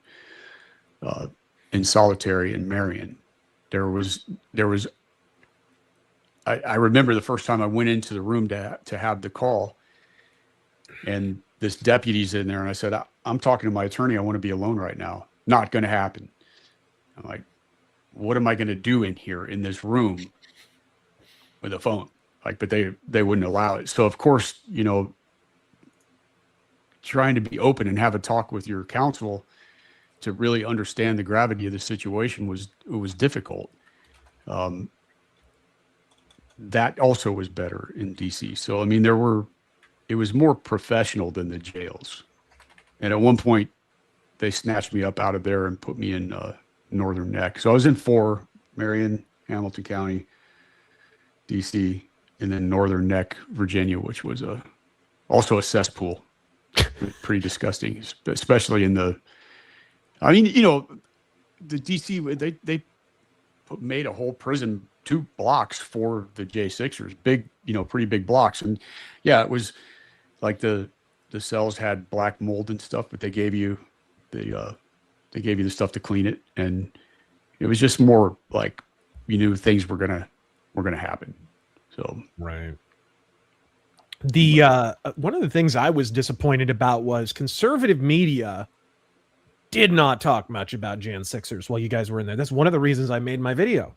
solitary in Marion. I remember the first time I went into the room to have the call, and this deputy's in there, and I said, I'm talking to my attorney. I want to be alone right now. Not going to happen. I'm like, what am I going to do in here in this room with a phone? Like, but they wouldn't allow it. So of course, trying to be open and have a talk with your counsel to really understand the gravity of the situation was difficult. That also was better in DC. So, it was more professional than the jails. And at one point they snatched me up out of there and put me in Northern Neck. So I was in 4, Marion, Hamilton County, DC, and then Northern Neck, Virginia, which was also a cesspool. Pretty disgusting, especially in the DC, they made a whole prison 2 blocks for the J6ers, big, pretty big blocks. And yeah, it was like the cells had black mold and stuff, but they gave you the They gave you the stuff to clean it, and it was just more like you knew things were gonna happen. So right. The one of the things I was disappointed about was conservative media did not talk much about Jan Sixers while you guys were in there. That's one of the reasons I made my video,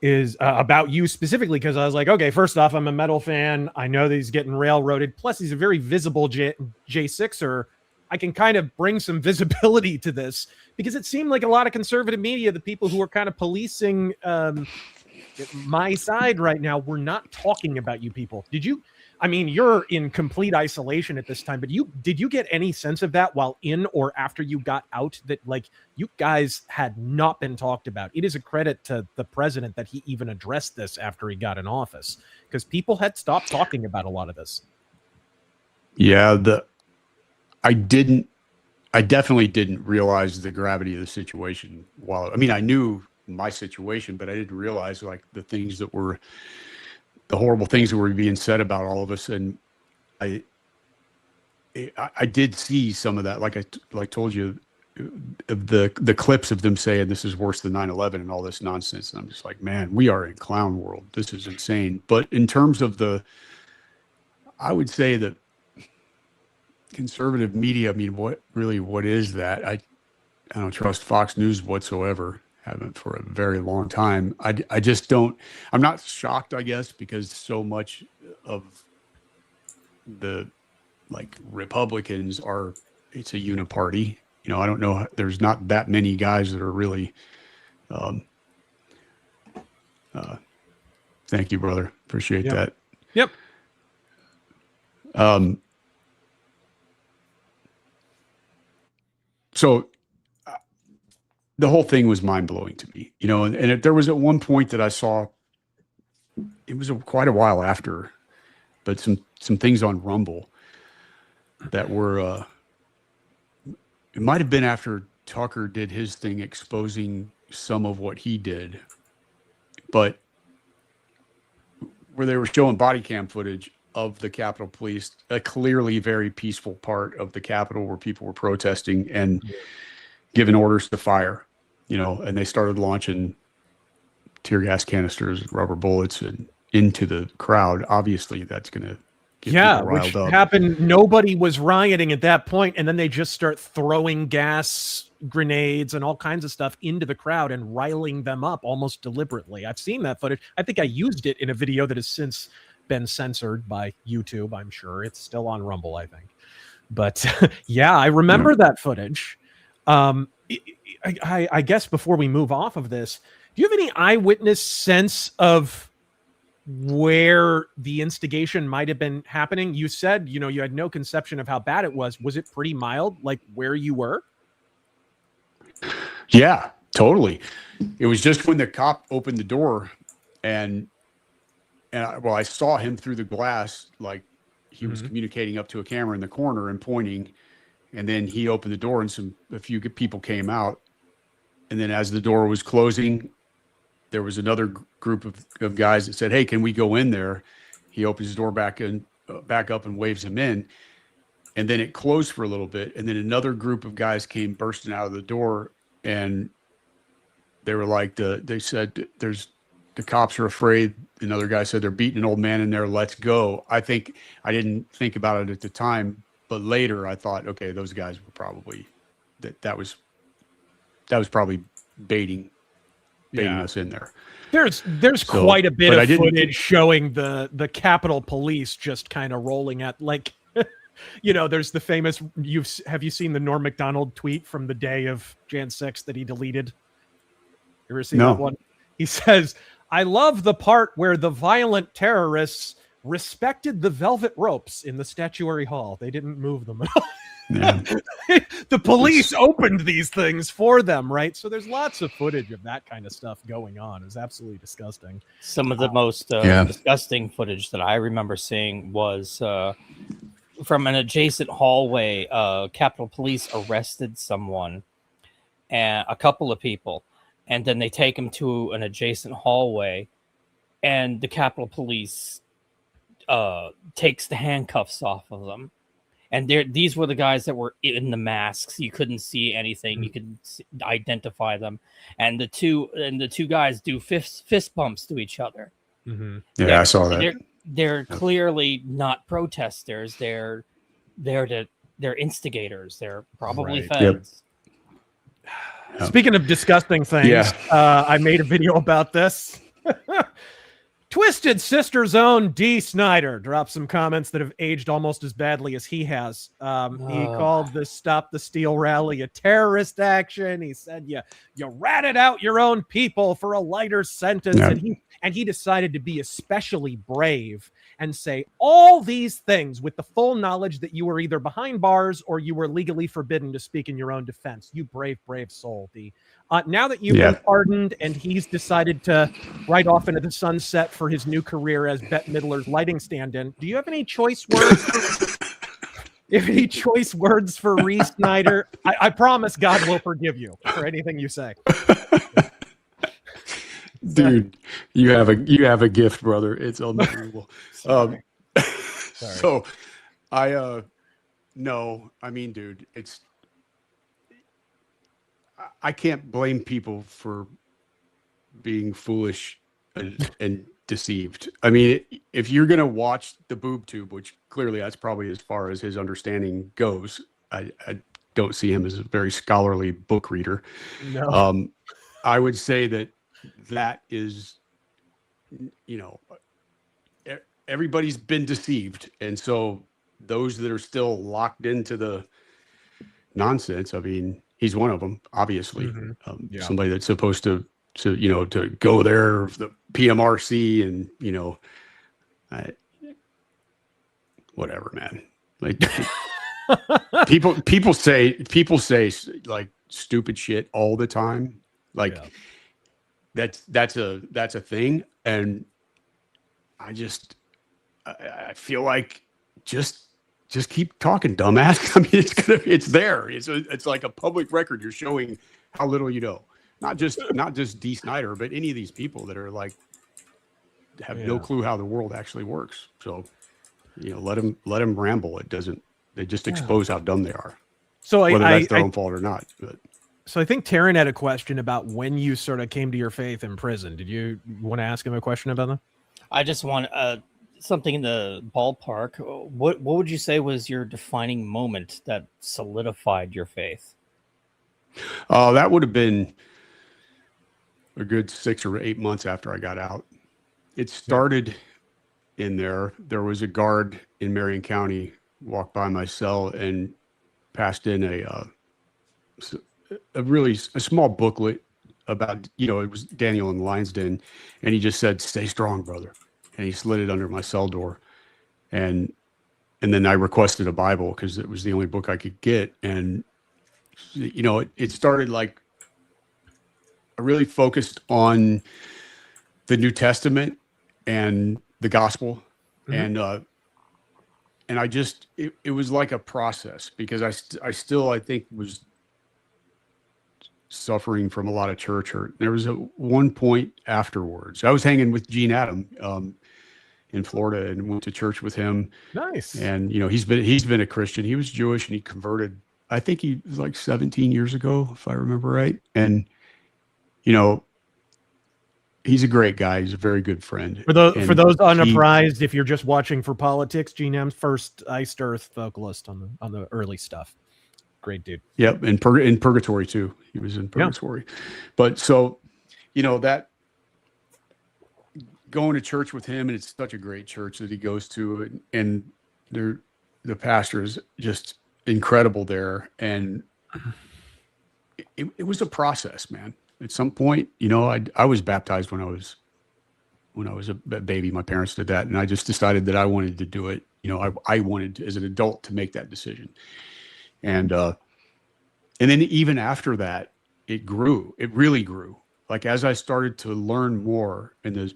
is about you specifically, because I was like, okay, first off, I'm a metal fan. I know that he's getting railroaded. Plus, he's a very visible J6er. I can kind of bring some visibility to this, because it seemed like a lot of conservative media, the people who are kind of policing my side right now, were not talking about you people. Did you? I mean, you're in complete isolation at this time, but did you get any sense of that while in or after you got out, that like you guys had not been talked about? It is a credit to the president that he even addressed this after he got in office, because people had stopped talking about a lot of this. Yeah, I definitely didn't realize the gravity of the situation. I mean, I knew my situation, but I didn't realize like the horrible things that were being said about all of us. And I did see some of that. Like I told you, the clips of them saying this is worse than 9/11 and all this nonsense. And I'm just like, man, we are in clown world. This is insane. But in terms of I would say that conservative media, I mean, what is that? I don't trust Fox News whatsoever. Haven't for a very long time. I just don't. I'm not shocked, I guess, because so much of the Republicans it's a uniparty. You know, I don't know. There's not that many guys that are really. Thank you, brother. Appreciate that. Yep. So the whole thing was mind blowing to me, you know, and there was at one point that I saw, it was quite a while after, but some things on Rumble that were, it might've been after Tucker did his thing exposing some of what he did, but where they were showing body cam footage of the Capitol Police, a clearly very peaceful part of the Capitol where people were protesting and giving orders to fire, you know, and they started launching tear gas canisters, rubber bullets, and into the crowd. Obviously, that's going to get people riled which up. happened. Nobody was rioting at that point, and then they just start throwing gas grenades and all kinds of stuff into the crowd and riling them up almost deliberately. I've seen that footage. I think I used it in a video that has since been censored by YouTube. I'm sure it's still on Rumble, I think. But yeah, I remember that footage. I guess before we move off of this, do you have any eyewitness sense of where the instigation might have been happening? You said, you know, you had no conception of how bad it was. Was it pretty mild, like where you were? Yeah, totally. It was just when the cop opened the door and I saw him through the glass, like he was communicating up to a camera in the corner and pointing, and then he opened the door and a few people came out. And then as the door was closing, there was another group of guys that said, "Hey, can we go in there?" He opens his door back up and waves them in. And then it closed for a little bit. And then another group of guys came bursting out of the door, and they were like, they said, the cops are afraid. Another guy said, they're beating an old man in there. Let's go. I didn't think about it at the time, but later I thought, okay, those guys were probably that was probably baiting us in there. There's quite a bit of footage showing the Capitol Police just kind of rolling at, like, you know, there's the famous, have you seen the Norm Macdonald tweet from the day of Jan 6 that he deleted? You ever seen that one? He says, "I love the part where the violent terrorists respected the velvet ropes in the statuary hall. They didn't move them at all." Yeah. The police opened these things for them, right? So there's lots of footage of that kind of stuff going on. It's absolutely disgusting. Some of the most disgusting footage that I remember seeing was from an adjacent hallway. Capitol Police arrested someone, and a couple of people, and then they take them to an adjacent hallway, and the Capitol Police takes the handcuffs off of them And these were the guys that were in the masks. You couldn't see anything. You could identify them. And the two guys do fist bumps to each other. Mm-hmm. Yeah, I saw that. They're clearly not protesters. They're instigators. They're probably feds. Yep. Speaking of disgusting things, I made a video about this. Twisted Sister's own D. Snyder dropped some comments that have aged almost as badly as he has. He called the Stop the Steal rally a terrorist action. He said, you ratted out your own people for a lighter sentence. Yeah. And he decided to be especially brave and say all these things with the full knowledge that you were either behind bars or you were legally forbidden to speak in your own defense. You brave, brave soul, D. Now that you've been pardoned and he's decided to ride off into the sunset for his new career as Bette Midler's lighting stand-in, do you have any choice words? For Reese Snyder? I promise God will forgive you for anything you say. Dude, you have a gift, brother. It's unbelievable. So no, I mean, dude, I can't blame people for being foolish and deceived. I mean, if you're going to watch the boob tube, which clearly that's probably as far as his understanding goes, I don't see him as a very scholarly book reader. No. I would say that is, everybody's been deceived. And so those that are still locked into the nonsense, I mean, he's one of them, obviously. Mm-hmm. Somebody that's supposed to go there, the PMRC, and whatever, man. Like people say like stupid shit all the time. Like that's a thing, and I feel like just keep talking, dumbass. I mean, it's there. It's like a public record. You're showing how little you know. Not just D. Snyder, but any of these people that are like have no clue how the world actually works. So, let them ramble. They just expose how dumb they are. So whether that's their own fault or not. But. So I think Taryn had a question about when you sort of came to your faith in prison. Did you want to ask him a question about that? I just want something in the ballpark. What would you say was your defining moment that solidified your faith? That would have been a good 6 or 8 months after I got out. It started in there. There was a guard in Marion County walked by my cell and passed in a small booklet about, it was Daniel in the Lion's Den, and he just said, "Stay strong, brother." And he slid it under my cell door. And then I requested a Bible because it was the only book I could get. And, it started like I really focused on the New Testament and the gospel. Mm-hmm. And I just, it was like a process because I think was suffering from a lot of church hurt. There was one point afterwards. I was hanging with Gene Adam in Florida and went to church with him. Nice. And he's been a Christian. He was Jewish and he converted. I think he was like 17 years ago, if I remember right. And he's a great guy. He's a very good friend. For those unapprised, if you're just watching for politics, Gene M's first Iced Earth vocalist on the early stuff. Great dude. Yep, in Purgatory too. He was in Purgatory. Yeah. But so, that going to church with him, and it's such a great church that he goes to, and the pastor is just incredible there, and it was a process, man. At some point, I was baptized when I was a baby. My parents did that, and I just decided that I wanted to do it. I wanted to, as an adult, to make that decision. And then even after that, it grew. It really grew. Like as I started to learn more, and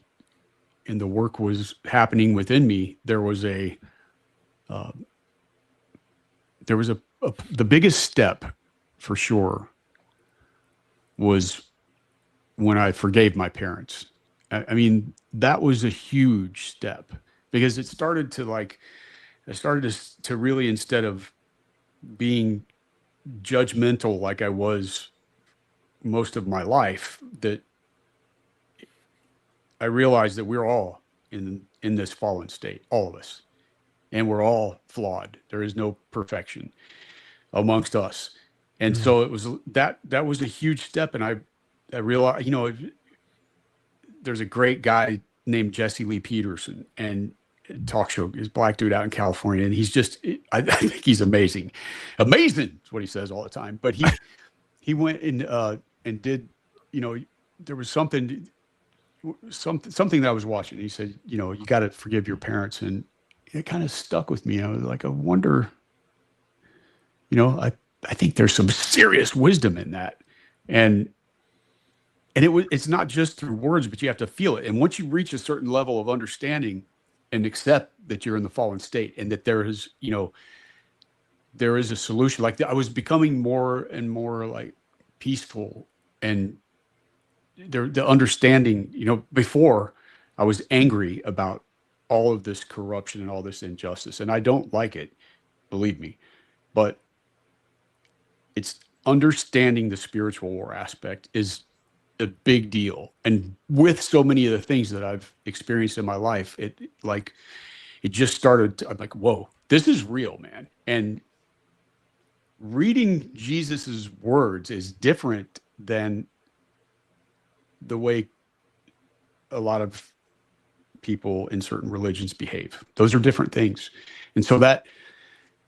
the work was happening within me, there was the biggest step for sure was when I forgave my parents. I mean, that was a huge step because it started to I started to really, instead of being judgmental like I was most of my life, that I realized that we're all in this fallen state, all of us, and we're all flawed. There is no perfection amongst us. And so it was that was a huge step. And I realized, you know, there's a great guy named Jesse Lee Peterson, and talk show, is black dude out in California, and he's just, I think he's amazing. Amazing is what he says all the time. But he went and did, you know, there was something that I was watching. He said, you know, you got to forgive your parents, and it kind of stuck with me. I was like, I wonder, you know, I think there's some serious wisdom in that. And it's not just through words, but you have to feel it. And once you reach a certain level of understanding and accept that you're in the fallen state, and that there is, you know, there is a solution. Like, I was becoming more and more like peaceful, and the understanding, you know, before I was angry about all of this corruption and all this injustice, and I don't like it, believe me, but it's understanding the spiritual war aspect is a big deal. And with so many of the things that I've experienced in my life, it just started I'm like, whoa, this is real, man. And reading Jesus's words is different than the way a lot of people in certain religions behave. Those are different things. And so that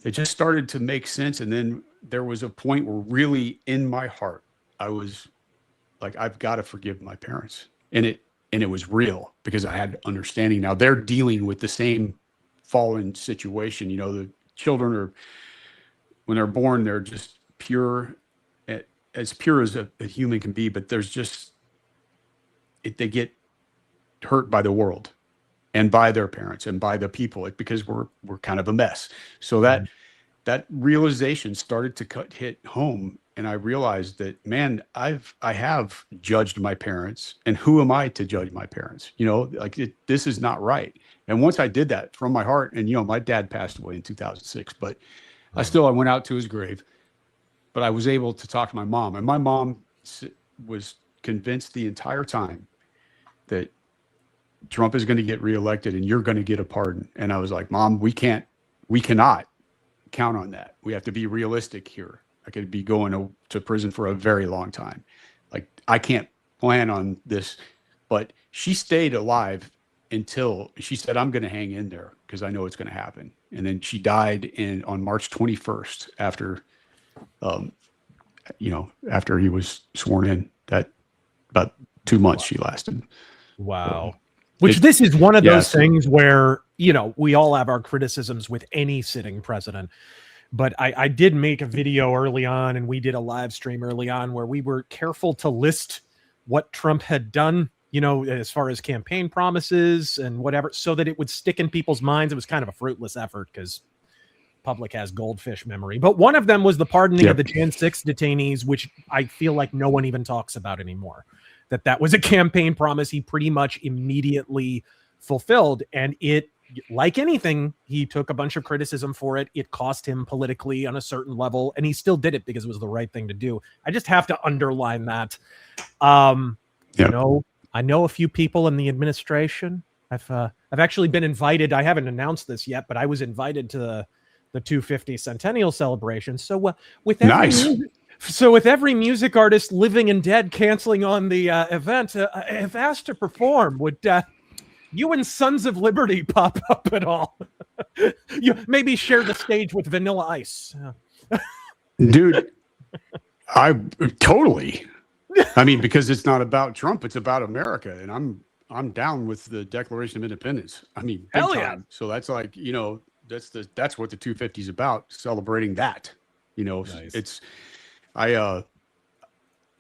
it just started to make sense. And then there was a point where really in my heart, I was like, I've got to forgive my parents. And it was real, because I had understanding. Now they're dealing with the same fallen situation. You know, the children are, when they're born, they're just pure, as pure as a human can be, but there's just, they get hurt by the world and by their parents and by the people, because we're kind of a mess. So that realization started to hit home. And I realized that, man, I have judged my parents, and who am I to judge my parents? You know, like this is not right. And once I did that from my heart, and, you know, my dad passed away in 2006, but I went out to his grave, but I was able to talk to my mom, and my mom was convinced the entire time that Trump is going to get reelected and you're going to get a pardon. And I was like, Mom, we cannot count on that. We have to be realistic here. I could be going to prison for a very long time. Like, I can't plan on this. But she stayed alive until she said, I'm going to hang in there because I know it's going to happen. And then she died on March 21st after, after he was sworn in. That about 2 months she lasted. Wow. This is one of those things where, you know, we all have our criticisms with any sitting president. But I did make a video early on, and we did a live stream early on where we were careful to list what Trump had done, you know, as far as campaign promises and whatever, so that it would stick in people's minds. It was kind of a fruitless effort because public has goldfish memory. But one of them was the pardoning of the Jan 6 detainees, which I feel like no one even talks about anymore. That was a campaign promise he pretty much immediately fulfilled. And it, like anything, he took a bunch of criticism for it. It cost him politically on a certain level, and he still did it because it was the right thing to do. I just have to underline that. You know, I know a few people in the administration. I've actually been invited. I haven't announced this yet, but I was invited to the 250 centennial celebration. So with every music artist living and dead canceling on the event, if asked to perform, would you and Sons of Liberty pop up at all? You maybe share the stage with Vanilla Ice. Dude, I totally. I mean, because it's not about Trump, it's about America, and I'm down with the Declaration of Independence. I mean, big hell time. Yeah. So that's like, you know, that's what the 250 is about, celebrating that. You know, nice.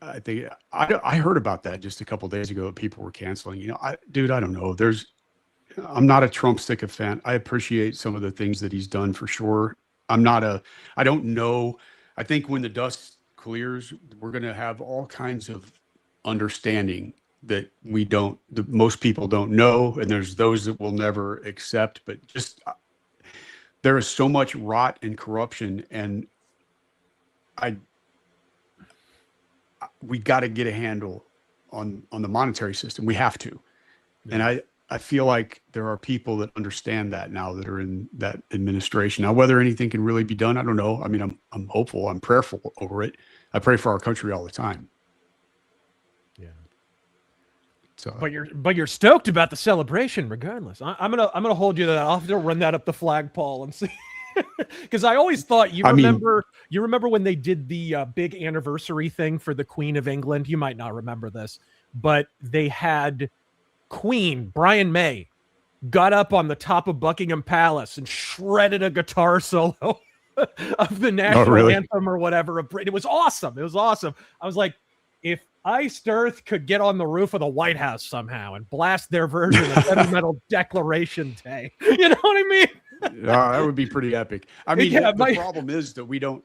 I think I heard about that just a couple of days ago. People were canceling. You know, I don't know. I'm not a Trump sycophant. I appreciate some of the things that he's done for sure. I don't know. I think when the dust clears, we're going to have all kinds of understanding that most people don't know, and there's those that will never accept. But just there is so much rot and corruption, and we got to get a handle on the monetary system. We have to. And I feel like there are people that understand that now, that are in that administration. Now, whether anything can really be done, I don't know. I mean, I'm hopeful, I'm prayerful over it. I pray for our country all the time. Yeah. So, but you're stoked about the celebration, regardless. I'm gonna hold you to that. I'll have to run that up the flagpole and see, because I always thought you remember when they did the big anniversary thing for the Queen of England. You might not remember this, but they had Queen Brian May got up on the top of Buckingham Palace and shredded a guitar solo of the national anthem or whatever. It was awesome. It was awesome. I was like, if Iced Earth could get on the roof of the White House somehow and blast their version of Heavy Metal Declaration Day, you know what I mean? That would be pretty epic. I mean, the problem is that we would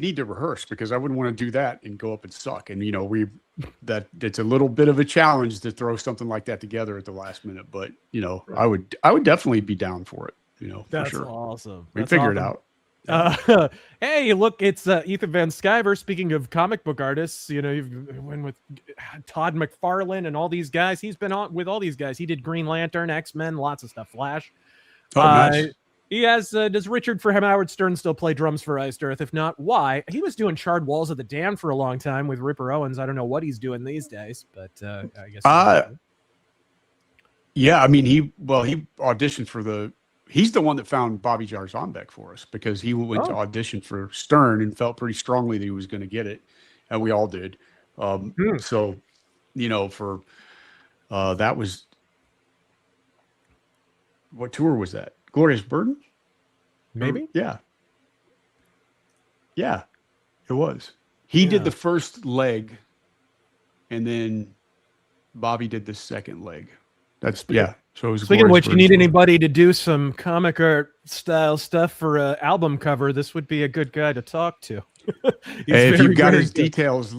need to rehearse, because I wouldn't want to do that and go up and suck. And, you know, it's a little bit of a challenge to throw something like that together at the last minute, but, you know, I would definitely be down for it, you know, That's for sure. Awesome. We figure it out. Hey, look, it's Ethan Van Sciver. Speaking of comic book artists, you know, you've went with Todd McFarlane and all these guys. He's been on with all these guys. He did Green Lantern, X-Men, lots of stuff, Flash. Oh, nice. He has, does Richard for Howard Stern still play drums for Iced Earth? If not, why? He was doing Charred Walls of the Damned for a long time with Ripper Owens. I don't know what he's doing these days, but I guess. Yeah, I mean, he auditioned for he's the one that found Bobby Jarzonbeck for us, because he went to audition for Stern and felt pretty strongly that he was going to get it. And we all did. So, you know, that was, what tour was that? Glorious Burden? Maybe. Yeah, it was. He did the first leg, and then Bobby did the second leg. So it was. Speaking of which, you need anybody to do some comic art style stuff for an album cover, this would be a good guy to talk to. If you've got his details,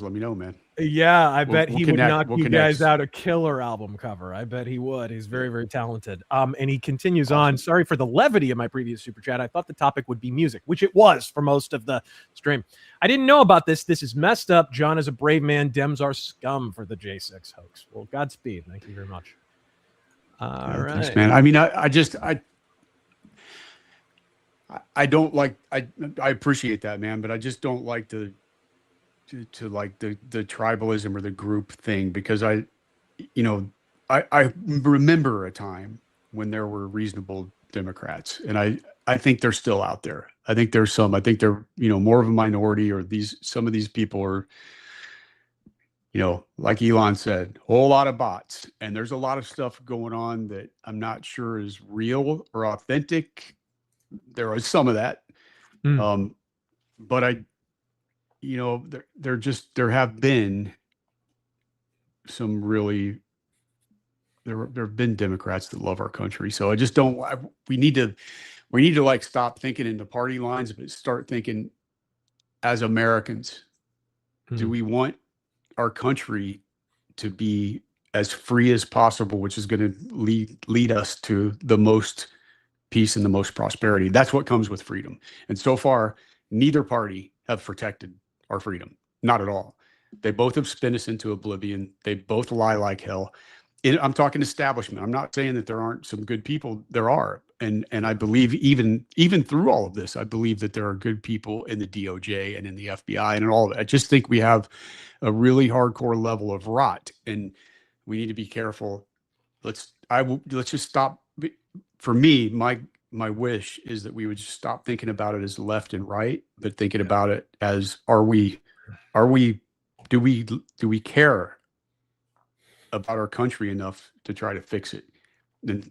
let me know, man. Yeah, I bet he would knock you guys out a killer album cover. I bet he would. He's very, very talented. And he continues on. Sorry for the levity of my previous super chat. I thought the topic would be music, which it was for most of the stream. I didn't know about this. This is messed up. John is a brave man. Dems are scum for the J6 hoax. Well, Godspeed. Thank you very much. All right, thanks, man. I mean, I don't like. I appreciate that, man, but I just don't like to like the tribalism or the group thing, because I remember a time when there were reasonable Democrats, and I think they're still out there. I think there's some. I think they're more of a minority, or some of these people are, like Elon said, a whole lot of bots, and there's a lot of stuff going on that I'm not sure is real or authentic. There is some of that, but there have been some really, there have been Democrats that love our country. So I just don't, we need to like stop thinking in the party lines, but start thinking as Americans. Do we want our country to be as free as possible, which is going to lead us to the most peace and the most prosperity? That's what comes with freedom. And so far, neither party have protected our freedom. Not at all. They both have spun us into oblivion. They both lie like hell. I'm talking establishment. I'm not saying that there aren't some good people. There are. And I believe even through all of this, I believe that there are good people in the DOJ and in the FBI and in all of it. I just think we have a really hardcore level of rot, and we need to be careful. Let's just stop. For me, my wish is that we would just stop thinking about it as left and right, but thinking about it as, do we care about our country enough to try to fix it? And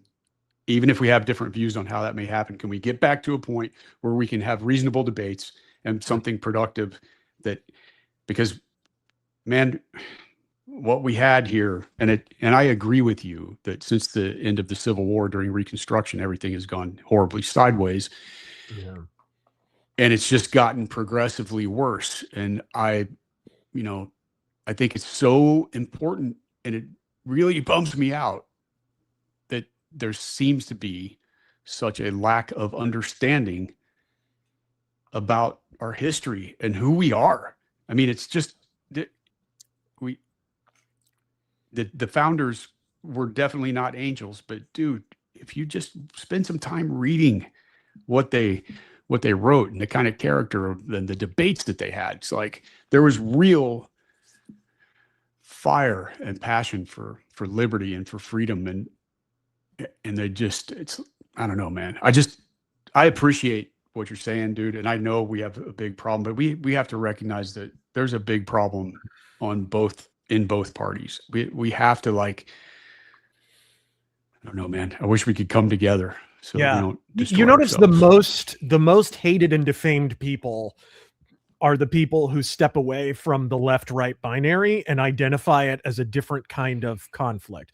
even if we have different views on how that may happen, can we get back to a point where we can have reasonable debates and something productive because man, what we had here, and I agree with you that since the end of the Civil War during Reconstruction, everything has gone horribly sideways. Yeah. And it's just gotten progressively worse. And I think it's so important, and it really bums me out there seems to be such a lack of understanding about our history and who we are. I mean, it's just the founders were definitely not angels, but dude, if you just spend some time reading what they wrote and the kind of character and the debates that they had, it's like there was real fire and passion for liberty and for freedom, and they just, it's, I don't know, man. I appreciate what you're saying, dude, and I know we have a big problem, but we have to recognize that there's a big problem in both parties. We have to, like, I don't know, man. I wish we could come together so we don't destroy you notice ourselves. the most hated and defamed people are the people who step away from the left-right binary and identify it as a different kind of conflict.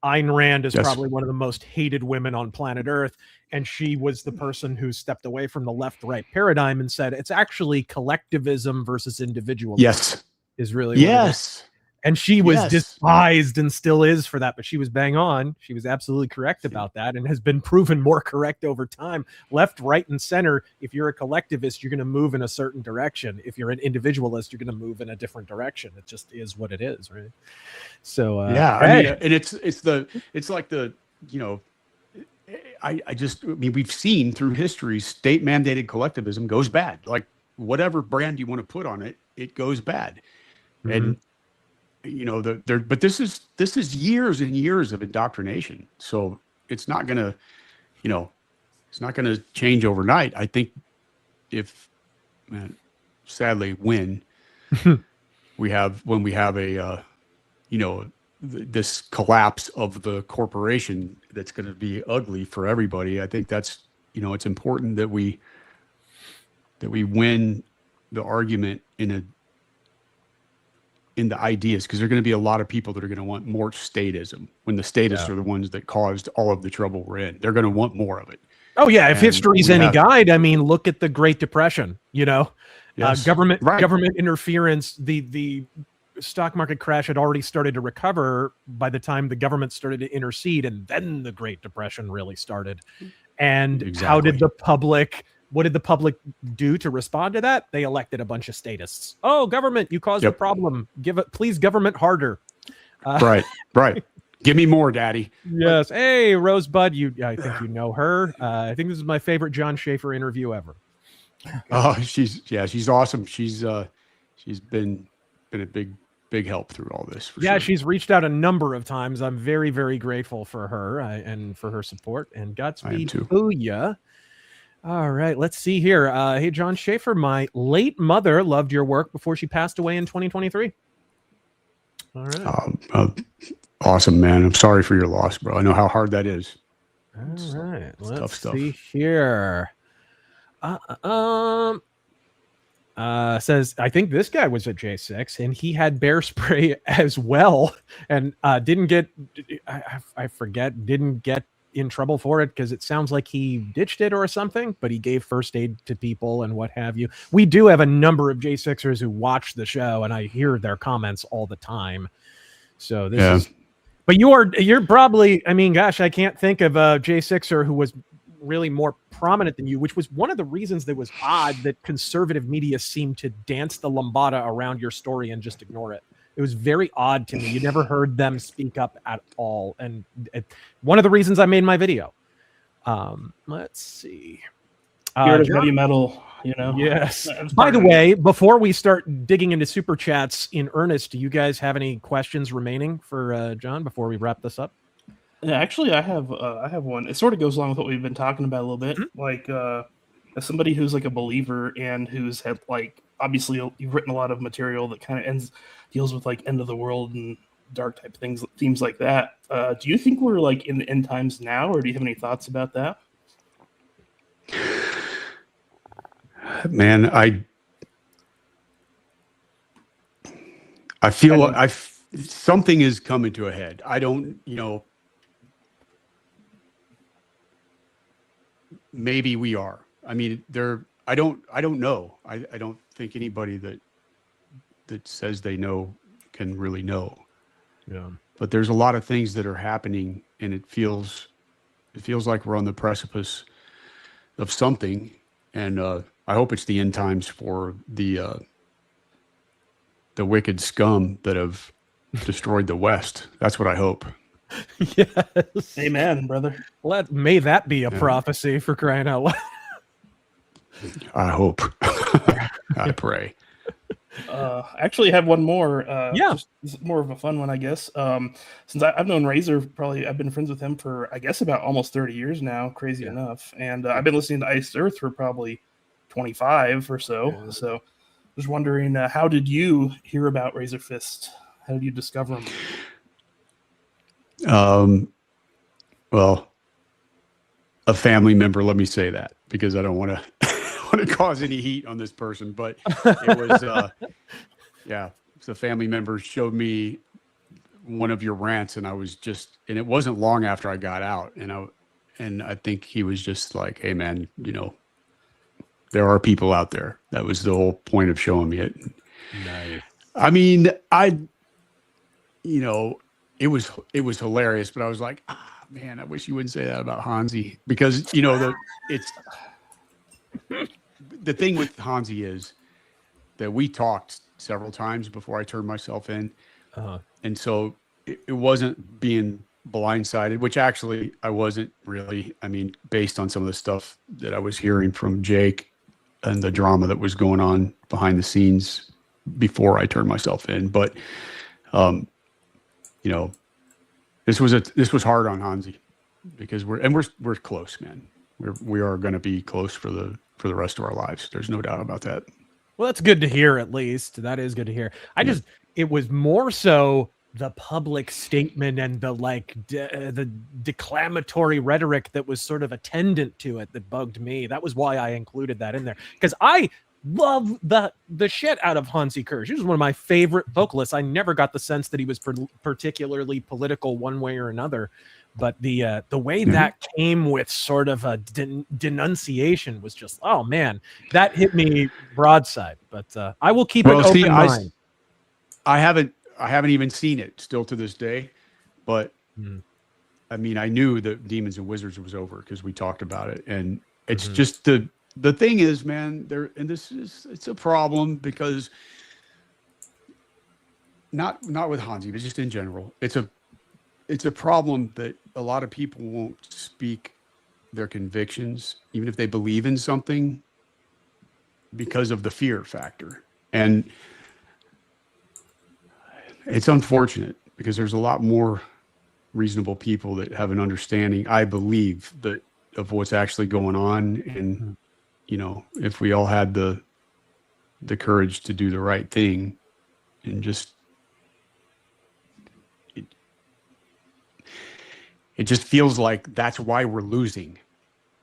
Ayn Rand is probably one of the most hated women on planet Earth, and she was the person who stepped away from the left-right paradigm and said it's actually collectivism versus individualism. Yes. Is really what it is. And she was despised and still is for that, but she was bang on. She was absolutely correct about that and has been proven more correct over time. Left, right, and center, if you're a collectivist, you're going to move in a certain direction. If you're an individualist, you're going to move in a different direction. It just is what it is, right? So, yeah, hey. I mean, and it's like the, you know, I mean, we've seen through history, state mandated collectivism goes bad. Like whatever brand you want to put on it, it goes bad. Mm-hmm. And, you know, but this is years and years of indoctrination. So it's not going to, you know, it's not going to change overnight. I think sadly, when we have a, you know, this collapse of the corporation that's going to be ugly for everybody. I think that's, you know, it's important that we win the argument in the ideas, because there are going to be a lot of people that are going to want more statism when the statists are the ones that caused all of the trouble we're in. They're going to want more of it. Oh yeah. If history's any guide, I mean, look at the Great Depression, you know, government interference, the stock market crash had already started to recover by the time the government started to intercede. And then the Great Depression really started. And how did what did the public do to respond to that? They elected a bunch of statists. Oh, government, you caused the problem. Please, government harder. Right. Give me more, Daddy. Yes. Hey, Rosebud, I think you know her. I think this is my favorite John Schaeffer interview ever. Oh, she's awesome. She's been a big help through all this. For sure. She's reached out a number of times. I'm very, very grateful for her and for her support. And Godspeed to ya. All right, let's see here. Hey, John Schaeffer, my late mother loved your work before she passed away in 2023. All right. Awesome, man. I'm sorry for your loss, bro. I know how hard that is. All right, let's tough stuff. see here. Says, I think this guy was at J6 and he had bear spray as well and didn't get in trouble for it because it sounds like he ditched it or something, but he gave first aid to people and what have you. We do have a number of J6ers who watch the show and I hear their comments all the time. So this is, but you're probably, I mean, gosh, I can't think of a J6er who was really more prominent than you, which was one of the reasons that was odd that conservative media seemed to dance the lambada around your story and just ignore it. It was very odd to me. You never heard them speak up at all. And one of the reasons I made my video. Let's see. Heavy metal, you know. Yes. By the way, before we start digging into super chats in earnest, do you guys have any questions remaining for John before we wrap this up? Yeah, actually, I have one. It sort of goes along with what we've been talking about a little bit. Mm-hmm. Like, as somebody who's like a believer and who's had like obviously you've written a lot of material that kind of deals with like end of the world and dark type things, themes like that. Do you think we're like in the end times now, or do you have any thoughts about that? Man, I feel like something is coming to a head. I don't, you know, maybe we are. I mean, I don't know. I don't think anybody that says they know can really know. Yeah. But there's a lot of things that are happening, and it feels it feels like we're on the precipice of something, and I hope it's the end times for the wicked scum that have destroyed the West. That's what I hope. Yes. Amen, brother. May that be a prophecy, for crying out loud. I hope. I pray. I actually have one more. Yeah. This is more of a fun one, I guess. Since I've known Razor, I've been friends with him for, I guess, about almost 30 years now, crazy enough. And I've been listening to Iced Earth for probably 25 or so. Yeah. So just wondering, how did you hear about Razor Fist? How did you discover him? Well, a family member, let me say that, because I don't want to cause any heat on this person, but it was so a family member showed me one of your rants, and it wasn't long after I got out, and I think he was just like, hey man, there are people out there. That was the whole point of showing me it. Nice. I mean, it was hilarious, but I was like, man, I wish you wouldn't say that about Hansi, because the thing with Hansi is that we talked several times before I turned myself in. And so it wasn't being blindsided, which actually I wasn't really. I mean, based on some of the stuff that I was hearing from Jake and the drama that was going on behind the scenes before I turned myself in. But, this was hard on Hansi, because we're close, man. We are going to be close for the rest of our lives. There's no doubt about that. Well, that's good to hear. At least that is good to hear. It was more so the public statement and the the declamatory rhetoric that was sort of attendant to it that bugged me. That was why I included that in there, because I love the shit out of Hansi Kirsch. He was one of my favorite vocalists. I never got the sense that he was particularly political one way or another. But the way that came with sort of a denunciation was just, oh man, that hit me broadside. But I will keep an open mind. I haven't even seen it still to this day, but I mean, I knew that Demons and Wizards was over because we talked about it, and it's just the thing is, man, it's a problem, because not with Hansi, but just in general, it's a problem that a lot of people won't speak their convictions, even if they believe in something, because of the fear factor. And it's unfortunate, because there's a lot more reasonable people that have an understanding, I believe, of what's actually going on. And, if we all had the courage to do the right thing, and just, it just feels like that's why we're losing.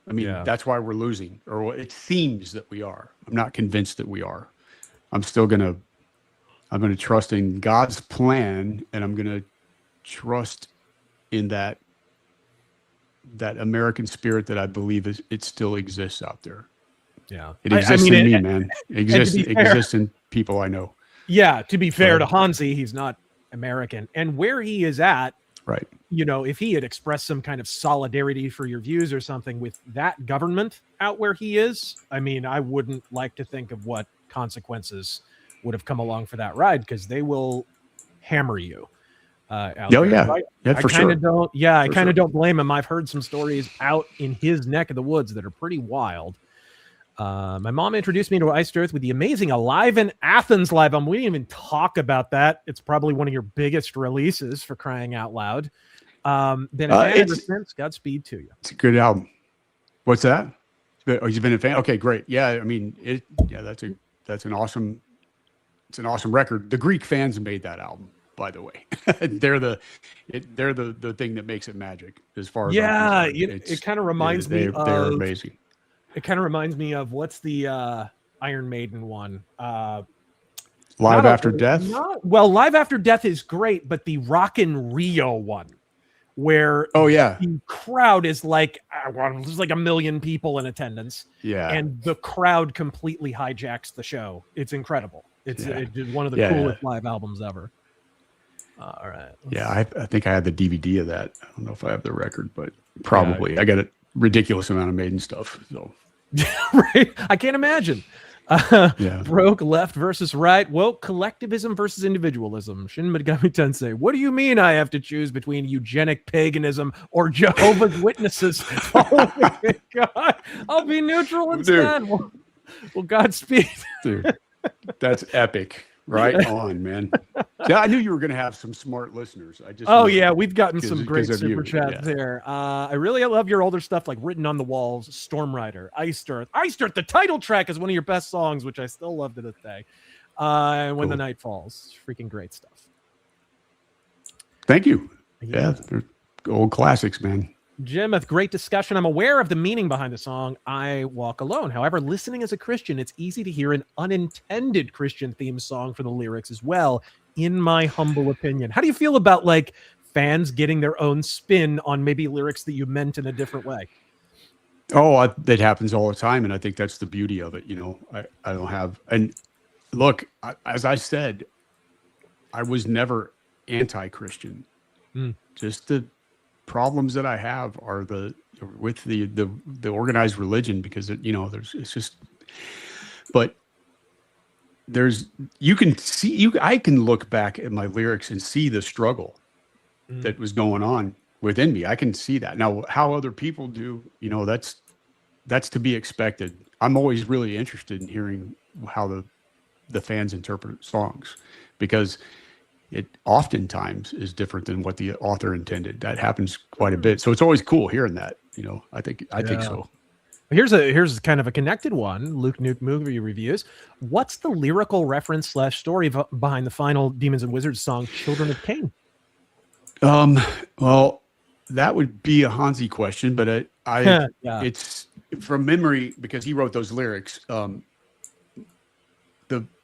I mean, that's why we're losing, or it seems that we are. I'm not convinced that we are. I'm going to trust in God's plan, and I'm going to trust in that American spirit that I believe it still exists out there. Yeah. It exists in me, man. It exists in people I know. Yeah. To be fair to Hansi, he's not American. And where he is at, right, if he had expressed some kind of solidarity for your views or something with that government out where he is, I mean, I wouldn't like to think of what consequences would have come along for that ride, because they will hammer you. I kind of don't blame him. I've heard some stories out in his neck of the woods that are pretty wild. My mom introduced me to Iced Earth with the amazing Alive in Athens live album. We didn't even talk about that. It's probably one of your biggest releases, for crying out loud. Been a fan ever since. Godspeed to you. It's a good album. What's that? Oh, you've been a fan? Okay, great. Yeah, I mean, that's an awesome record. The Greek fans made that album, by the way. they're the thing that makes it magic, as far as it kind of reminds me of, they're amazing. It kind of reminds me of, what's the Iron Maiden one? Live After Death? Live After Death is great, but the Rock in Rio one, where the crowd is like, there's like 1 million people in attendance. Yeah. And the crowd completely hijacks the show. It's incredible. It's one of the coolest live albums ever. All right. Yeah, I think I had the DVD of that. I don't know if I have the record, but probably. Yeah. I got a ridiculous amount of Maiden stuff. So right. I can't imagine. Broke left versus right. Woke collectivism versus individualism. Shin Megami Tensei. What do you mean I have to choose between eugenic paganism or Jehovah's Witnesses? Oh my God. I'll be neutral instead. Well, Godspeed. Dude, that's epic. Right on, man. Yeah, I knew you were going to have some smart listeners. We've gotten some great super chats there. I really love your older stuff, like Written on the Walls, Storm Rider, Iced Earth. Iced Earth, the title track is one of your best songs, which I still love to this day. And When the Night Falls, freaking great stuff. Thank you. Yeah, they're old classics, man. Jim, a great discussion. I'm aware of the meaning behind the song, I Walk Alone. However, listening as a Christian, it's easy to hear an unintended Christian theme song for the lyrics as well, in my humble opinion. How do you feel about like fans getting their own spin on maybe lyrics that you meant in a different way? Oh, that happens all the time. And I think that's the beauty of it. You know, I don't have, and look, as I said, I was never anti-Christian. Just the problems that I have are with the organized religion, because I can look back at my lyrics and see the struggle that was going on within me. I can see that. Now, how other people do, that's to be expected. I'm always really interested in hearing how the fans interpret songs, because it oftentimes is different than what the author intended. That happens quite a bit. So it's always cool hearing that, I think so. Here's kind of a connected one. Luke Nuke movie reviews. What's the lyrical reference / story behind the final Demons and Wizards song, Children of Cain? Well, that would be a Hansi question, but it's from memory, because he wrote those lyrics.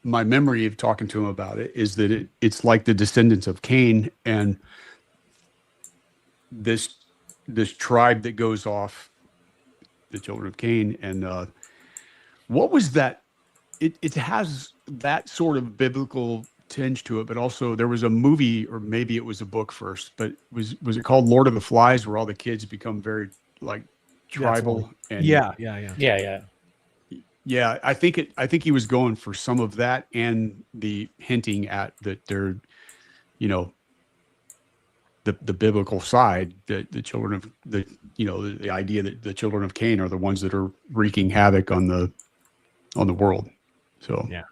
My memory of talking to him about it is that it's like the descendants of Cain, and this tribe that goes off, the children of Cain. And what was that? It has that sort of biblical tinge to it, but also there was a movie, or maybe it was a book first, but was it called Lord of the Flies, where all the kids become very like tribal? And yeah, I think he was going for some of that, and the hinting at that they're, the biblical side, that the children of the idea that the children of Cain are the ones that are wreaking havoc on the world. So yeah.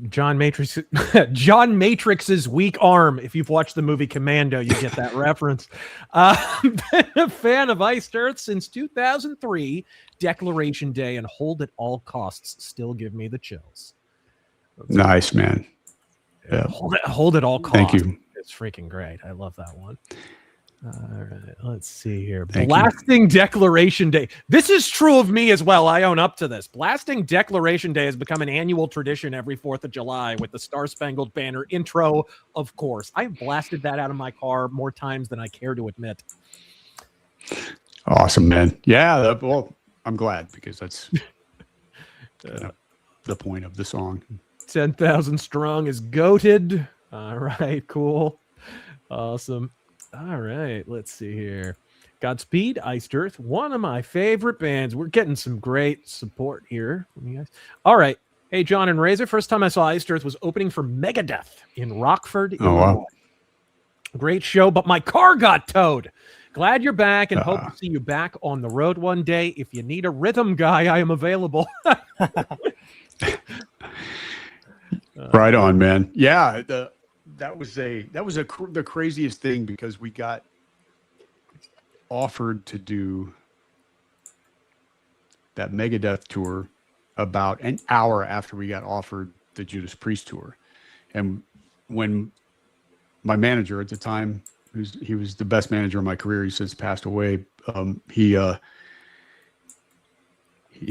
John Matrix's weak arm. If you've watched the movie Commando, you get that reference. Been a fan of Iced Earth since 2003. Declaration Day and Hold at All Costs still give me the chills. Nice, man. Yeah. Hold at all costs. Thank you. It's freaking great. I love that one. All right, let's see here. Blasting Declaration Day. This is true of me as well. I own up to this. Blasting Declaration Day has become an annual tradition every 4th of July with the Star Spangled Banner intro, of course. I've blasted that out of my car more times than I care to admit. Awesome, man. Yeah, well, I'm glad, because that's the point of the song. 10,000 Strong is goated. All right, cool. Awesome. All right, let's see here. Godspeed, Iced Earth, one of my favorite bands. We're getting some great support here from you guys. All right. Hey, John and Razor, first time I saw Iced Earth was opening for Megadeth in Rockford, Illinois. Wow. Great show, but my car got towed. Glad you're back, and hope to see you back on the road one day. If you need a rhythm guy, I am available. Right on, man. Yeah, that was the craziest thing, because we got offered to do that Megadeth tour about an hour after we got offered the Judas Priest tour. And when my manager at the time, he was the best manager of my career, he's since passed away, he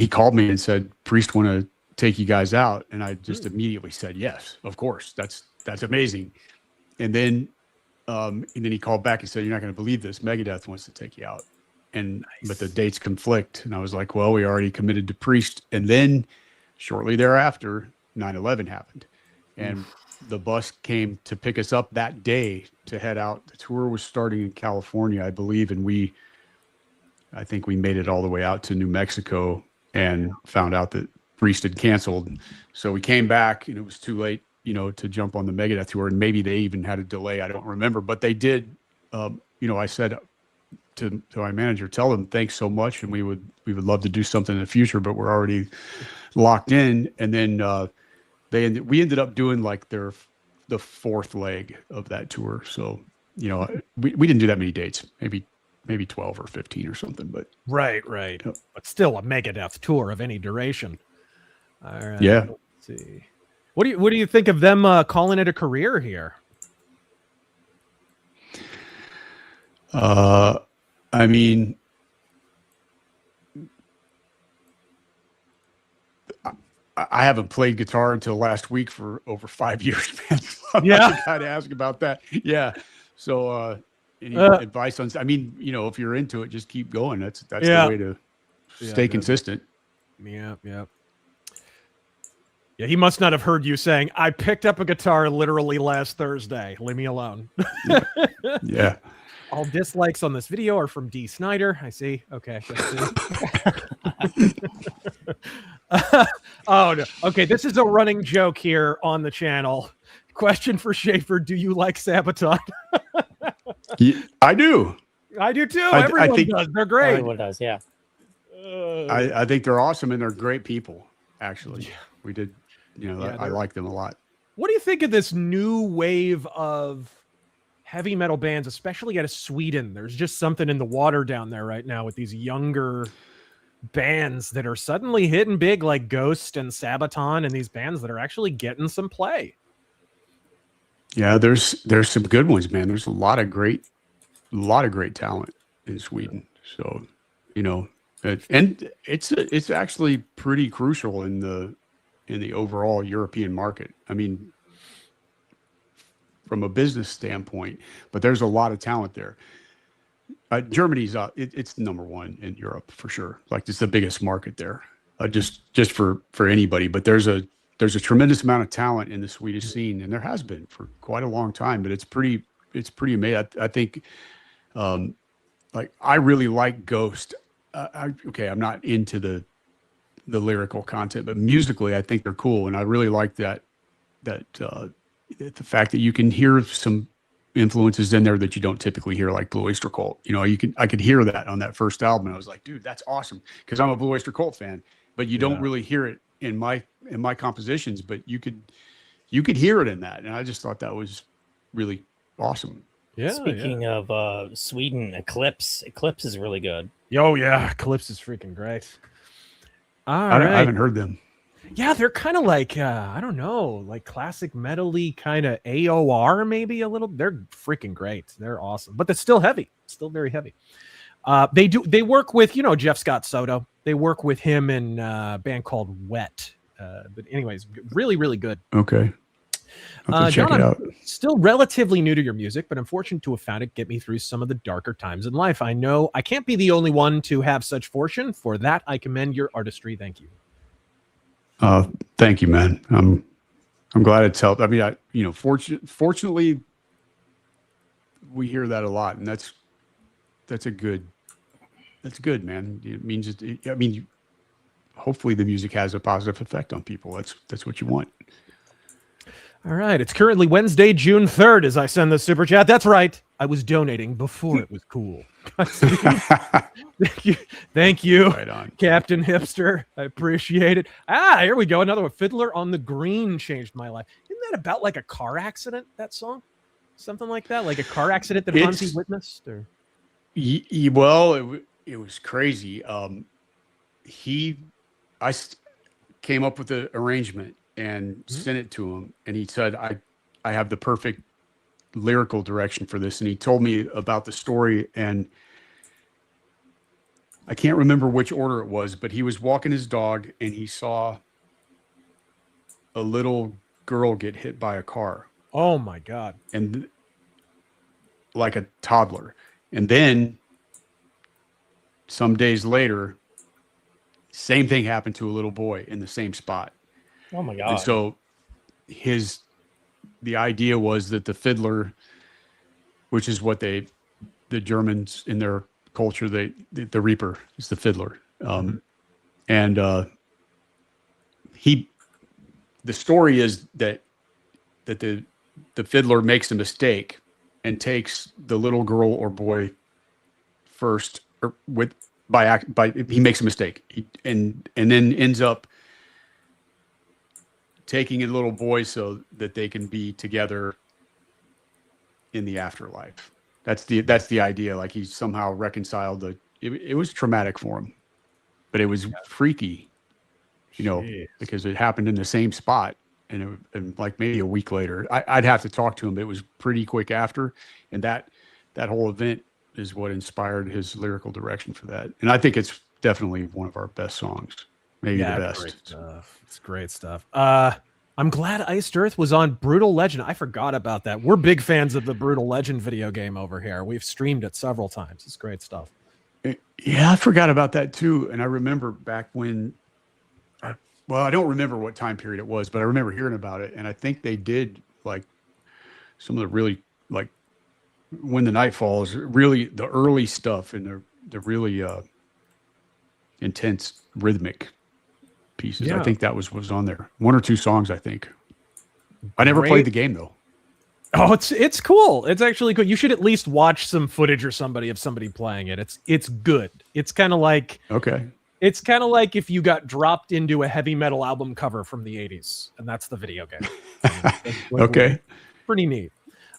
called me and said, Priest want to take you guys out. And I just immediately said, yes, of course. That's amazing. And then he called back and said, you're not going to believe this, Megadeth wants to take you out. But the dates conflict. And I was like, well, we already committed to Priest. And then shortly thereafter, 9/11 happened. And the bus came to pick us up that day to head out. The tour was starting in California, I believe, and I think we made it all the way out to New Mexico and found out that Priest had canceled. So we came back and it was too late, to jump on the Megadeth tour. And maybe they even had a delay. I don't remember, but they did. I said to my manager, tell them thanks so much. And we would love to do something in the future, but we're already locked in. And then we ended up doing like the fourth leg of that tour. So, we didn't do that many dates, maybe 12 or 15 or something, but right. But still a Megadeth tour of any duration. All right. Yeah. Let's see. What do you think of them calling it a career here? I mean, I haven't played guitar until last week for over 5 years, man. So I'm not the guy to ask about that. Yeah. So, any advice on? I mean, if you're into it, just keep going. That's the way to stay consistent. Yeah. Yeah, he must not have heard you saying, "I picked up a guitar literally last Thursday. Leave me alone." Yeah. All dislikes on this video are from D. Snyder. I see. Okay. Oh no. Okay, this is a running joke here on the channel. Question for Schaffer: do you like Sabaton? Yeah, I do. I do too. Everyone does. They're great. Everyone does. Yeah. I think they're awesome and they're great people. Actually, we did. I like them a lot. What do you think of this new wave of heavy metal bands, especially out of Sweden? There's just something in the water down there right now with these younger bands that are suddenly hitting big, like Ghost and Sabaton, and these bands that are actually getting some play. Yeah, there's some good ones, man. There's a lot of great talent in Sweden. So, and it's actually pretty crucial in the overall European market. I mean, from a business standpoint, but there's a lot of talent there. Germany's it's number one in Europe for sure. Like it's the biggest market there, just for anybody. But there's a tremendous amount of talent in the Swedish scene, and there has been for quite a long time. But it's pretty amazing. I think, like I really like Ghost. I'm not into the lyrical content, but musically, I think they're cool, and I really like that the fact that you can hear some influences in there that you don't typically hear, like Blue Oyster Cult. I could hear that on that first album. And I was like, dude, that's awesome, because I'm a Blue Oyster Cult fan, but you don't really hear it in my compositions, but you could hear it in that, and I just thought that was really awesome. Yeah. Speaking of Sweden, Eclipse is really good. Oh yeah, Eclipse is freaking great. I haven't heard them. Yeah, they're kind of like I don't know, like classic metal-y kind of AOR, maybe a little. They're freaking great. They're awesome, but they're still heavy, still very heavy. They work with Jeff Scott Soto. They work with him in a band called Wet. But anyways, really, really good. Okay. Check John, it out. I'm still relatively new to your music, but I'm fortunate to have found it get me through some of the darker times in life. I know I can't be the only one to have such fortune. For that, I commend your artistry. Thank you. Thank you, man. I'm glad it's helped. I mean, fortunately, we hear that a lot, and that's good, man. It means hopefully the music has a positive effect on people. That's what you want. All right. It's currently Wednesday, June 3rd, as I send this super chat. That's right. I was donating before it was cool. Thank you, right on. Captain Hipster. I appreciate it. Here we go. Another one. Fiddler on the Green changed my life. Isn't that about like a car accident, that song? Something like that? Like a car accident that Hansi witnessed? Or? Well, it was crazy. I came up with the arrangement and sent it to him, and he said, I have the perfect lyrical direction for this. And he told me about the story, and I can't remember which order it was, but he was walking his dog and he saw a little girl get hit by a car. Oh my God. And like a toddler. And then some days later, same thing happened to a little boy in the same spot. Oh my God. And so his the idea was that the fiddler, which is what the Germans in their culture, the reaper is the fiddler. And the story is that the fiddler makes a mistake and takes the little girl or boy first, or he makes a mistake, and then ends up taking a little boy so that they can be together in the afterlife. That's the idea. Like he somehow reconciled it was traumatic for him, but it was freaky, because it happened in the same spot. And like maybe a week later, I'd have to talk to him, but it was pretty quick after. And that whole event is what inspired his lyrical direction for that. And I think it's definitely one of our best songs, maybe the best. Great stuff. It's great stuff. I'm glad Iced Earth was on Brutal Legend. I forgot about that. We're big fans of the Brutal Legend video game over here. We've streamed it several times. It's great stuff. Yeah, I forgot about that too. And I remember back when, I don't remember what time period it was, but I remember hearing about it. And I think they did like some of the really, like When the Night Falls, really the early stuff and the really intense rhythmic pieces. Yeah. I think that was on there. One or two songs, I think. I never played the game though. Oh, it's cool. It's actually cool. You should at least watch some footage of somebody playing it. It's good. It's kind of like It's kind of like if you got dropped into a heavy metal album cover from the 80s, and that's the video game. Okay. Pretty neat.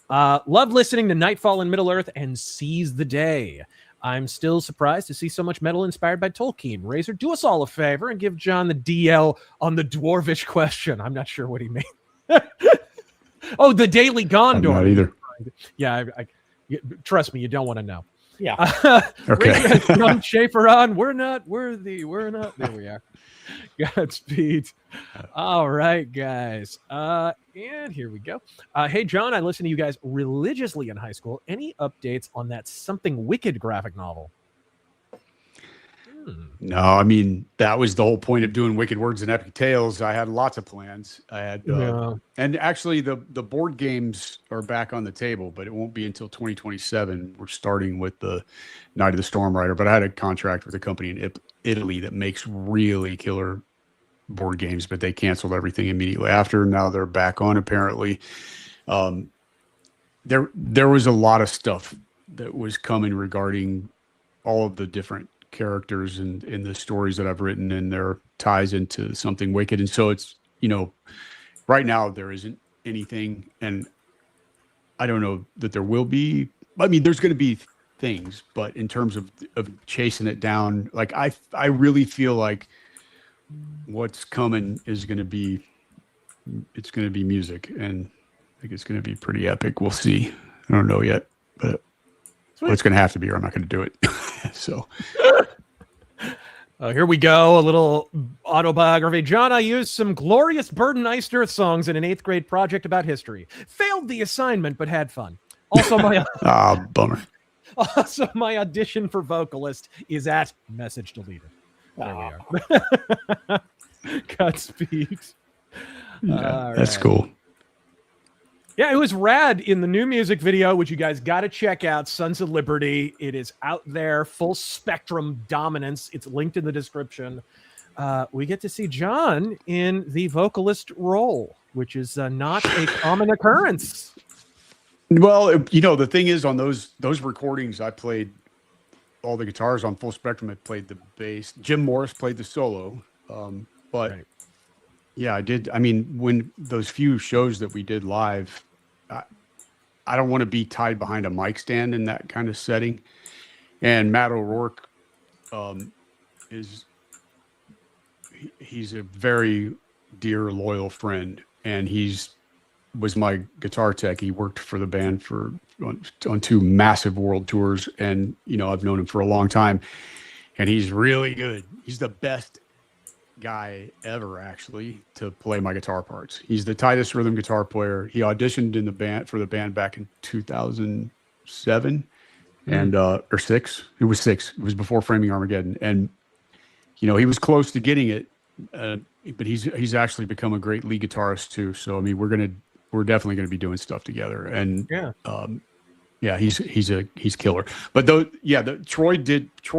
Love listening to Nightfall in Middle-earth and Seize the Day. I'm still surprised to see so much metal inspired by Tolkien. Razor, do us all a favor and give John the DL on the Dwarvish question. I'm not sure what he meant. Oh, the Daily Gondor. I'm not either. Yeah, trust me, you don't want to know. Yeah. Okay. Jon Schaffer on. We're not worthy. We're not. There we are. Godspeed. All right, guys. And here we go. Hey, John, I listened to you guys religiously in high school. Any updates on that Something Wicked graphic novel? No, I mean, that was the whole point of doing Wicked Words and Epic Tales. I had lots of plans. I had, and actually the board games are back on the table, but it won't be until 2027. We're starting with the Night of the Storm Rider, but I had a contract with a company in Italy that makes really killer board games, but they canceled everything immediately after. Now they're back on, apparently. There was a lot of stuff that was coming regarding all of the different characters and in the stories that I've written, and their ties into Something Wicked. And so it's, right now there isn't anything, and I don't know that there will be. I mean, there's going to be things, but in terms of chasing it down, like I really feel like what's coming is going to be, it's going to be music, and I think it's going to be pretty epic. We'll see. I don't know yet, but it's going to have to be, or I'm not going to do it. So here we go. A little autobiography. John, I used some glorious Burden Iced Earth songs in an 8th grade project about history. Failed the assignment, but had fun. Also, my bummer. Also, my audition for vocalist is at message deleted. There we are. Godspeed. Yeah, that's cool. Yeah, it was rad in the new music video, which you guys got to check out, Sons of Liberty. It is out there, full spectrum dominance. It's linked in the description. We get to see John in the vocalist role, which is not a common occurrence. Well, the thing is, on those recordings, I played all the guitars on full spectrum. I played the bass. Jim Morris played the solo. But yeah, I did. I mean, when those few shows that we did live, I don't want to be tied behind a mic stand in that kind of setting. And Matt O'Rourke he's a very dear, loyal friend, and was my guitar tech. He worked for the band on 2 massive world tours, and I've known him for a long time, and he's really good. He's the best guy ever, actually, to play my guitar parts. He's the tightest rhythm guitar player. He auditioned in the band back in 2007 and or 6. It was 6. It was before Framing Armageddon, and he was close to getting it, but he's actually become a great lead guitarist too. So I mean, we're gonna we're definitely going to be doing stuff together. And yeah, he's killer. But though, Troy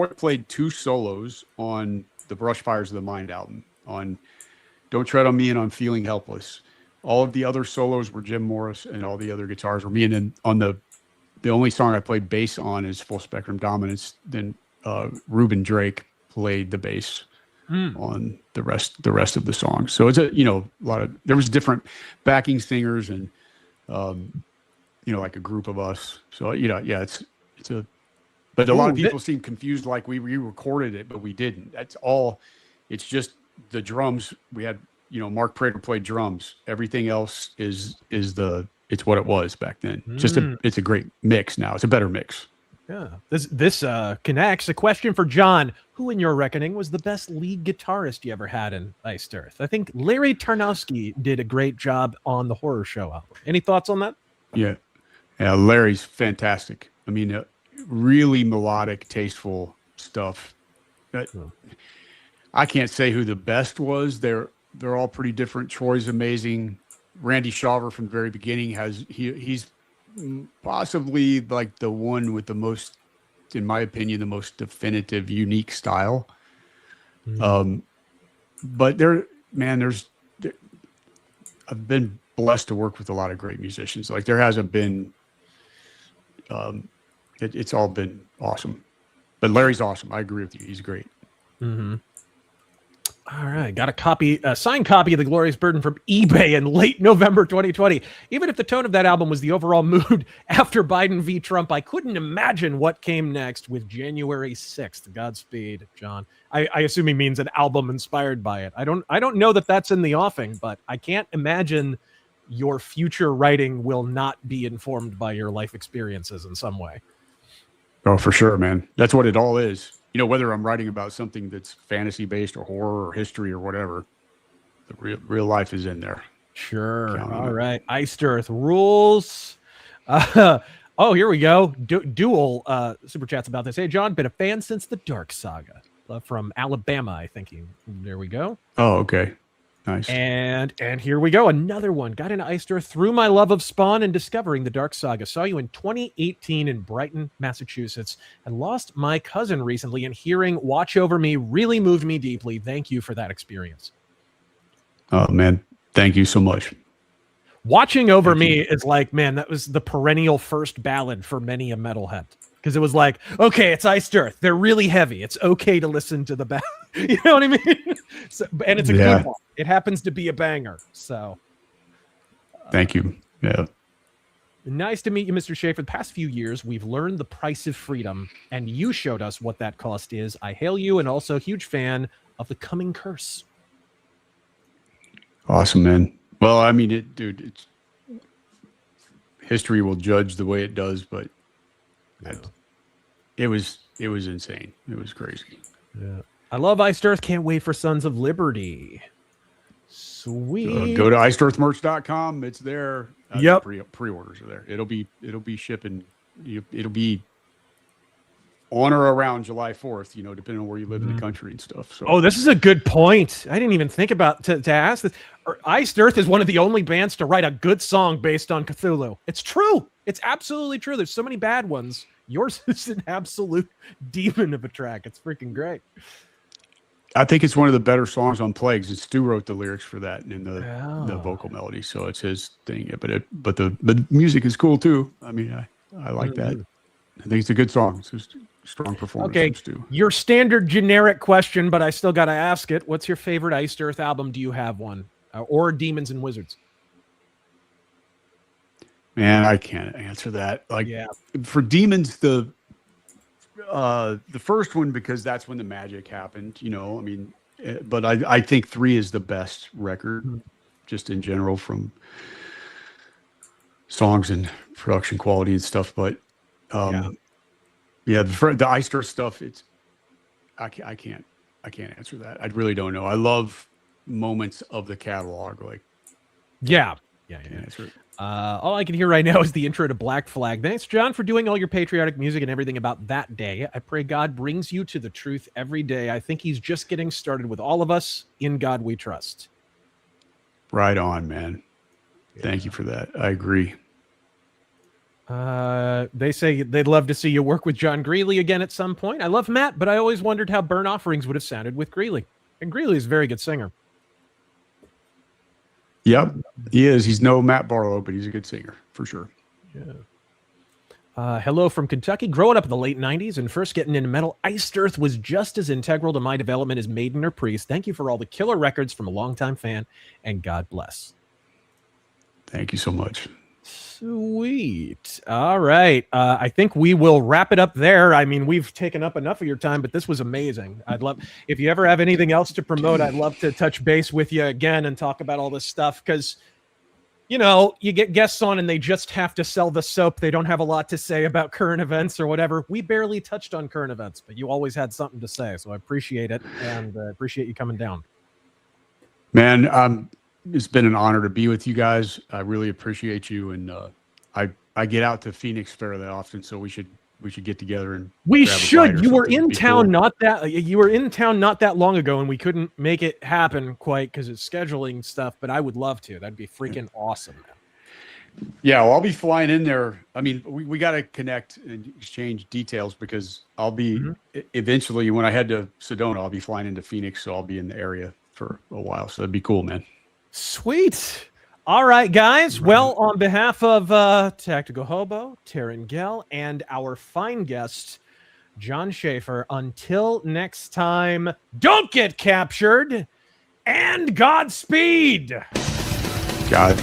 played 2 solos on the Brush Fires of the Mind album, on Don't Tread on Me and on Feeling Helpless. All of the other solos were Jim Morris, and all the other guitars were me. And then on the only song I played bass on is Full Spectrum Dominance. Then Ruben Drake played the bass on the rest of the songs. So it's a lot of, there was different backing singers and like a group of us. So it's a, but a lot of people seem confused, like we re-recorded it, but we didn't. That's all. It's just the drums. We had Mark Prater played drums. Everything else is it's what it was back then. It's a great mix now. It's a better mix. Yeah. This connects. A question for John. Who, in your reckoning, was the best lead guitarist you ever had in Iced Earth? I think Larry Tarnowski did a great job on the Horror Show album. Any thoughts on that? Yeah, Larry's fantastic. I mean, really melodic, tasteful stuff. I can't say who the best was. They're all pretty different. Troy's amazing. Randy Shaver from the very beginning he's possibly like the one with the most, in my opinion, the most definitive, unique style. But I've been blessed to work with a lot of great musicians. Like there hasn't been, it's all been awesome. But Larry's awesome. I agree with you. He's great. Mm-hmm. All right, got a signed copy of The Glorious Burden from eBay in late November 2020. Even if the tone of that album was the overall mood after Biden v. Trump, I couldn't imagine what came next with January 6th. Godspeed, John. I assume he means an album inspired by it. I don't know that that's in the offing, but I can't imagine your future writing will not be informed by your life experiences in some way. Oh, for sure, man. That's what it all is. Whether I'm writing about something that's fantasy based or horror or history or whatever, the real life is in there. Sure. All right. Iced Earth rules. Here we go. Dual super chats about this. Hey, John, been a fan since the Dark Saga from Alabama, I think. There we go. Oh, okay. Nice. And here we go. Another one. Got into Iced Earth through my love of Spawn and discovering the Dark Saga. Saw you in 2018 in Brighton, Massachusetts, and lost my cousin recently. And hearing Watch Over Me really moved me deeply. Thank you for that experience. Oh, man. Thank you so much. Watching Over Me is like, man, that was the perennial first ballad for many a metalhead. Because it was like, okay, it's Iced Earth. They're really heavy. It's okay to listen to the ballad. You know what I mean? So, and it's a good one. It happens to be a banger. So, thank you. Yeah. Nice to meet you, Mr. Schaffer. The past few years, we've learned the price of freedom, and you showed us what that cost is. I hail you, and also a huge fan of The Coming Curse. Awesome, man. Well, I mean, it's history will judge the way it does, but it was insane. It was crazy. Yeah. I love Iced Earth. Can't wait for Sons of Liberty. Sweet. Go to IcedEarthMerch.com. It's there. Yep. Pre-orders are there. It'll be shipping. It'll be on or around July 4th, depending on where you live in the country and stuff. So. Oh, this is a good point. I didn't even think about to ask this. Iced Earth is one of the only bands to write a good song based on Cthulhu. It's true. It's absolutely true. There's so many bad ones. Yours is an absolute demon of a track. It's freaking great. I think it's one of the better songs on Plagues. And Stu wrote the lyrics for that and the vocal melody, so it's his thing. But the music is cool too. I mean, I like that. I think it's a good song. It's just a strong performance. Okay, from Stu. Your standard generic question, but I still got to ask it. What's your favorite Iced Earth album? Do you have one, or Demons and Wizards? Man, I can't answer that. For Demons, the first one, because that's when the magic happened, I mean, but I think 3 is the best record just in general, from songs and production quality and stuff. But the Iced Earth stuff, I can't answer that. I really don't know. I love moments of the catalog. Yeah. All I can hear right now is the intro to Black Flag. Thanks, John, for doing all your patriotic music and everything about that day. I pray God brings you to the truth every day. I think he's just getting started with all of us. In God we trust. Right on, man. Thank you for that. I agree. They say they'd love to see you work with John Greeley again at some point. I love Matt, but I always wondered how Burn Offerings would have sounded with Greeley. And Greeley is a very good singer. Yep, he is. He's no Matt Barlow, but he's a good singer for sure. Yeah. Hello from Kentucky. Growing up in the late 90s and first getting into metal, Iced Earth was just as integral to my development as Maiden or Priest. Thank you for all the killer records from a longtime fan, and God bless. Thank you so much. Sweet. All right. I think we will wrap it up there. I mean, we've taken up enough of your time, but this was amazing. I'd love, if you ever have anything else to promote, I'd love to touch base with you again and talk about all this stuff, because, you know, you get guests on and they just have to sell the soap. They don't have a lot to say about current events or whatever. We barely touched on current events, but you always had something to say. So I appreciate it, and appreciate you coming down. Man, it's been an honor to be with you guys. I really appreciate you, and I get out to Phoenix fairly often, so we should get together and we should. You were in town cool. you were in town not that long ago, and we couldn't make it happen quite because of scheduling stuff. But I would love to. That'd be freaking awesome, man. Yeah, well, I'll be flying in there. I mean, we got to connect and exchange details, because I'll be eventually, when I head to Sedona, I'll be flying into Phoenix, so I'll be in the area for a while. So that'd be cool, man. Sweet. All right, guys. Well, on behalf of Tactical Hobo, Taryn Gell, and our fine guest, Jon Schaffer, until next time, don't get captured, and Godspeed. God.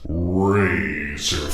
RazörForce.